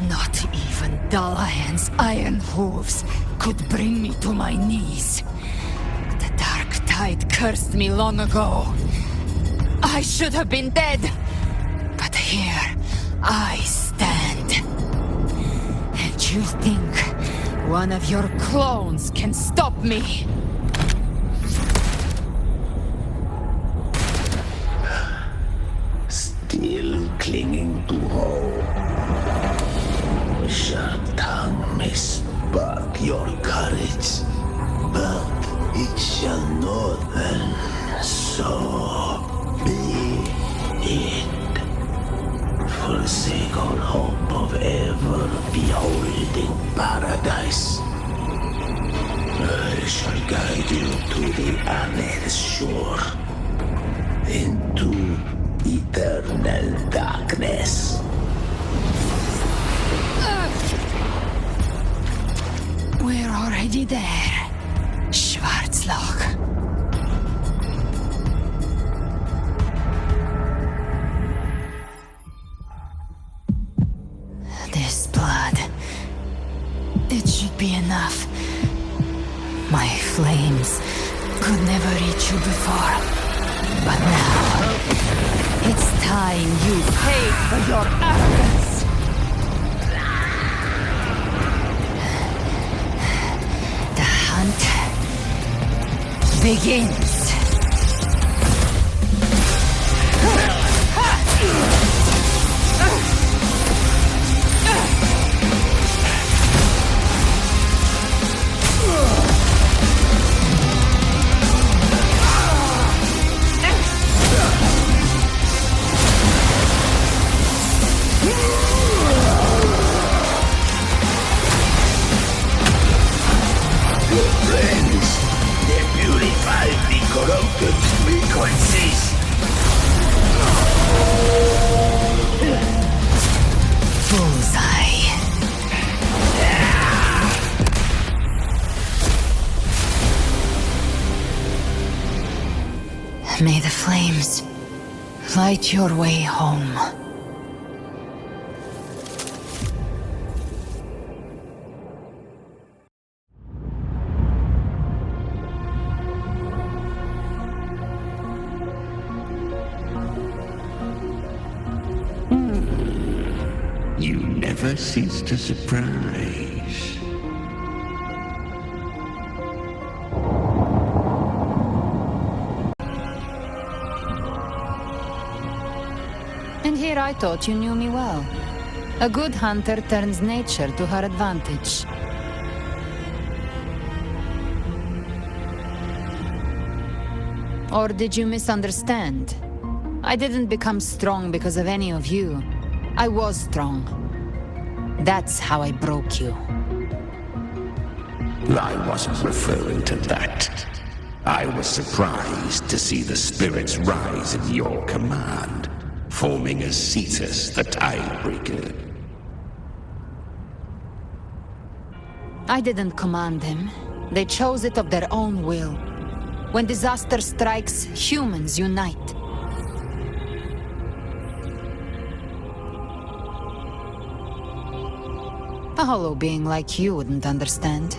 Not even Dalahan's iron hooves could bring me to my knees. The dark tide cursed me long ago. I should have been dead, but here I stand. And you think one of your clones can stop me? Still clinging to hope. Sharp tongue may spark your courage, but it shall not end. So be it. Forsake all hope of ever beholding paradise. I shall guide you to the Amanecer shore, into eternal darkness. We're already there, Schwarzloch. This blood, it should be enough. My flames could never reach you before, but now it's time you paid for your arrogance. Begins. Corrupted frequencies. Bullseye. May the flames light your way home. Never cease to surprise. And here I thought you knew me well. A good hunter turns nature to her advantage. Or did you misunderstand? I didn't become strong because of any of you. I was strong. That's how I broke you. I wasn't referring to that. I was surprised to see the spirits rise in your command, forming as Cetus the Tidebreaker. I didn't command them. They chose it of their own will. When disaster strikes, humans unite. A hollow being like you wouldn't understand.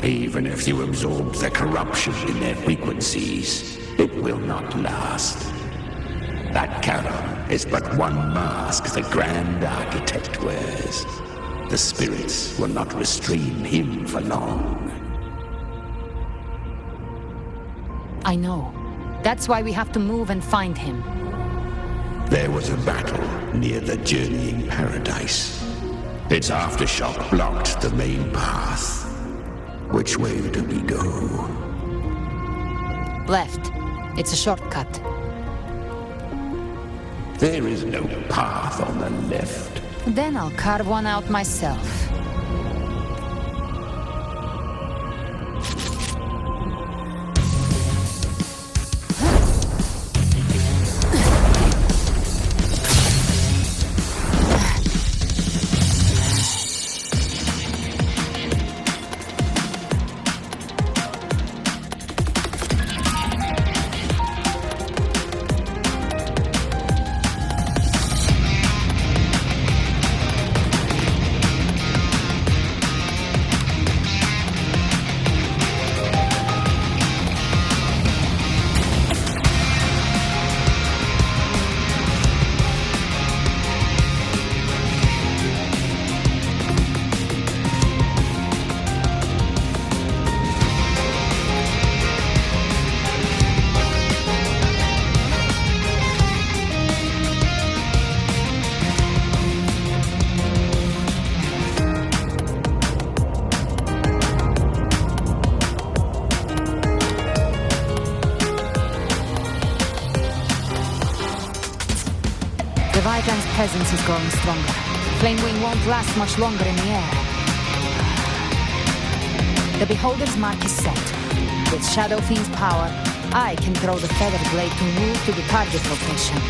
Even if you absorb the corruption in their frequencies, it will not last. That Charon is but one mask the Grand Architect wears. The spirits will not restrain him for long. I know. That's why we have to move and find him. There was a battle near the Journeying Paradise. Its aftershock blocked the main path. Which way do we go? Left. It's a shortcut. There is no path on the left. Then I'll carve one out myself. Leviathan's presence is growing stronger. Flamewing won't last much longer in the air. The Beholder's mark is set. With Shadow Fiend's power, I can throw the feather blade to move to the target location.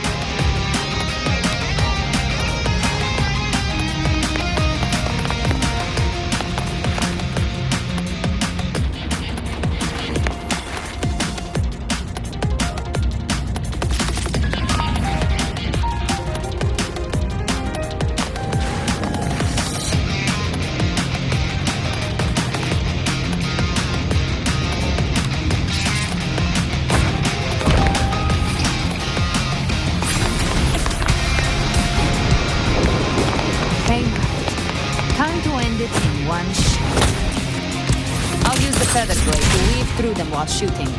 Through them while shooting.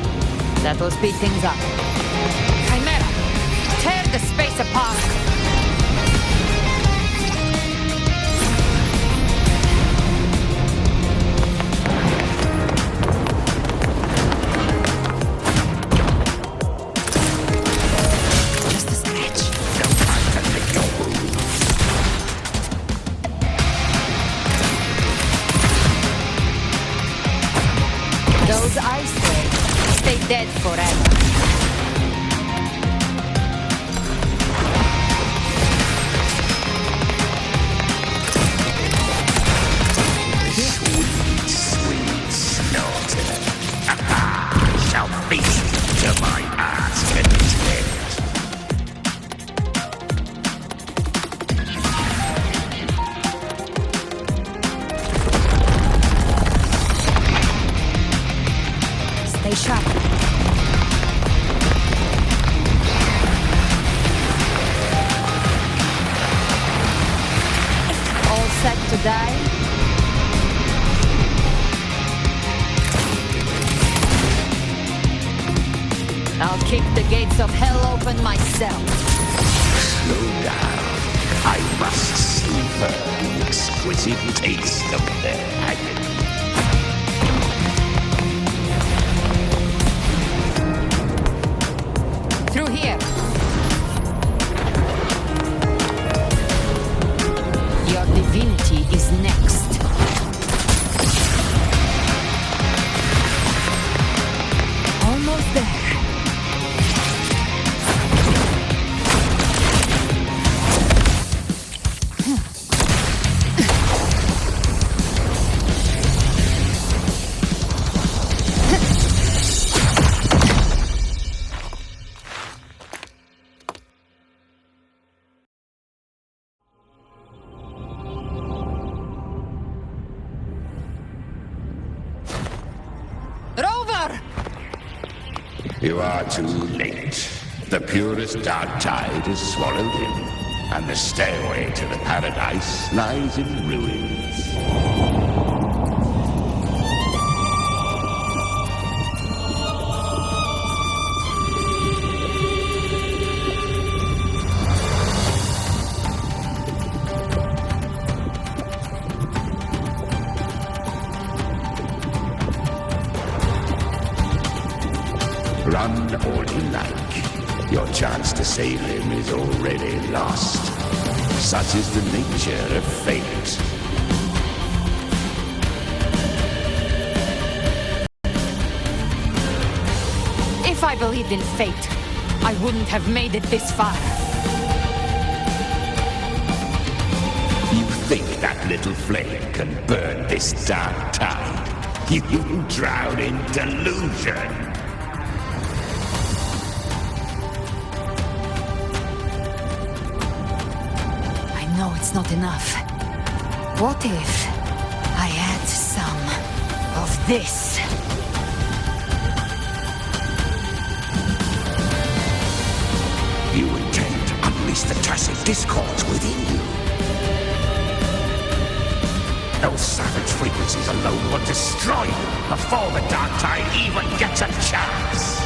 That'll speed things up. Chimera! Tear the space apart! Just a scratch. Those ice waves stay dead forever. Sweet slaughter. Shall feast to my heart's content. Stay sharp. All set to die? I'll kick the gates of hell open myself. Slow down. I must savor the exquisite taste of their agony. Through here. Your divinity is next. Almost there. You are too late. The purest dark tide is swallowed in, and the stairway to the paradise lies in ruins. Run all you like. Your chance to save him is already lost. Such is the nature of fate. If I believed in fate, I wouldn't have made it this far. You think that little flame can burn this dark tide? You drown in delusion. No, it's not enough. What if I add some of this? You intend to unleash the tacit discords within you. Those savage frequencies alone will destroy you before the dark tide even gets a chance.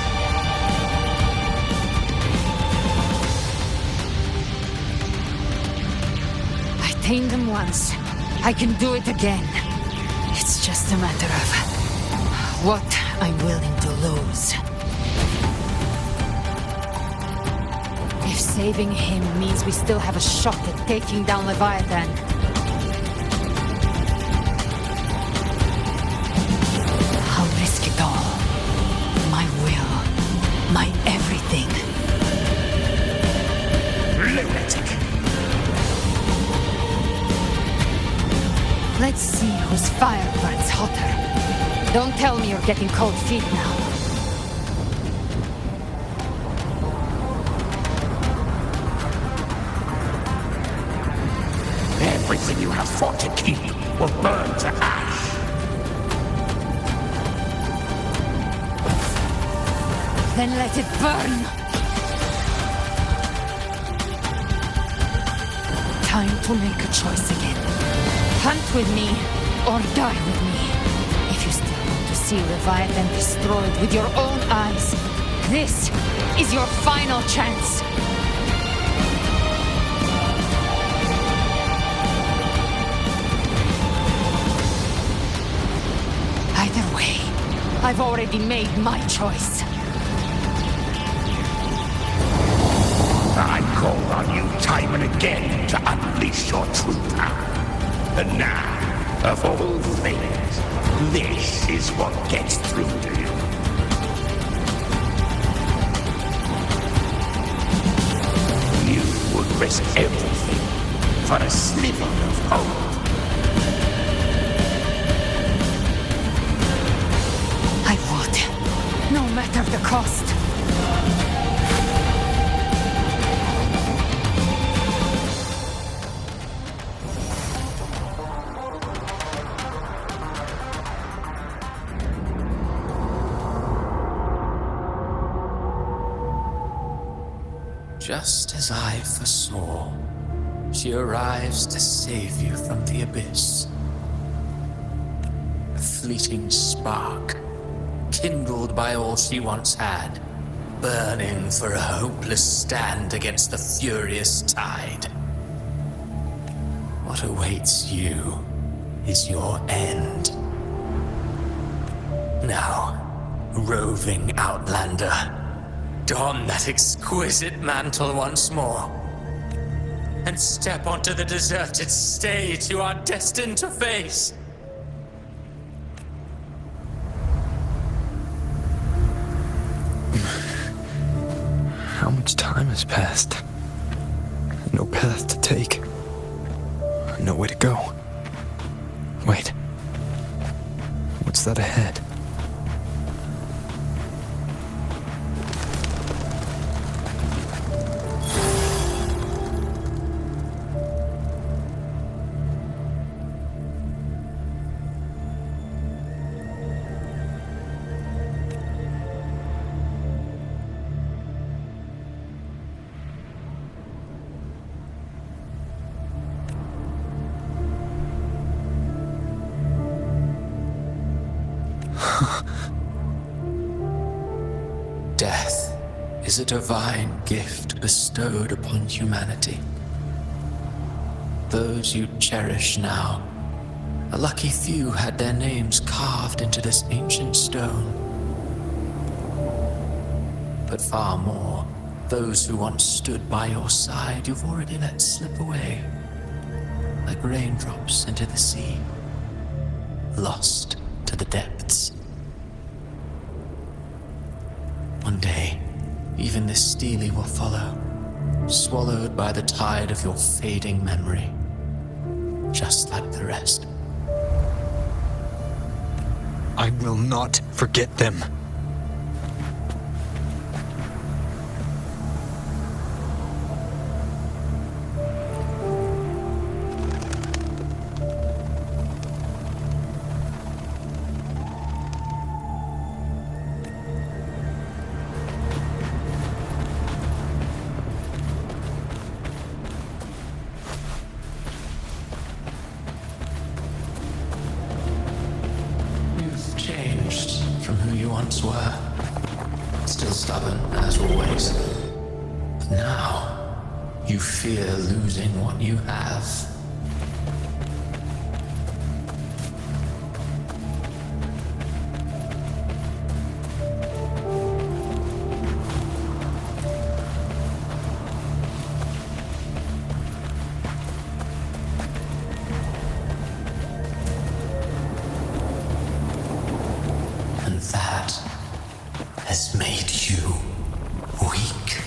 Tame them once. I can do it again. It's just a matter of what I'm willing to lose. If Saving him means we still have a shot at taking down Leviathan. I'll risk it all. My will. My everything. Lunatic! Let's see whose fire burns hotter. Don't tell me you're getting cold feet now. Everything you have fought to keep will burn to ash. Then let it burn! Time to make a choice again. Hunt with me, or die with me. If you still want to see Leviathan destroyed with your own eyes, this is your final chance. Either way, I've already made my choice. I called on you time and again to unleash your true power. And now, of all things, this is what gets through to you. You would risk everything for a sliver of hope. I would, no matter the cost. Just as I foresaw, she arrives to save you from the abyss. A fleeting spark, kindled by all she once had, burning for a hopeless stand against the furious tide. What awaits you is your end. Now, roving outlander, don that exquisite mantle once more, and step onto the deserted stage you are destined to face. How much time has passed? No path to take. No way to go. Wait. What's that ahead? Death is a divine gift bestowed upon humanity. Those you cherish now, a lucky few had their names carved into this ancient stone. But far more, those who once stood by your side you've already let slip away, like raindrops into the sea, lost to the depths. One day, even this Steely will follow, swallowed by the tide of your fading memory, just like the rest. I will not forget them. Were still stubborn as always. But now you fear losing what you have. has made you weak.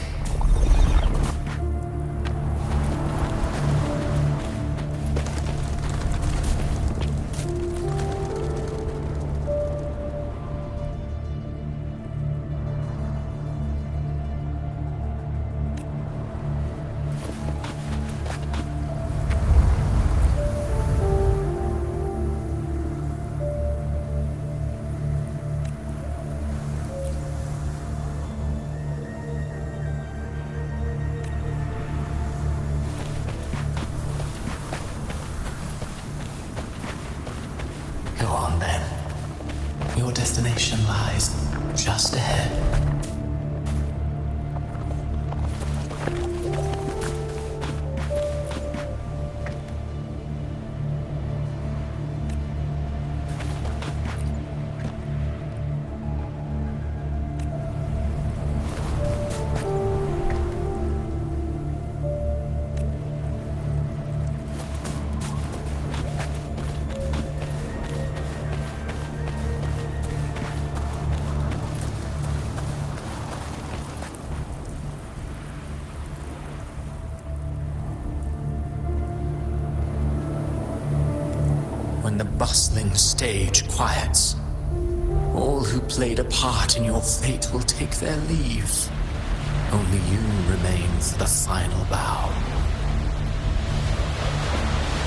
Go on then. Your destination lies just ahead. When the bustling stage quiets, all who played a part in your fate will take their leave. Only you remain for the final bow.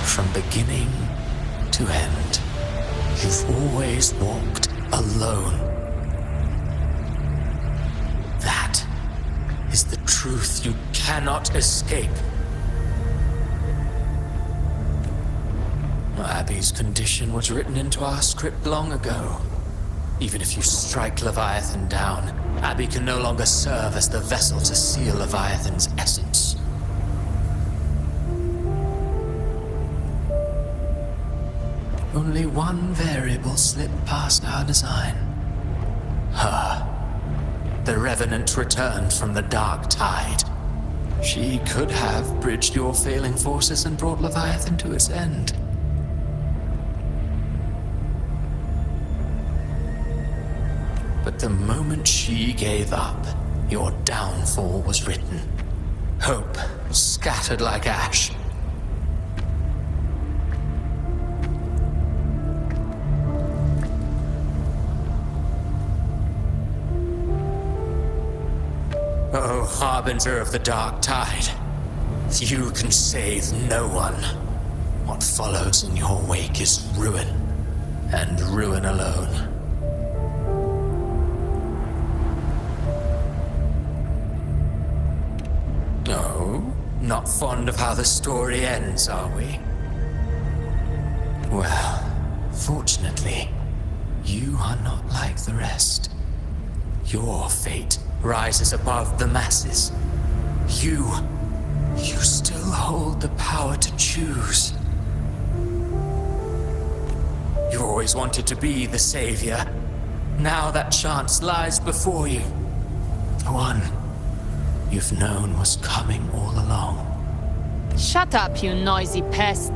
From beginning to end, you've always walked alone. That is the truth you cannot escape. Abby's condition was written into our script long ago. Even if you strike Leviathan down, Abby can no longer serve as the vessel to seal Leviathan's essence. Only one variable slipped past our design. Her. The Revenant returned from the Dark Tide. She could have bridged your failing forces and brought Leviathan to its end. But the moment she gave up, your downfall was written. Hope scattered like ash. Oh, harbinger of the Dark Tide, you can save no one. What follows in your wake is ruin, and ruin alone. No, not fond of how the story ends, are we? Well, fortunately, you are not like the rest. Your fate rises above the masses. You still hold the power to choose. You always wanted to be the savior. Now that chance lies before you. The one you've known was coming all along. Shut up, you noisy pest.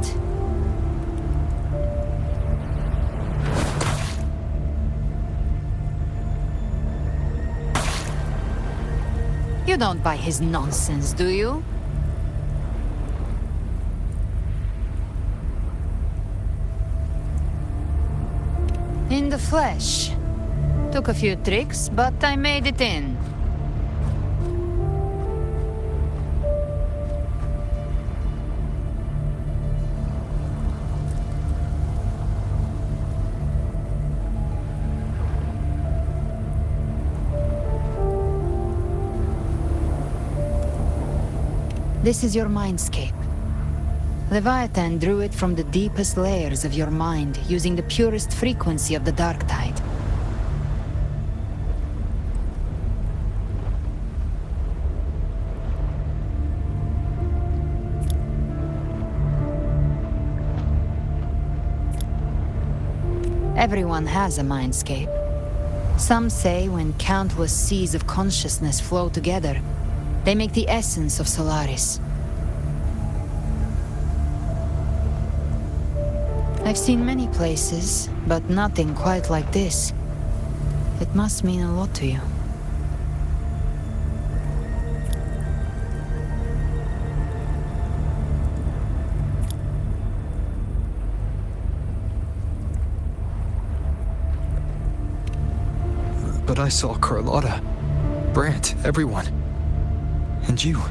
You don't buy his nonsense, do you? In the flesh. Took a few tricks, but I made it in. This is your mindscape. Leviathan drew it from the deepest layers of your mind, using the purest frequency of the Dark Tide. Everyone has a mindscape. Some say when countless seas of consciousness flow together, they make the essence of Solaris. I've seen many places, but nothing quite like this. It must mean a lot to you. But I saw Carlotta, Brant, everyone. And you.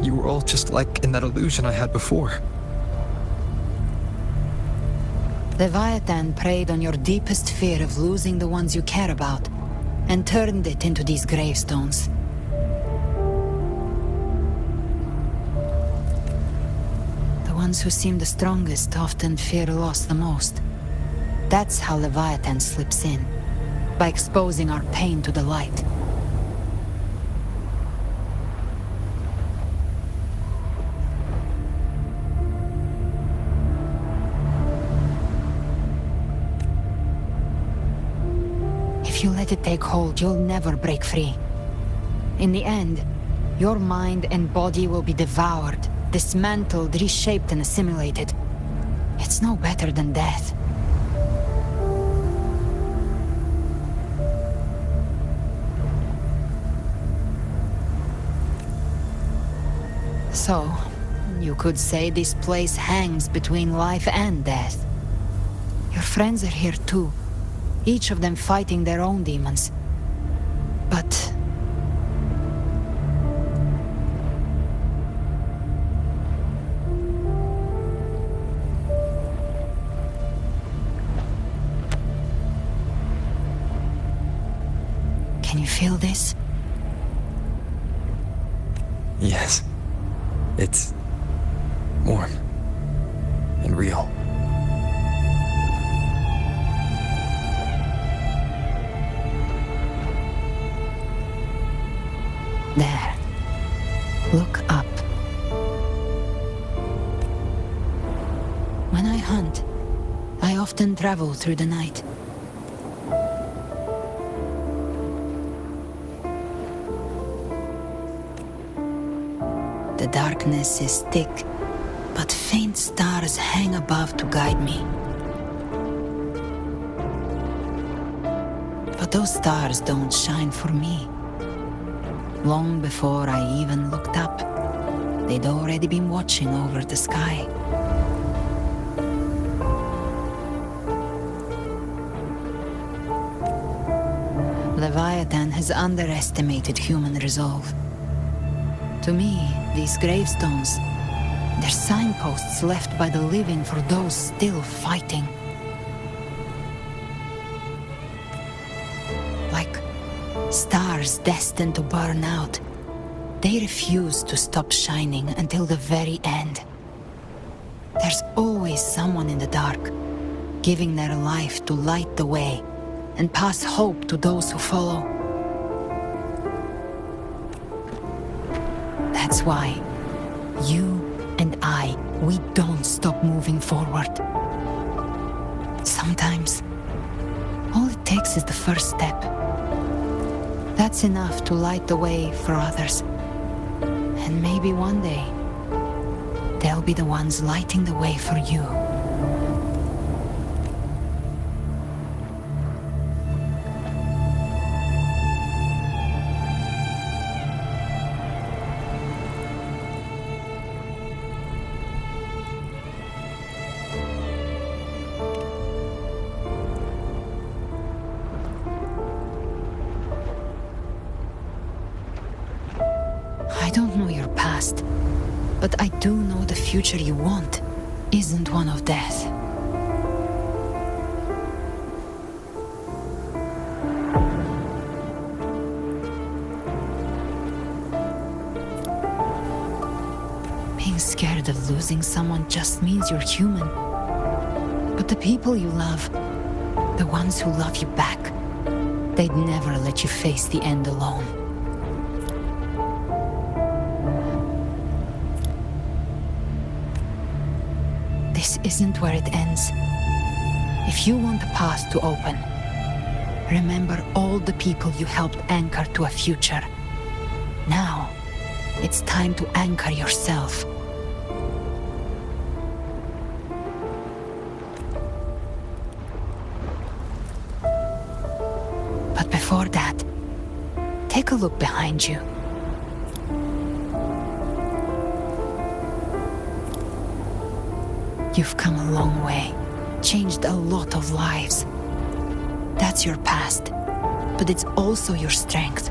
You were all just like in that illusion I had before. Leviathan preyed on your deepest fear of losing the ones you care about, and turned it into these gravestones. The ones who seem the strongest often fear loss the most. That's how Leviathan slips in, by exposing our pain to the light. If you let it take hold, you'll never break free. In the end, your mind and body will be devoured, dismantled, reshaped, and assimilated. It's no better than death. So, you could say this place hangs between life and death. Your friends are here too, each of them fighting their own demons. But... can you feel this? Yes. It's warm and real. There. Look up. When I hunt, I often travel through the night. The darkness is thick, but faint stars hang above to guide me. But those stars don't shine for me. Long before I even looked up, they'd already been watching over the sky. Leviathan has underestimated human resolve. To me, these gravestones, they're signposts left by the living for those still fighting. Like stars destined to burn out, they refuse to stop shining until the very end. There's always someone in the dark, giving their life to light the way and pass hope to those who follow. That's why you and I, we don't stop moving forward. Sometimes, all it takes is the first step. That's enough to light the way for others. And maybe one day, they'll be the ones lighting the way for you. I don't know your past, but I do know the future you want isn't one of death. Being scared of losing someone just means you're human. But the people you love, the ones who love you back, they'd never let you face the end alone. This isn't where it ends. If you want the past to open, remember all the people you helped anchor to a future. Now, it's time to anchor yourself. But before that, take a look behind you. You've come a long way, changed a lot of lives. That's your past. but it's also your strength.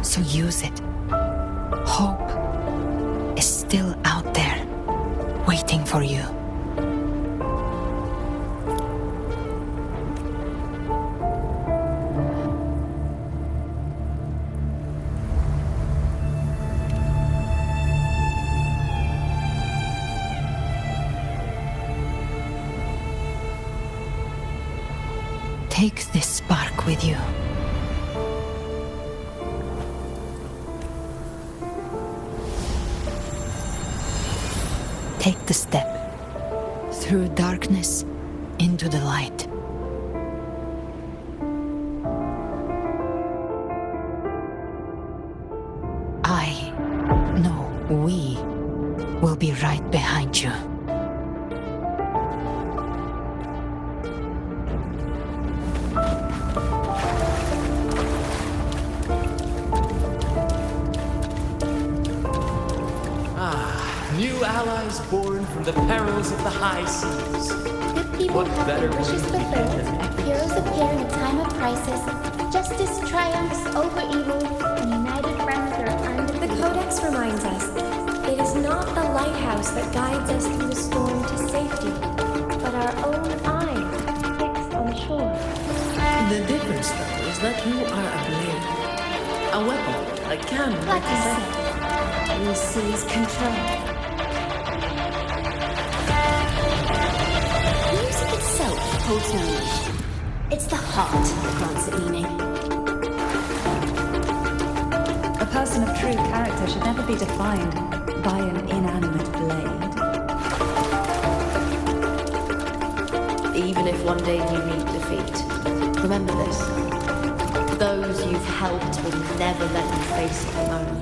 So use it. Hope is still out there, waiting for you. Take this spark with you. Take the step through darkness into the light. I know we will be right behind you. New allies born from the perils of the high seas. Good people have their wishes fulfilled. Heroes appear in a time of crisis. Justice triumphs over evil, and united friends are under the Codex reminds us, it is not the lighthouse that guides us through the storm to safety, but our own eyes fixed on shore. The difference, though, is that you are a blade. A weapon, a cannon. Like I said, we seize control. Music itself holds no meaning. It's the heart that grants it meaning. A person of true character should never be defined by an inanimate blade. Even if one day you meet defeat, remember this. Those you've helped will never let you face it alone.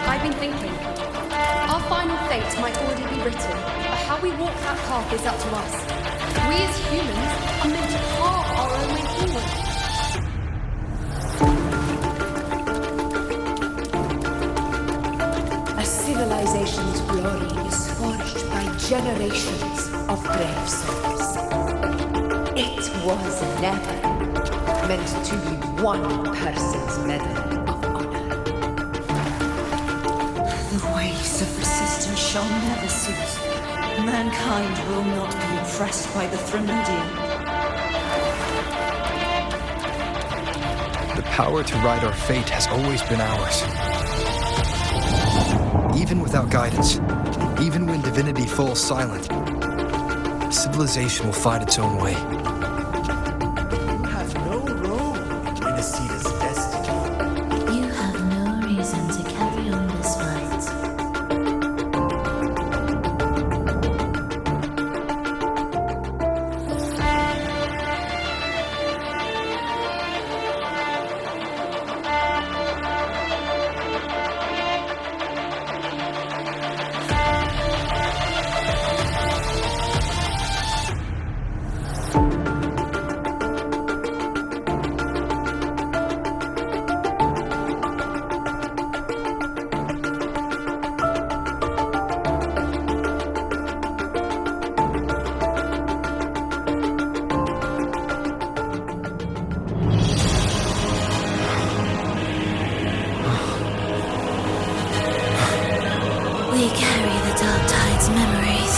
I've been thinking. Our final fate might already be written, but how we walk that path is up to us. We as humans are meant to carve our own way forward. A civilization's glory is forged by generations of brave souls. It was never meant to be one person's medal of honor. The waves of resistance shall never cease. Mankind will not be oppressed by the Threnodian. The power to ride our fate has always been ours. Even without guidance, even when divinity falls silent, civilization will find its own way. You have no role in Rinacita's destiny. You have no reason to carry on this fight. We carry the Dark Tide's memories.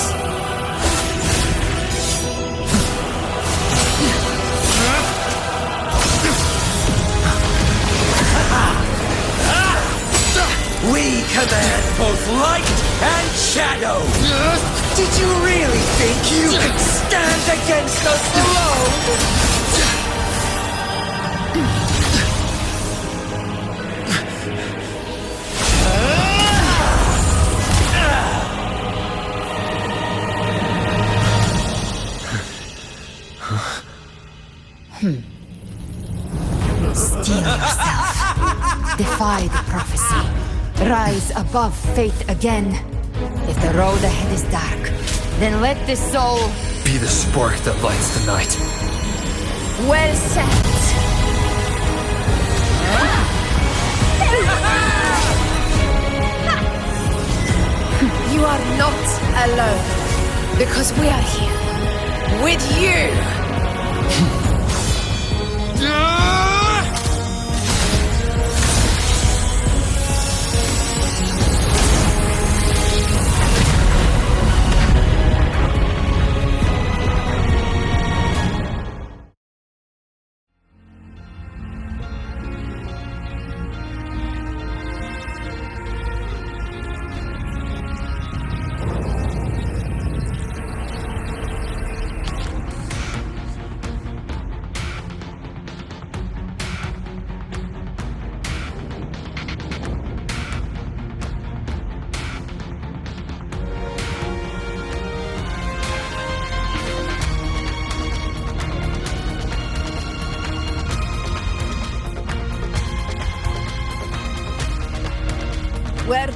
We command both light and shadow! Did you really think you could stand against us alone? Steel yourself. Defy the prophecy. Rise above fate again. If the road ahead is dark, then let the soul be the spark that lights the night. Well said. You are not alone, because we are here with you.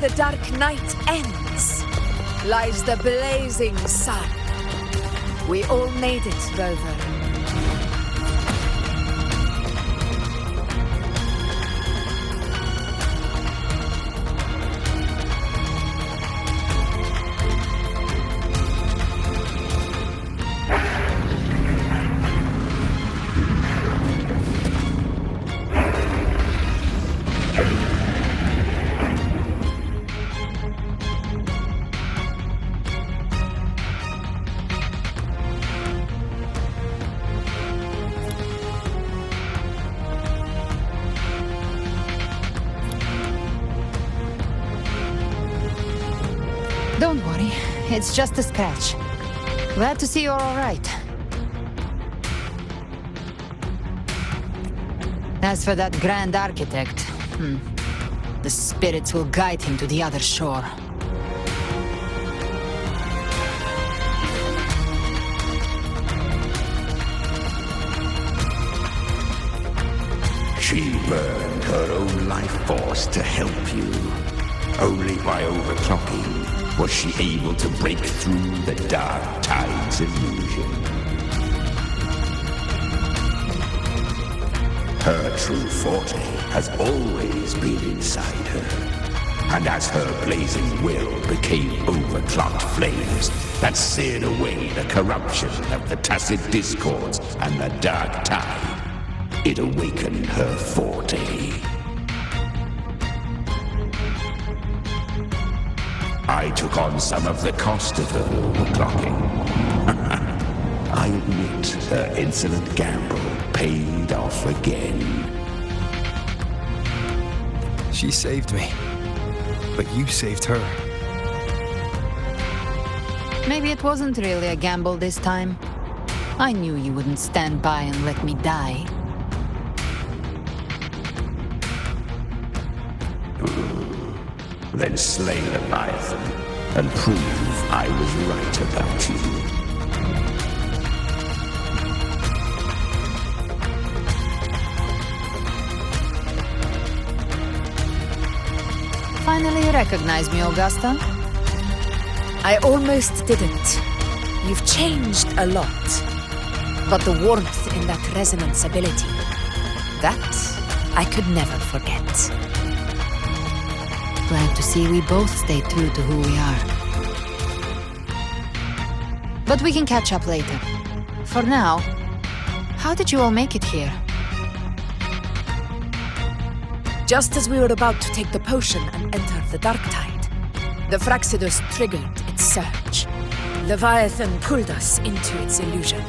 the dark night ends lies the blazing sun. We all made it, Rover. Don't worry, it's just a scratch. Glad to see you're all right. As for that Grand Architect, the spirits will guide him to the other shore. She burned her own life force to help you. Only by overclocking was she able to break through the dark tide's illusion. Her true forte has always been inside her. And as her blazing will became overclocked flames that seared away the corruption of the tacit discords and the dark tide, it awakened her forte. I took on some of the cost of her overclocking. I admit her insolent gamble paid off again. She saved me, but you saved her. Maybe it wasn't really a gamble this time. I knew you wouldn't stand by and let me die. Then slay Leviathan and prove I was right about you. Finally you recognize me, Augusta? I almost didn't. You've changed a lot. But the warmth in that resonance ability, that I could never forget. Glad to see we both stay true to who we are. But we can catch up later. For now, how did you all make it here? Just as we were about to take the potion and enter the dark tide, the Fraxidus triggered its surge. Leviathan pulled us into its illusion.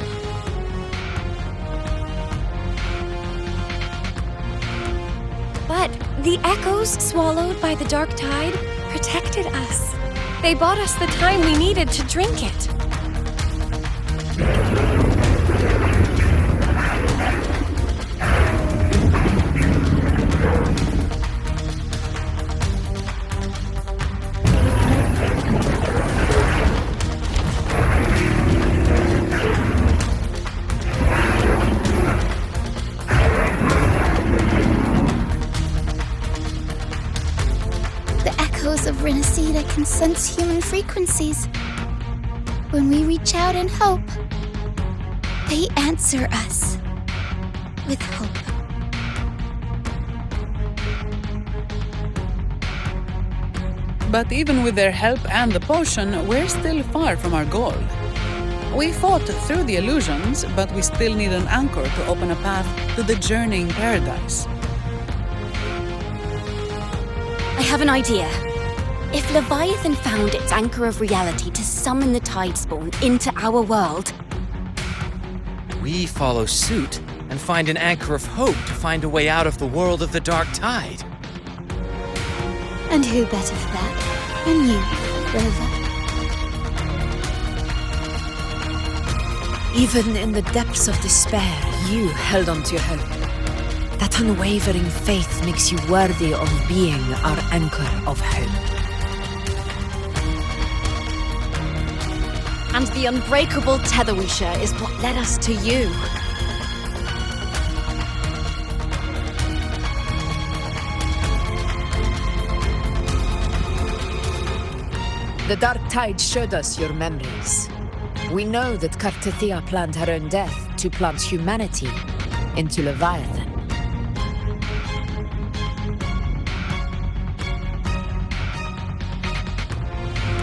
But the echoes swallowed by the dark tide protected us. They bought us the time we needed to drink it. Of Rinacita can sense human frequencies. When we reach out in hope, they answer us with hope. But even with their help and the potion, we're still far from our goal. We fought through the illusions, but we still need an anchor to open a path to the journeying paradise. I have an idea. If Leviathan found its anchor of reality to summon the Tidespawn into our world, we follow suit and find an anchor of hope to find a way out of the world of the dark tide. And who better for that than you, Rover? Even in the depths of despair, you held on to your hope. That unwavering faith makes you worthy of being our anchor of hope. and the unbreakable tether we share is what led us to you. The dark tide showed us your memories. We know that Kartathea planned her own death to plant humanity into Leviathan.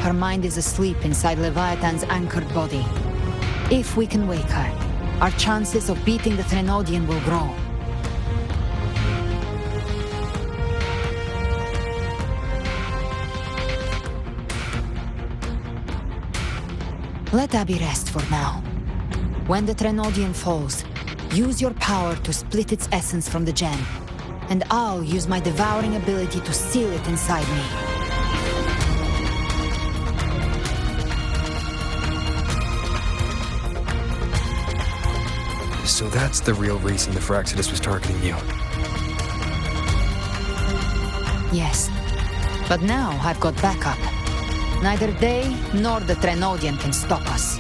Her mind is asleep inside Leviathan's anchored body. If we can wake her, our chances of beating the Threnodian will grow. Let Abby rest for now. When the Threnodian falls, use your power to split its essence from the gem, and I'll use my devouring ability to seal it inside me. So that's the real reason the Phyrexidus was targeting you. Yes, but now I've got backup. Neither they nor the Threnodian can stop us.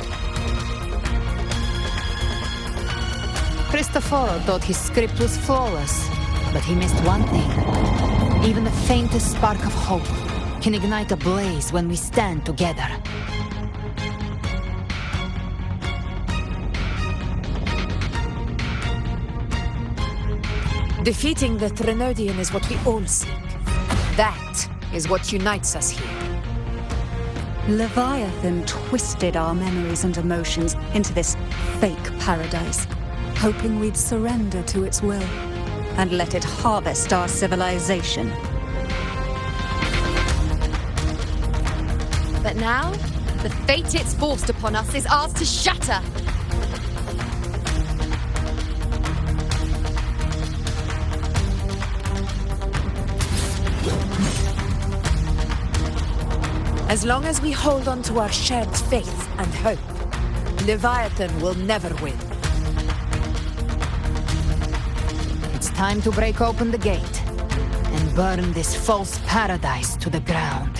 Cristoforo thought his script was flawless, but he missed one thing. Even the faintest spark of hope can ignite a blaze when we stand together. Defeating the Threnodian is what we all seek. That is what unites us here. Leviathan twisted our memories and emotions into this fake paradise, hoping we'd surrender to its will and let it harvest our civilization. But now, the fate it's forced upon us is ours to shatter. As long as we hold on to our shared faith and hope, Leviathan will never win. It's time to break open the gate and burn this false paradise to the ground.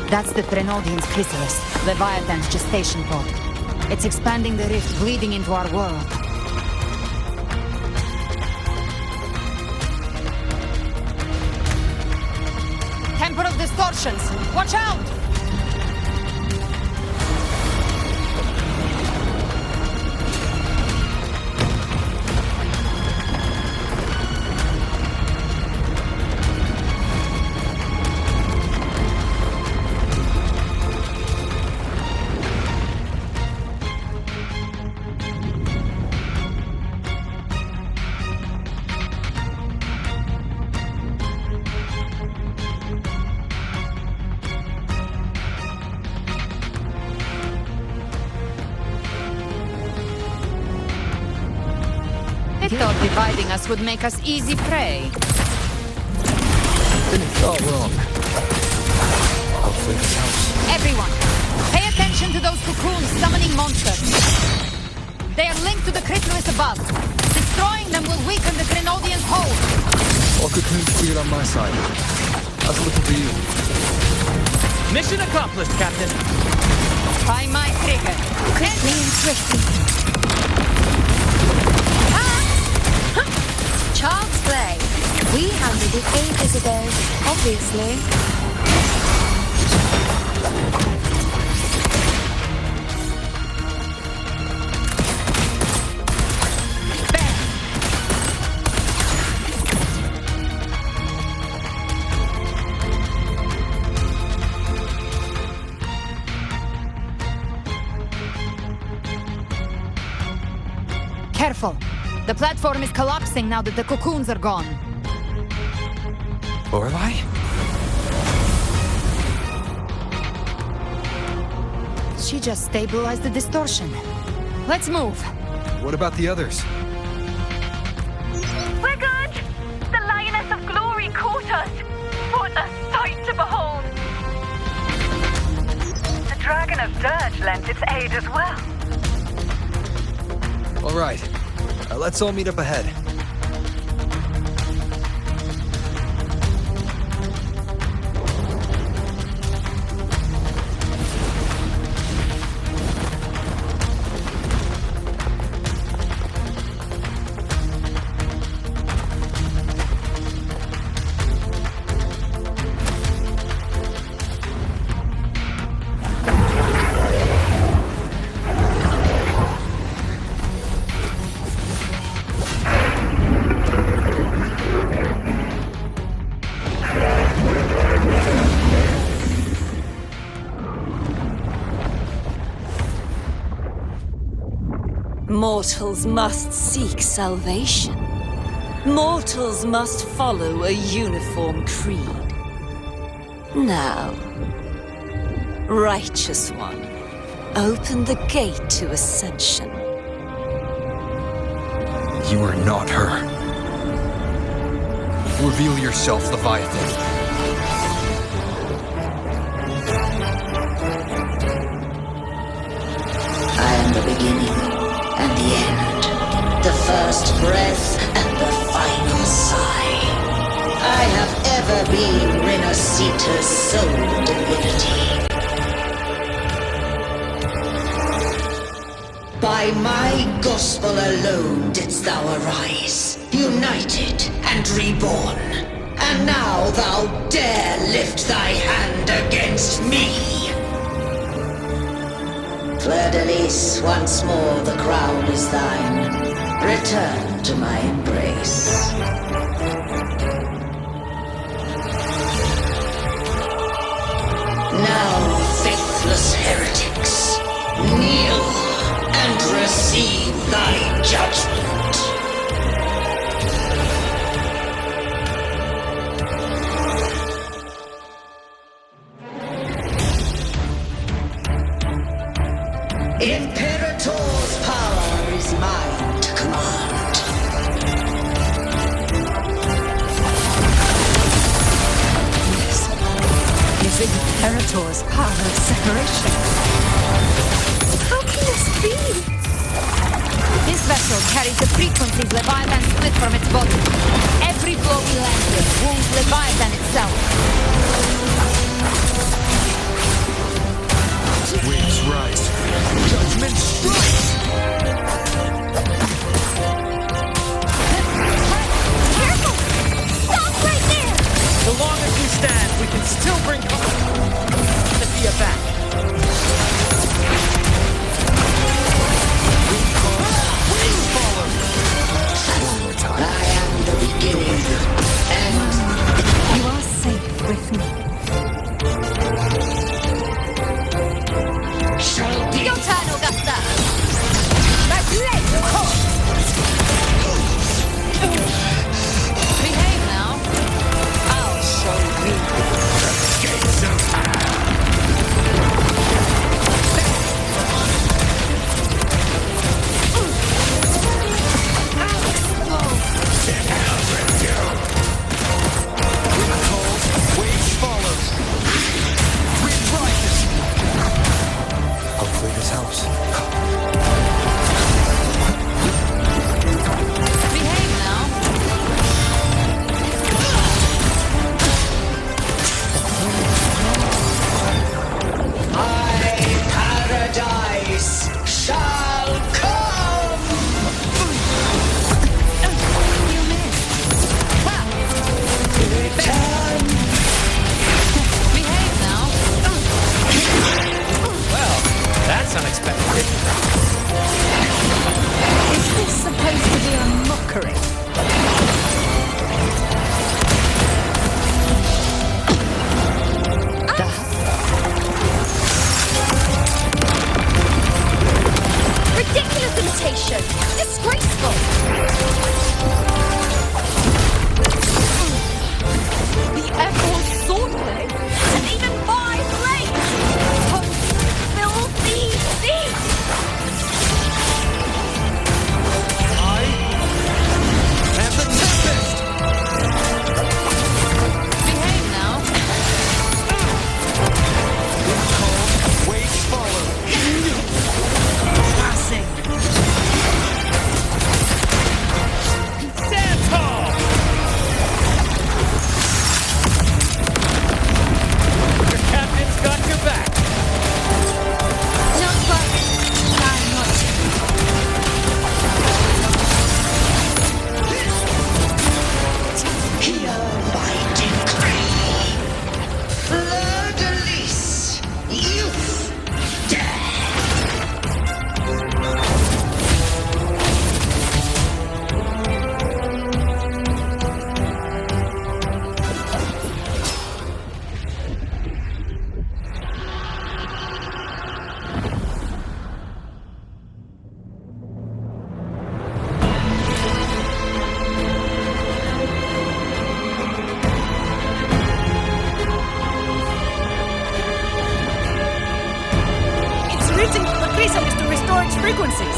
That's the Threnodian's chrysalis, Leviathan's gestation pod. It's expanding the rift, bleeding into our world. Temple of Distortions! Watch out! I thought dividing us would make us easy prey. Then you thought wrong. Hopefully this helps. Everyone, pay attention to those cocoons summoning monsters. They are linked to the chrysalis above. Destroying them will weaken the Threnodian's hold. All cocoons cleared on my side. How's it looking for you? Mission accomplished, Captain. Try my trigger. Quickly and swiftly. Child's play. We handled it ages ago, obviously. Careful. The platform is collapsing now that the cocoons are gone. Lorelei? She just stabilized the distortion. Let's move. What about the others? We're good! The Lioness of Glory caught us! What a sight to behold! The Dragon of Dirge lent its aid as well. All right. Let's all meet up ahead. Mortals must seek salvation. Mortals must follow a uniform creed. Now, Righteous One, open the gate to ascension. You are not her. Reveal yourself, Leviathan. I am the beginning and the end, the first breath and the final sigh. I have ever been Rinacita's sole divinity. By my gospel alone didst thou arise, united and reborn. And now thou dare lift thy hand against me. Fleur-de-Lis, once more the crown is thine. Return to my embrace. Now, faithless heretics, kneel and receive thy judgment. Imperator's power is mine to command. This is Imperator's power of separation. How can this be? This vessel carries the frequencies Leviathan split from its body. Every blow we land with wounds Leviathan itself. Waves rise. Judgment strikes! Careful! Stop right there! So long as we stand, we can still bring Sophia back. I am the beginning, and You are safe with me. Your turn, Augusta! Behave now. I'll show you. the gates of Waves follow. Wind rises. Hopefully this helps. Behave now. frequencies!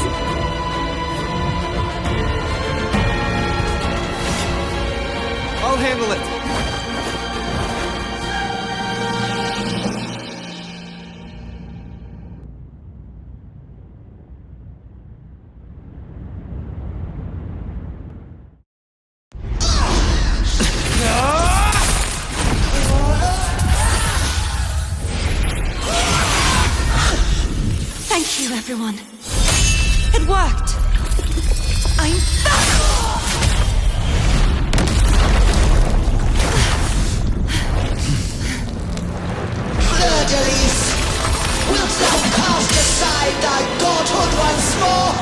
I'll handle it. Thank you, everyone. It worked. I'm back! Fleur-de-lis! Wilt thou cast aside thy godhood once more?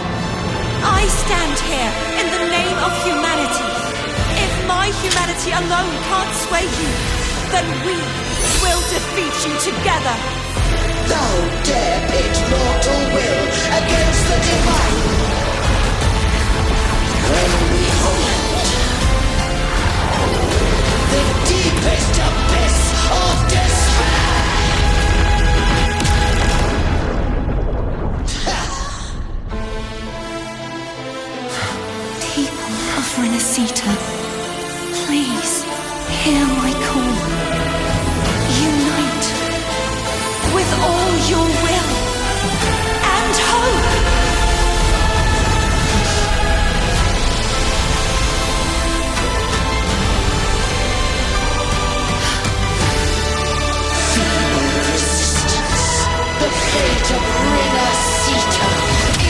I stand here in the name of humanity. If my humanity alone can't sway you, then we will defeat you together. Thou dare pit mortal will against the divine. When we hold the deepest abyss of despair. People of Rinacita, please hear my call. Unite with all your will and hope. The fate of Rinacita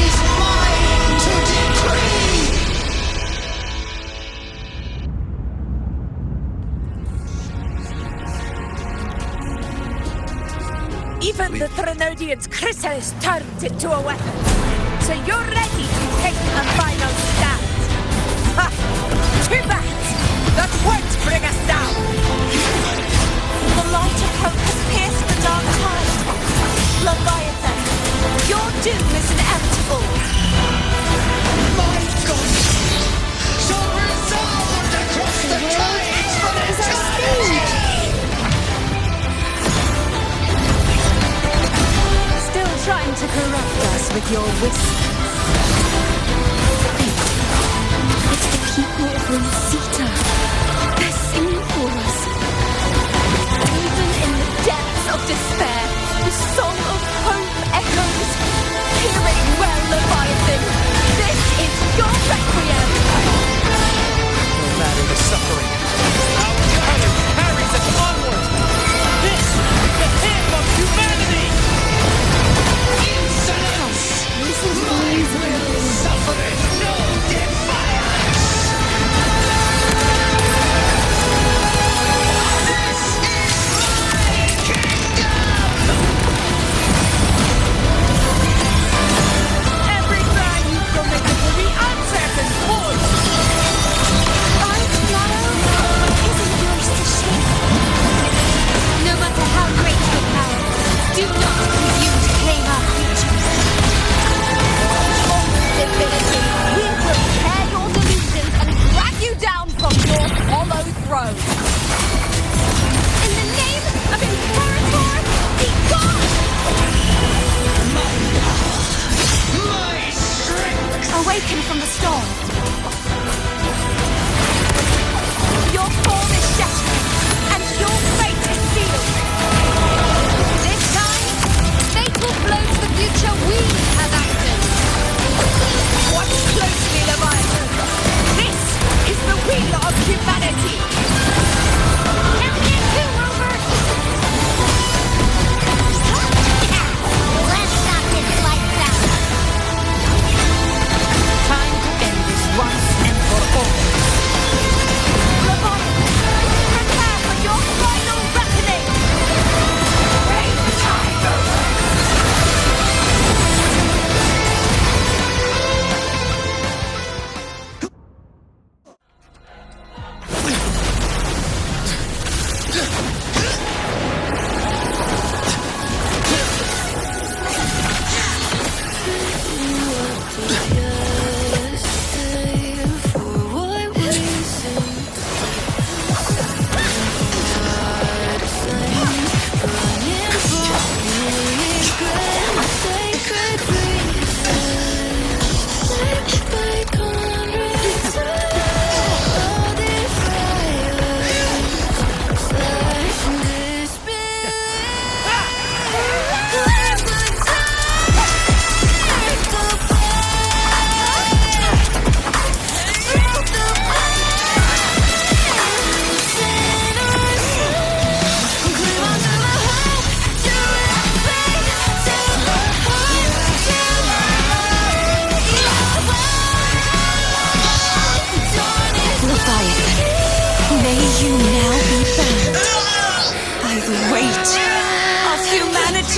is mine to decree! Even the Threnodian's chrysalis turned into a weapon. So you're ready to take a final stand. Ha! Too bad! That won't bring us down! The light of hope has pierced the dark tide. Leviathan, your doom is inevitable. My God shall resound across the tides for eternity! Still trying to corrupt us with your whispers. It's the people of Rinacita. They're singing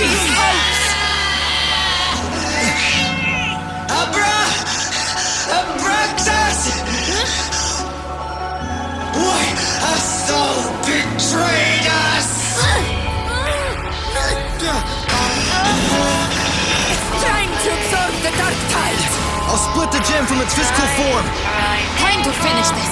humanity's hopes! Abraxas! Why hast thou betrayed us? It's trying to absorb the dark tide! I'll split the gem from its physical form. Time to finish this!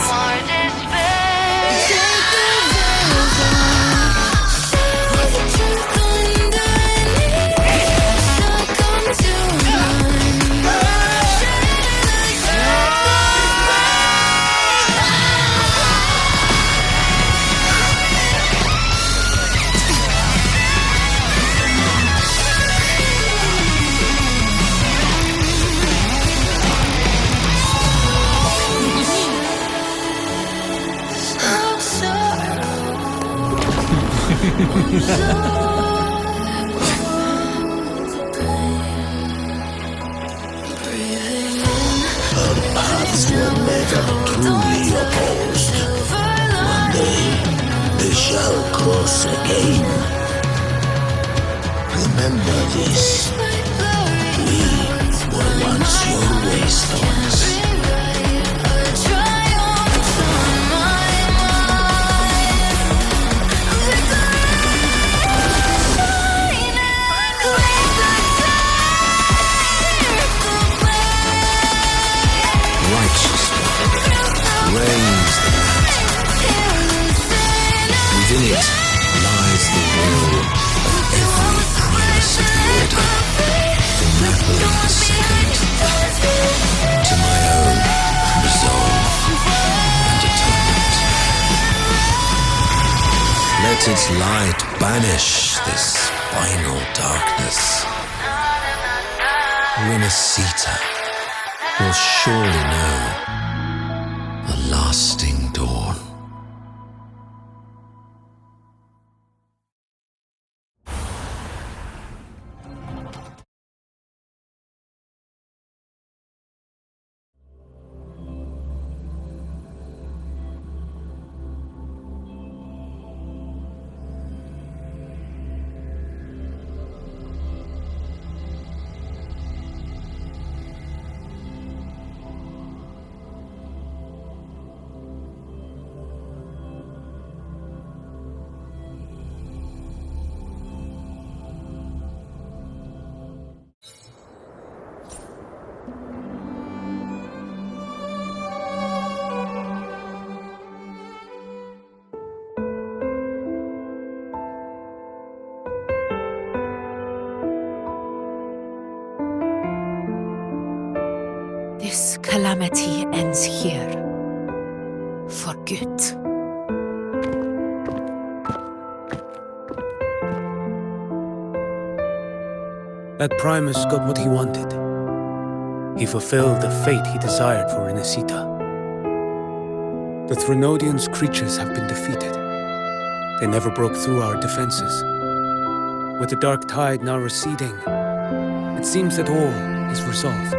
Our paths were never truly opposed. One day, they shall cross again. Remember this. We were once your wastelands. Reigns the land. Within it lies the will of every primus of the order, from Napoli II to my own resolve and atonement. Let its light banish this final darkness. Rinacita will surely know a lasting dawn. This calamity ends here. For good. That Primus got what he wanted. He fulfilled the fate he desired for Rinacita. The Threnodians' creatures have been defeated. They never broke through our defenses. With the dark tide now receding, it seems that all is resolved.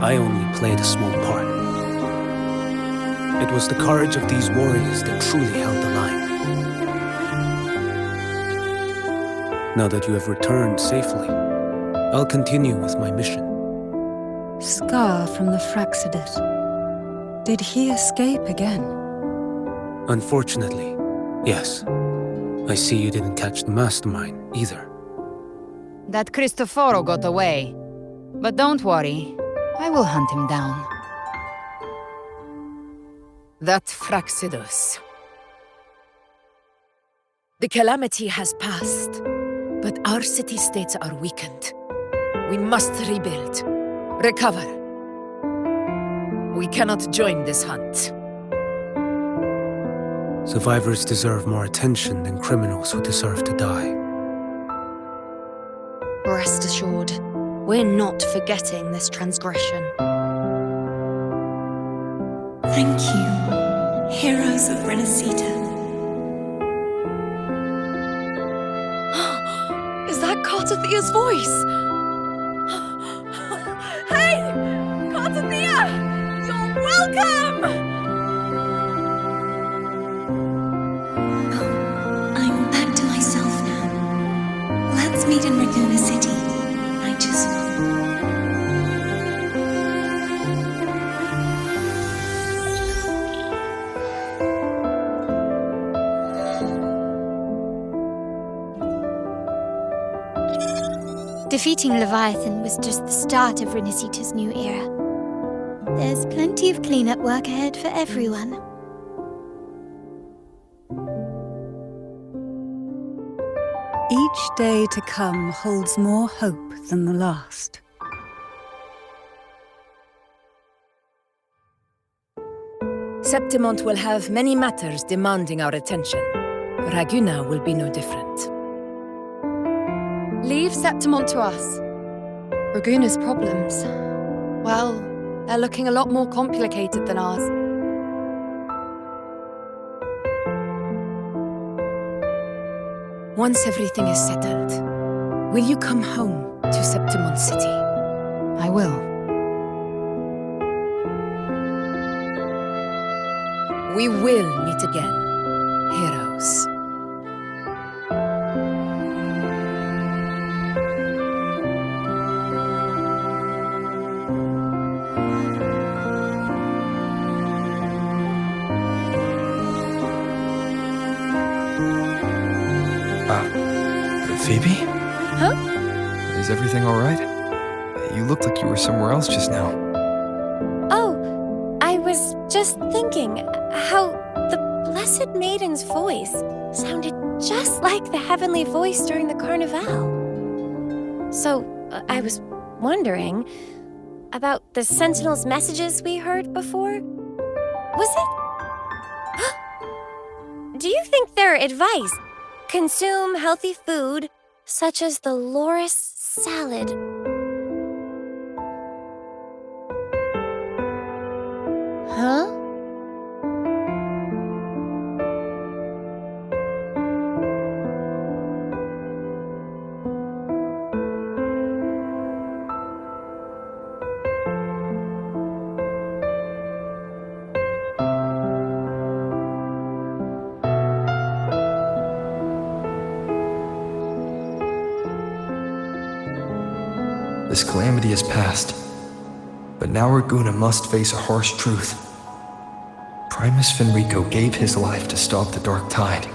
I only played a small part. It was the courage of these warriors that truly held the line. Now that you have returned safely, I'll continue with my mission. Scar from the Fraxidus. Did he escape again? Unfortunately, yes. I see you didn't catch the mastermind either. That Cristoforo got away. But don't worry, I will hunt him down. That Fraxidus. The calamity has passed, but our city-states are weakened. We must rebuild, recover. We cannot join this hunt. Survivors deserve more attention than criminals who deserve to die. Rest assured, we're not forgetting this transgression. Thank you, heroes of Rinacita. Is that Cartathia's voice? Hey! Cartathia! You're welcome! Defeating Leviathan was just the start of Rinacita's new era. There's plenty of cleanup work ahead for everyone. Each day to come holds more hope than the last. Septimont will have many matters demanding our attention. Raguna will be no different. Leave Septimont to us. Raguna's problems, well, they're looking a lot more complicated than ours. Once everything is settled, will you come home to Septimont City? I will. We will meet again, heroes. Phoebe? Huh? Is everything all right? You looked like you were somewhere else just now. Oh, I was just thinking how the Blessed Maiden's voice sounded just like the heavenly voice during the Carnival. So, I was wondering about the Sentinel's messages we heard before. Was it? Do you think their advice? Consume healthy food, such as the loris salad. Huh? This calamity is past, but now Raguna must face a harsh truth. Primus Fenrico gave his life to stop the Dark Tide,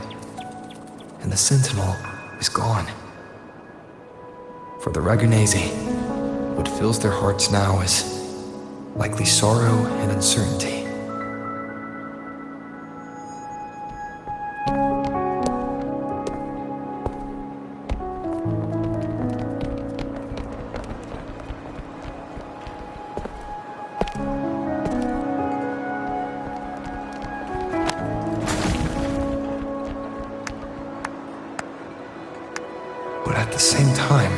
and the Sentinel is gone. For the Ragunesi, what fills their hearts now is likely sorrow and uncertainty. But at the same time,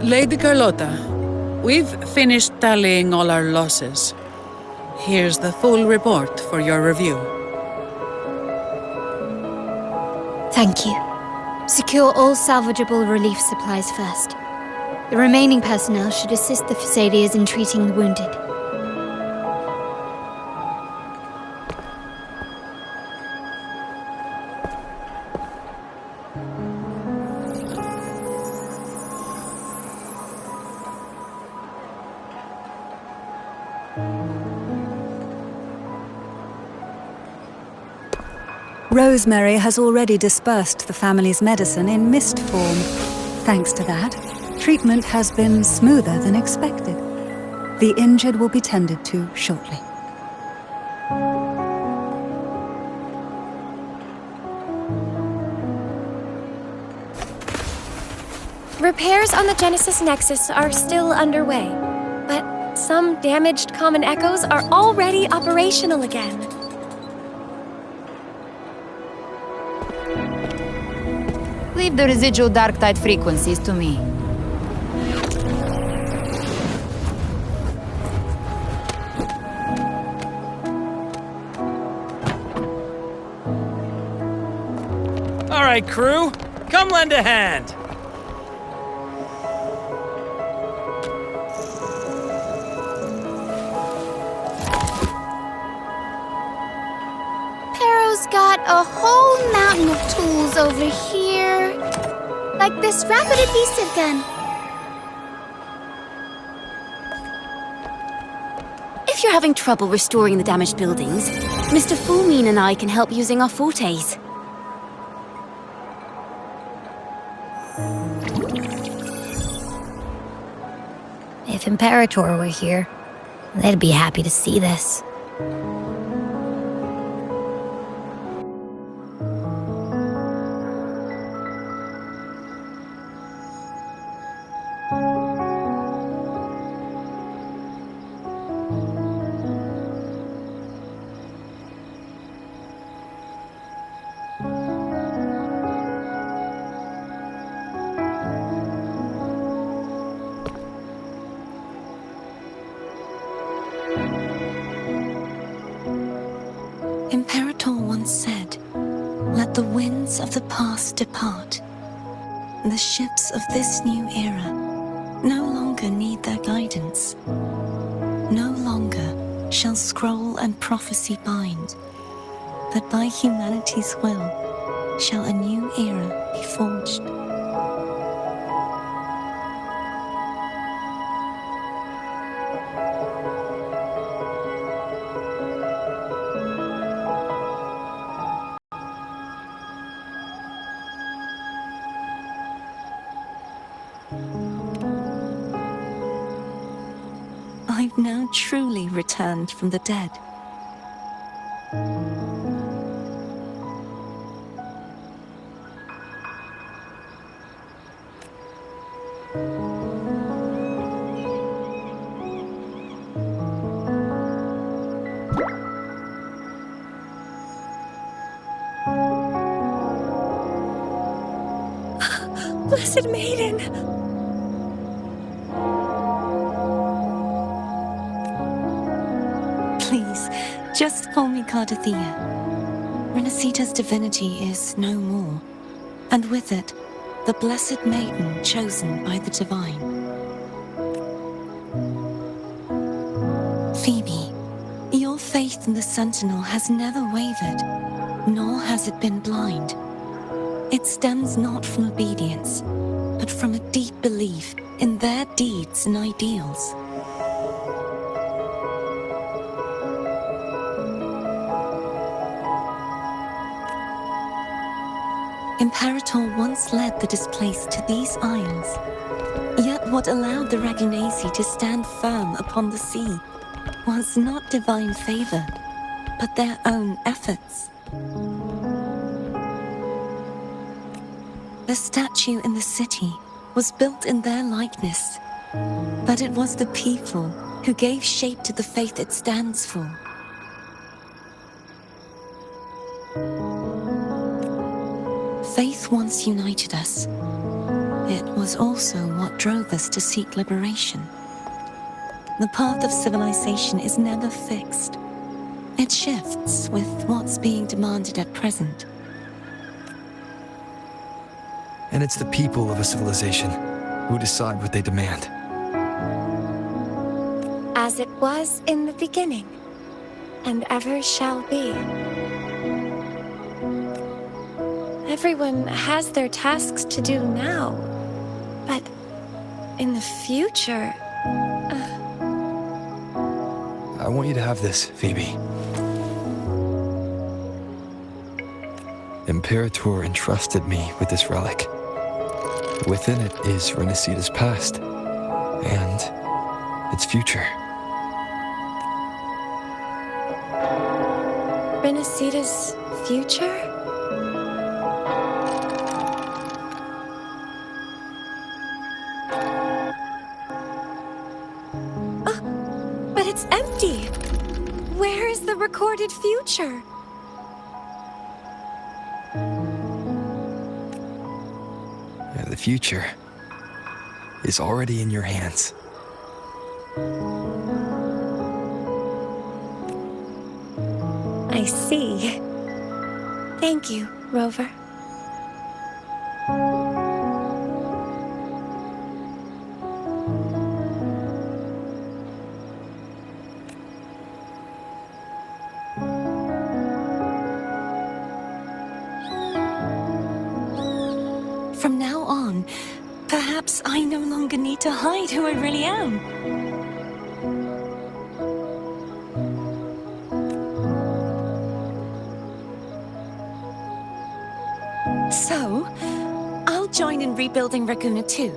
Lady Carlotta, we've finished tallying all our losses. Here's the full report for your review. Thank you. Secure all salvageable relief supplies first. The remaining personnel should assist the Phasaelians in treating the wounded. Rosemary has already dispersed the family's medicine in mist form. Thanks to that, treatment has been smoother than expected. The injured will be tended to shortly. Repairs on the Genesis Nexus are still underway, but some damaged common echoes are already operational again. Leave the residual dark tide frequencies to me. All right, crew, come lend a hand. Pero's got a whole mountain of tools over here. Like this rapid adhesive gun. you're having trouble restoring the damaged buildings, Mr. Fulmine and I can help using our fortes. If Imperator were here, they'd be happy to see this. Imperator once said, "Let the winds of the past depart. The ships of this new era no longer need their guidance. No longer shall scroll and prophecy bind, but by humanity's will shall a new era be forged." I've now truly returned from the dead. Blessed Maiden! Please, just call me Cardathea. Rinacita's divinity is no more, and with it, the Blessed Maiden chosen by the Divine. Phoebe, your faith in the Sentinel has never wavered, nor has it been blind. It stems not from obedience, but from a deep belief in their deeds and ideals. Imperator once led the displaced to these isles. Yet what allowed the Ragunasi to stand firm upon the sea was not divine favor, but their own efforts. The statue in the city was built in their likeness, but it was the people who gave shape to the faith it stands for. Faith once united us. It was also what drove us to seek liberation. The path of civilization is never fixed. It shifts with what's being demanded at present. And it's the people of a civilization who decide what they demand. As it was in the beginning, and ever shall be. Everyone has their tasks to do now, but in the future... I want you to have this, Phoebe. Imperator entrusted me with this relic. Within it is Rinacita's past, and its future. Rinacita's future? But it's empty! Where is the recorded future? The future is already in your hands. I see. Thank you, Rover. From now on, perhaps I no longer need to hide who I really am. So, I'll join in rebuilding Raguna too.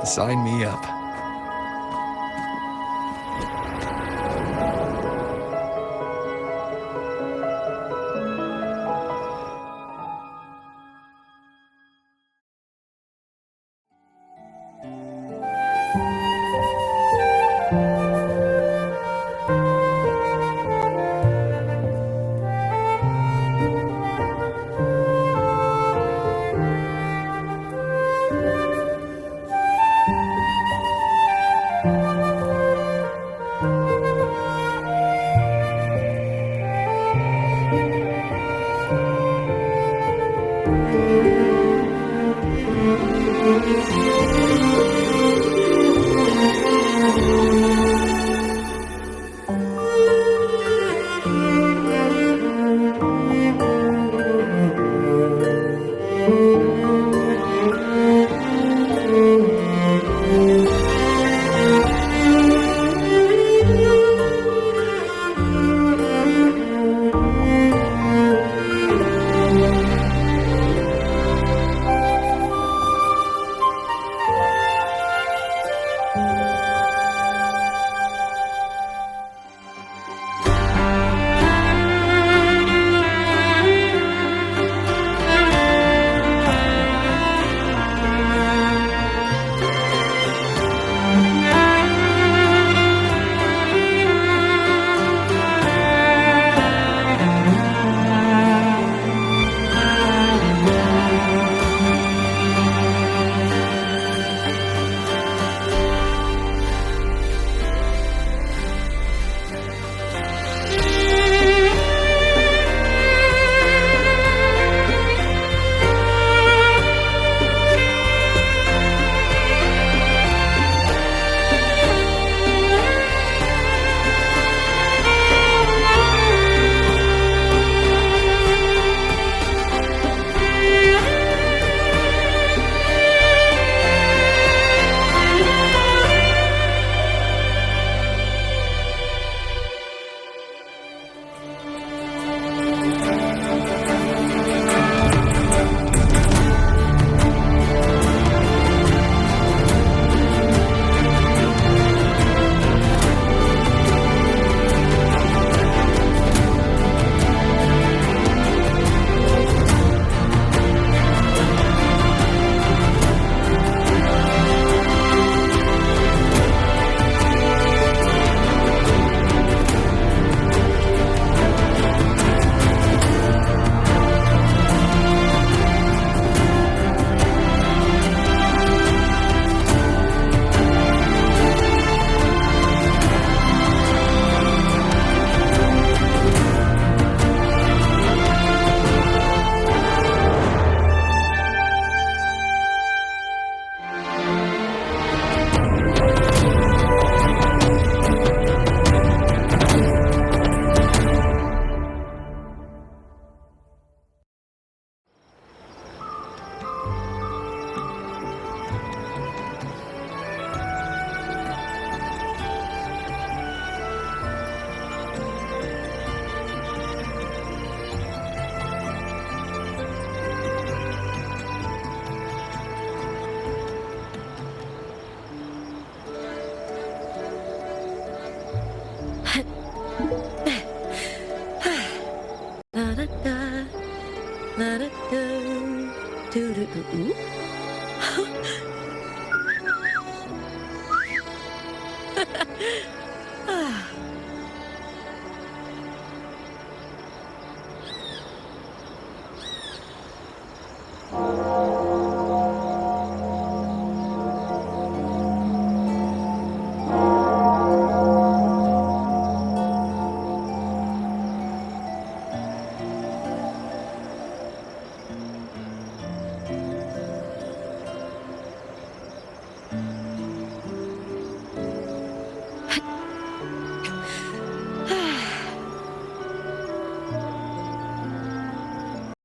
Sign me up.